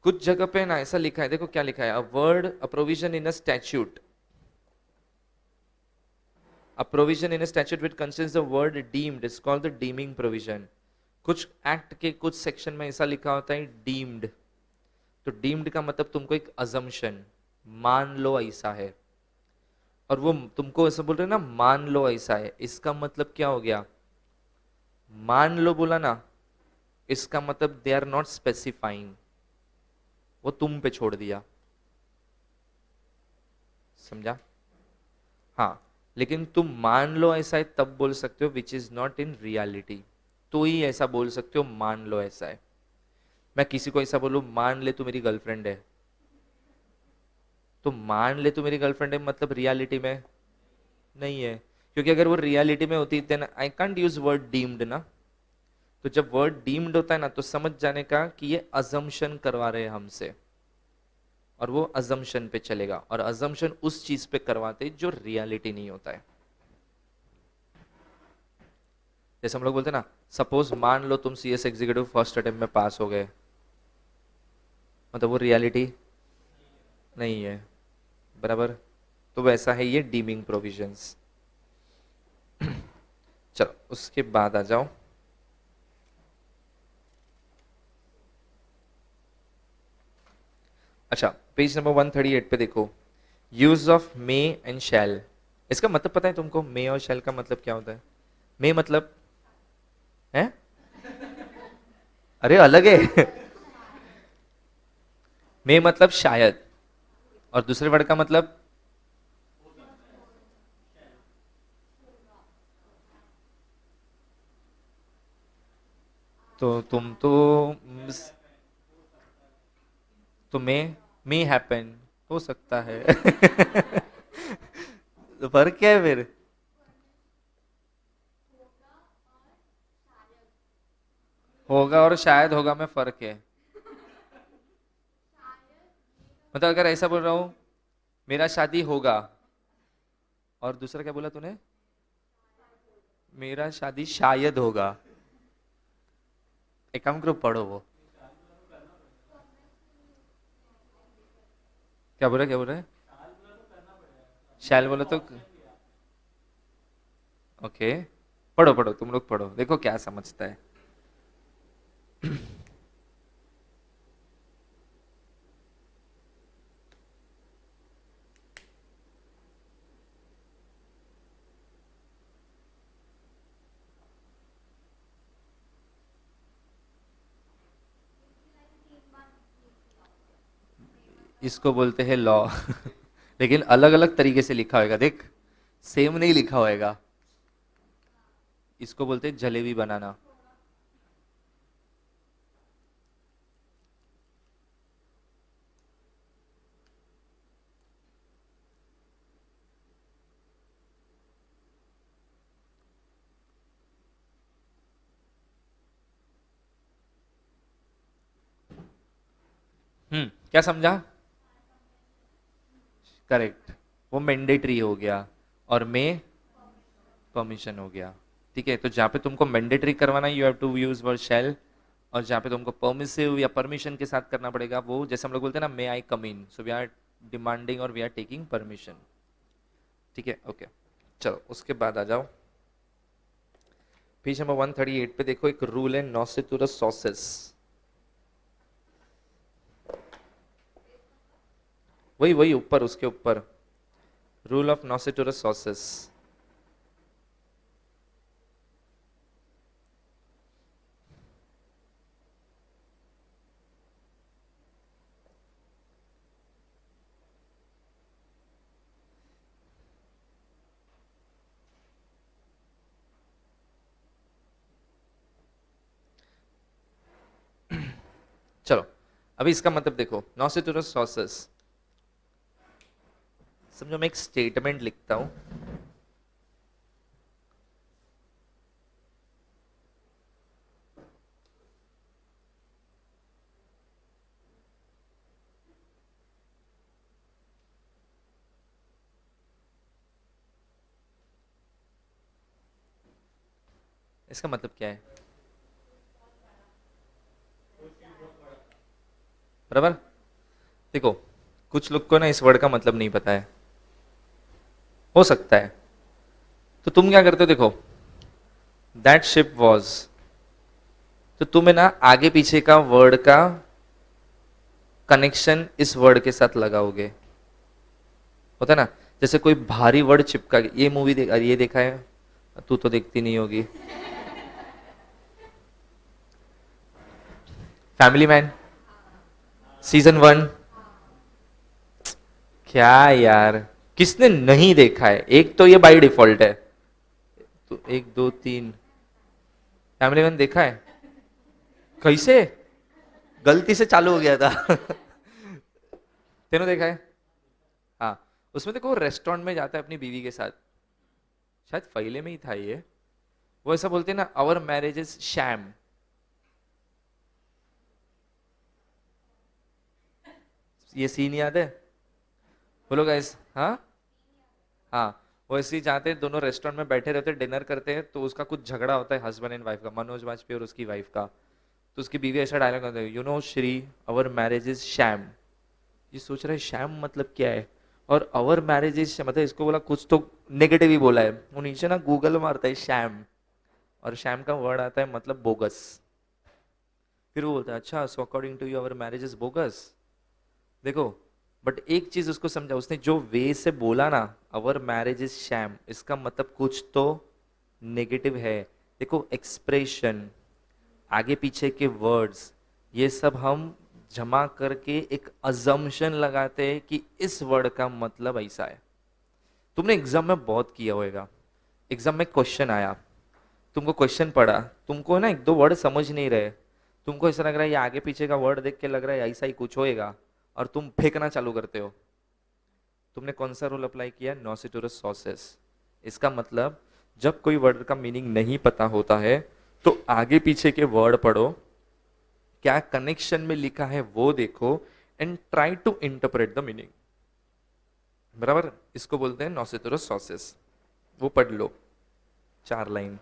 कुछ जगह पे ना ऐसा लिखा है, देखो क्या लिखा है, a word a provision in a statute, a provision in a statute which contains the word deemed is called the dimming provision. कुछ एक्ट के कुछ सेक्शन में ऐसा लिखा होता है डीम्ड, तो डीम्ड का मतलब तुमको एक अजम्पशन, मान लो ऐसा है, और वो तुमको ऐसा बोल रहे ना मान लो ऐसा है, इसका मतलब क्या हो गया, मान लो बोला ना, इसका मतलब दे आर नॉट स्पेसिफाइंग, वो तुम पे छोड़ दिया, समझा? हाँ, लेकिन तुम मान लो ऐसा है तब बोल सकते हो विच इज नॉट इन रियलिटी, तो ही ऐसा बोल सकते हो मान लो ऐसा है। मैं किसी को ऐसा बोलूं मान ले तू मेरी गर्लफ्रेंड है, तो मान ले तू मेरी गर्लफ्रेंड है मतलब रियलिटी में नहीं है, क्योंकि अगर वो रियलिटी में होती then I can't use word deemed ना। तो जब वर्ड डीम्ड होता है ना तो समझ जाने का कि ये अजम्पशन करवा रहे हैं हमसे, और वो अजम्पशन पे चलेगा, और अजम्पशन उस चीज पे करवाते जो रियलिटी नहीं होता है। जैसे हम लोग बोलते हैं ना, सपोज मान लो तुम सीएस एग्जीक्यूटिव फर्स्ट अटेम्प्ट में पास हो गए, मतलब वो रियलिटी नहीं है, बराबर। तो वैसा है ये डीमिंग प्रोविजंस। चलो उसके बाद आ जाओ, अच्छा पेज नंबर 138 पे देखो, use of May and shall. इसका मतलब पता है तुमको, मे और शैल का मतलब क्या होता है? मे मतलब है, अरे अलग है। मे मतलब शायद, और दूसरे वर्ड का मतलब तो तुम तो मे हैपन हो सकता है। तो फर्क क्या है फिर? होगा और शायद होगा में फर्क है। मतलब अगर ऐसा बोल रहा हूं मेरा शादी होगा, और दूसरा क्या बोला तूने? मेरा शादी शायद होगा। एक काम करो, पढ़ो वो क्या बोल रहा है, क्या बोल रहा है? शैल बोला तो ओके, पढ़ो पढ़ो तुम लोग पढ़ो, देखो क्या समझता है। इसको बोलते हैं लॉ। लेकिन अलग अलग तरीके से लिखा होगा, देख सेम नहीं लिखा होएगा। इसको बोलते हैं जलेबी बनाना। क्या समझा? करेक्ट, वो मैंडेटरी हो गया, और मे परमिशन हो गया। ठीक है, तो जहाँ पे तुमको मैंडेटरी करवाना you have to use word shall, और जहाँ पे तुमको परमिसिव या परमिशन के साथ करना पड़ेगा वो, जैसे हम लोग बोलते हैं ना मे आई कम इन, सो वी आर डिमांडिंग और वी आर टेकिंग परमिशन। ठीक है, ओके। चलो उसके बाद आ जाओ, पेज नंबर 138 पे देखो, एक रूल है नॉसिटुरस सॉसेस। वही वही ऊपर, उसके ऊपर, रूल ऑफ नॉसिटुरस सॉसेस। चलो अभी इसका मतलब देखो, नॉसिटुरस सॉसेस, समझो मैं एक स्टेटमेंट लिखता हूं, इसका मतलब क्या है, बराबर। देखो कुछ लोग को ना इस वर्ड का मतलब नहीं पता है, हो सकता है, तो तुम क्या करते हो, देखो दैट शिप वॉज, तो तुम्हें ना आगे पीछे का वर्ड का कनेक्शन इस वर्ड के साथ लगाओगे, होता है ना। जैसे कोई भारी वर्ड चिपका, ये मूवी ये देखा है, तू तो देखती नहीं होगी, फैमिली मैन सीजन 1। क्या यार, किसने नहीं देखा है? एक तो ये बाय डिफॉल्ट है, तो एक दो तीन, फैमिली मैन देखा है? कैसे? गलती से चालू हो गया था। तेनों देखा है? हाँ, उसमें देखो रेस्टोरेंट में जाता है अपनी बीवी के साथ, शायद पहले में ही था ये, वो ऐसा बोलते हैं ना, आवर मैरिज इज शैम। ये सीन याद है? बोलो गाइस, हाँ। हाँ, वो ऐसे ही जाते हैं, दोनों रेस्टोरेंट में बैठे रहते हैं, डिनर करते हैं, तो उसका कुछ झगड़ा होता है हस्बैंड एंड वाइफ का, मनोज वाजपेयी और उसकी वाइफ का। तो उसकी बीवी ऐसा डायलॉग करते हैं, you know Shri, our marriage is sham. ये सोच रहा है शैम मतलब क्या है, और अवर मैरिज इज मतलब इसको बोला कुछ तो नेगेटिव ही बोला है, वो नीचे ना गूगल मारता है शैम, और शैम का वर्ड आता है मतलब बोगस। फिर वो बोलता है अच्छा, so according to you our marriage is bogus. देखो, बट एक चीज उसको समझा, उसने जो वे से बोला ना, अवर मैरिज इज शैम, इसका मतलब कुछ तो नेगेटिव है। देखो एक्सप्रेशन, आगे पीछे के वर्ड्स, ये सब हम जमा करके एक अजम्पशन लगाते हैं कि इस वर्ड का मतलब ऐसा है। तुमने एग्जाम में बहुत किया होगा, एग्जाम में क्वेश्चन आया, तुमको क्वेश्चन पढ़ा, तुमको ना एक दो वर्ड समझ नहीं रहे, तुमको ऐसा लग रहा है ये आगे पीछे का वर्ड देख के लग रहा है ऐसा ही कुछ होएगा, और तुम फेंकना चालू करते हो। तुमने कौन सा रूल अप्लाई किया? नॉसिटोरस सॉसेस। इसका मतलब जब कोई वर्ड का मीनिंग नहीं पता होता है, तो आगे पीछे के वर्ड पढ़ो, क्या कनेक्शन में लिखा है वो देखो, and try to interpret the meaning. बराबर, इसको बोलते हैं नॉसिटोरस सॉसेस। वो पढ़ लो, 4 लाइन।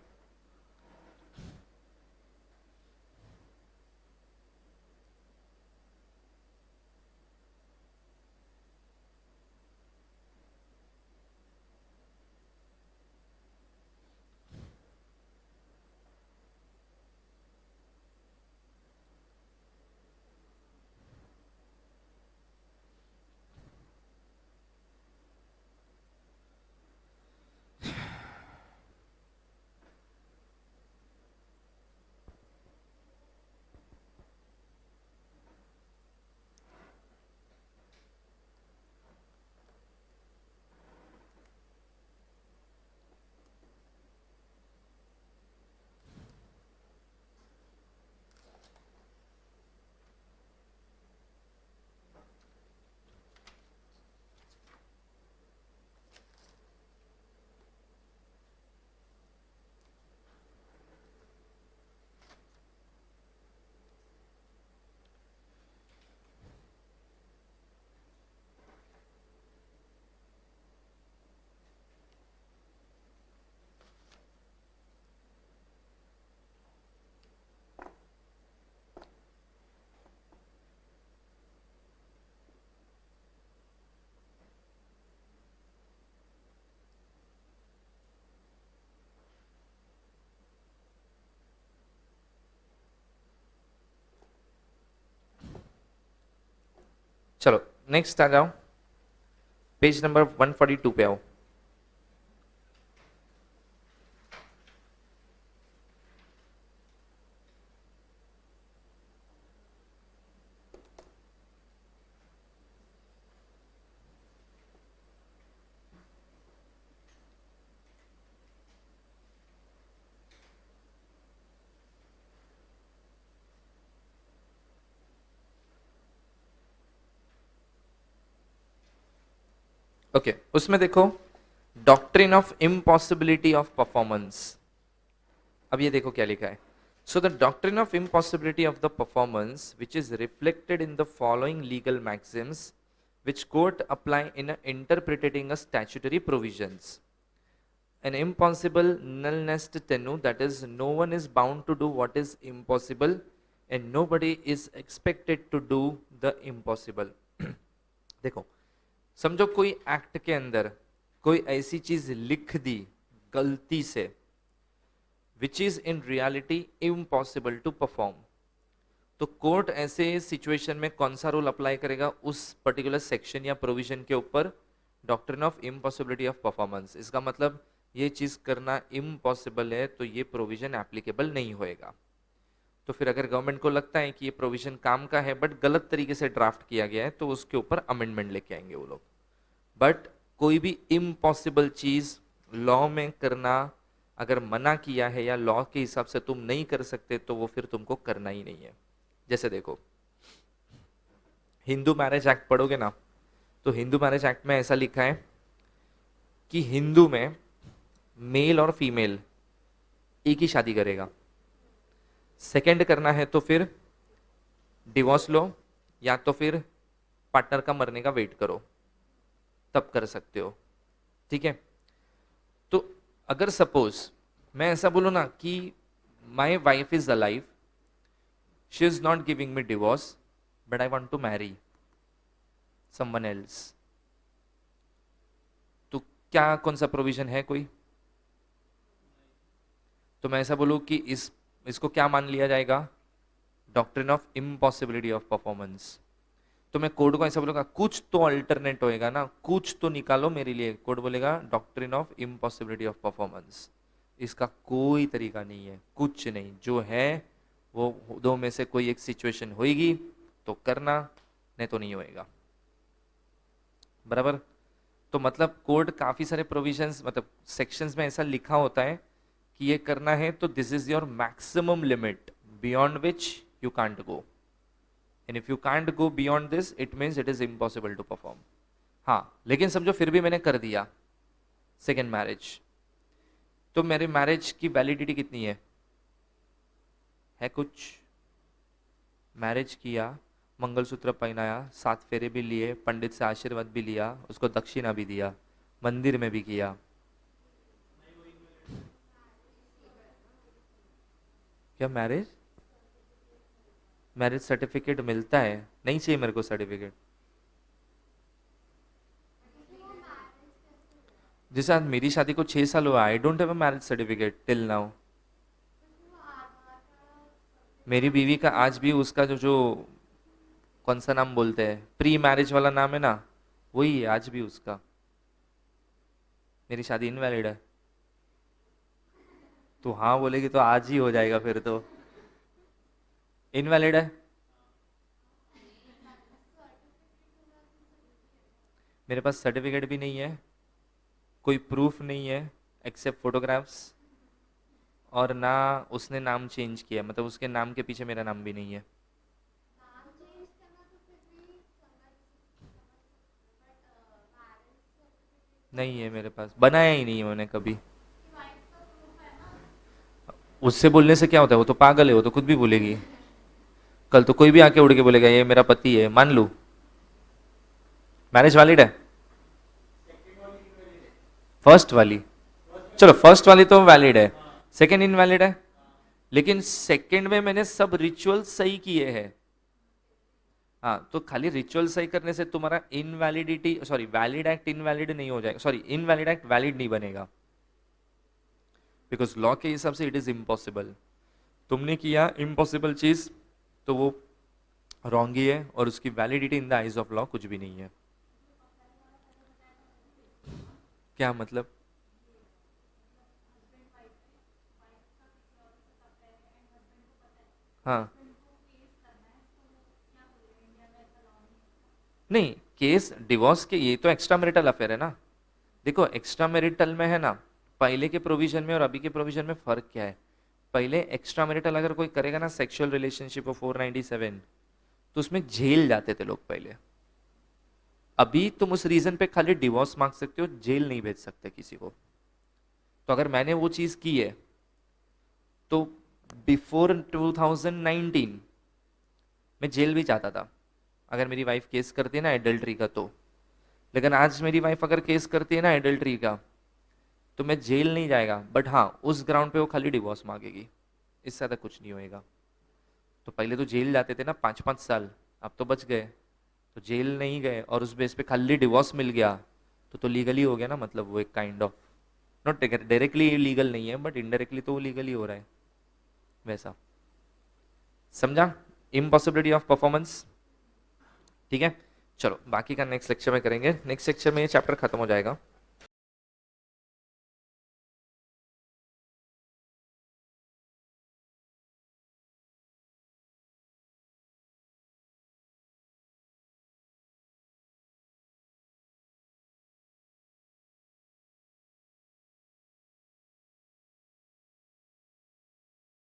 चलो नेक्स्ट आ जाओ, पेज नंबर 142 पे आओ। ओके, उसमें देखो doctrine of impossibility of performance. अब ये देखो क्या लिखा है। So the doctrine of impossibility of the performance which is reflected in the following legal Maxim's which court apply in interpreting a statutory provisions. An impossible null nest tenue, that is, no one is bound to do what is impossible and nobody is expected to do the impossible. देखो, समझो कोई act के अंदर कोई ऐसी चीज लिख दी गलती से which is in reality impossible to perform, तो कोर्ट ऐसे सिचुएशन में कौन सा रूल अप्लाई करेगा उस पर्टिकुलर सेक्शन या प्रोविजन के ऊपर? Doctrine of impossibility of performance. इसका मतलब ये चीज करना इम्पॉसिबल है तो ये प्रोविजन एप्लीकेबल नहीं होएगा। तो फिर अगर गवर्नमेंट को लगता है कि ये प्रोविजन काम का है बट गलत तरीके से ड्राफ्ट किया गया है, तो उसके ऊपर अमेंडमेंट लेके आएंगे वो लोग। बट कोई भी इम्पॉसिबल चीज लॉ में करना अगर मना किया है या लॉ के हिसाब से तुम नहीं कर सकते तो वो फिर तुमको करना ही नहीं है। जैसे देखो, हिंदू मैरिज एक्ट पढ़ोगे ना, तो हिंदू मैरिज एक्ट में ऐसा लिखा है कि हिंदू में मेल और फीमेल एक ही शादी करेगा। सेकंड करना है तो फिर डिवोर्स लो, या तो फिर पार्टनर का मरने का वेट करो, तब कर सकते हो। ठीक है, तो अगर सपोज मैं ऐसा बोलूं ना कि my wife is alive, she is not giving me divorce, but I want to marry someone else, तो क्या कौन सा प्रोविजन है कोई? तो मैं ऐसा बोलूं कि इसको क्या मान लिया जाएगा? Doctrine of impossibility of performance. तो मैं कोड को ऐसा बोलूंगा, कुछ तो अल्टरनेट होएगा ना, कुछ तो निकालो मेरे लिए। कोड बोलेगा doctrine of impossibility of performance. इसका कोई तरीका नहीं है, कुछ नहीं, जो है वो दो में से कोई एक सिचुएशन होगी तो करना, नहीं तो नहीं होएगा। बराबर? तो मतलब कोड काफी सारे प्रोविजंस, मतलब सेक्शंस में ऐसा लिखा होता है कि ये करना है तो this is your maximum limit beyond which you can't go, and if you can't go beyond this it means it is impossible to perform. हाँ, लेकिन समझो फिर भी मैंने कर दिया सेकेंड मैरिज, तो मेरे मैरिज की वैलिडिटी कितनी है कुछ? मैरिज किया, मंगलसूत्र पहनाया, 7 फेरे भी लिए, पंडित से आशीर्वाद भी लिया, उसको दक्षिणा भी दिया, मंदिर में भी किया। क्या मैरिज सर्टिफिकेट मिलता है? नहीं चाहिए मेरे को सर्टिफिकेट। जैसे आज मेरी शादी को 6 साल हुआ, आई don't have a marriage certificate till now. मेरी बीवी का आज भी उसका जो कौन सा नाम बोलते हैं, प्री मैरिज वाला नाम है ना, वही है आज भी उसका। मेरी शादी इनवैलिड है। तो हाँ बोलेगी तो आज ही हो जाएगा फिर तो। इनवैलिड है। मेरे पास सर्टिफिकेट भी नहीं है, कोई प्रूफ नहीं है एक्सेप्ट फोटोग्राफ्स, और ना उसने नाम चेंज किया, मतलब उसके नाम के पीछे मेरा नाम भी नहीं है। नहीं है मेरे पास, बनाया ही नहीं है मैंने कभी। उससे बोलने से क्या होता है, वो तो पागल है, वो तो खुद भी बोलेगी। कल तो कोई भी आके उड़ के बोलेगा ये मेरा पति है, मान लू। मैरिज वैलिड है? फर्स्ट वाली, चलो फर्स्ट वाली तो वैलिड है, सेकंड इनवैलिड है। लेकिन सेकंड में मैंने सब रिचुअल सही किए हैं। हाँ, तो खाली रिचुअल सही करने से तुम्हारा इनवैलिडिटी, सॉरी वैलिड एक्ट इनवैलिड नहीं हो जाएगा, सॉरी इनवैलिड एक्ट वैलिड नहीं बनेगा, बिकॉज लॉ के हिसाब से इट इज इम्पॉसिबल। तुमने किया इम्पॉसिबल चीज तो वो रॉन्ग ही है, और उसकी validity in the eyes of law कुछ भी नहीं है। क्या मतलब? हाँ, नहीं, केस डिवोर्स के, ये तो एक्स्ट्रा मैरिटल अफेयर है ना। देखो एक्स्ट्रा मैरिटल में है ना, पहले के प्रोविजन में और अभी के प्रोविजन में फर्क क्या है? पहले एक्स्ट्रा मैरिटल अगर कोई करेगा ना सेक्सुअल रिलेशनशिप ऑफ 497, तो उसमें जेल जाते थे लोग पहले। अभी तुम उस रीजन पे खाली डिवोर्स मांग सकते हो, जेल नहीं भेज सकते किसी को। तो अगर मैंने वो चीज की है तो बिफोर 2019 मैं जेल भी जाता था अगर मेरी वाइफ केस करती है ना एडल्ट्री का तो। लेकिन आज मेरी वाइफ अगर केस करती है ना एडल्ट्री का, तो मैं जेल नहीं जाएगा, बट हाँ उस ग्राउंड पे वो खाली डिवोर्स मांगेगी, इससे ज्यादा कुछ नहीं होएगा। तो पहले तो जेल जाते थे ना 5-5 साल, अब तो बच गए। तो जेल नहीं गए और उस बेस पे खाली डिवोर्स मिल गया तो लीगली हो गया ना, मतलब वो एक kind of, not directly legal नहीं है बट इनडायरेक्टली तो वो लीगली हो रहा है वैसा। समझा इम्पॉसिबिलिटी ऑफ परफॉर्मेंस? ठीक है, चलो बाकी का नेक्स्ट लेक्चर में करेंगे। नेक्स्ट लेक्चर में ये चैप्टर खत्म हो जाएगा।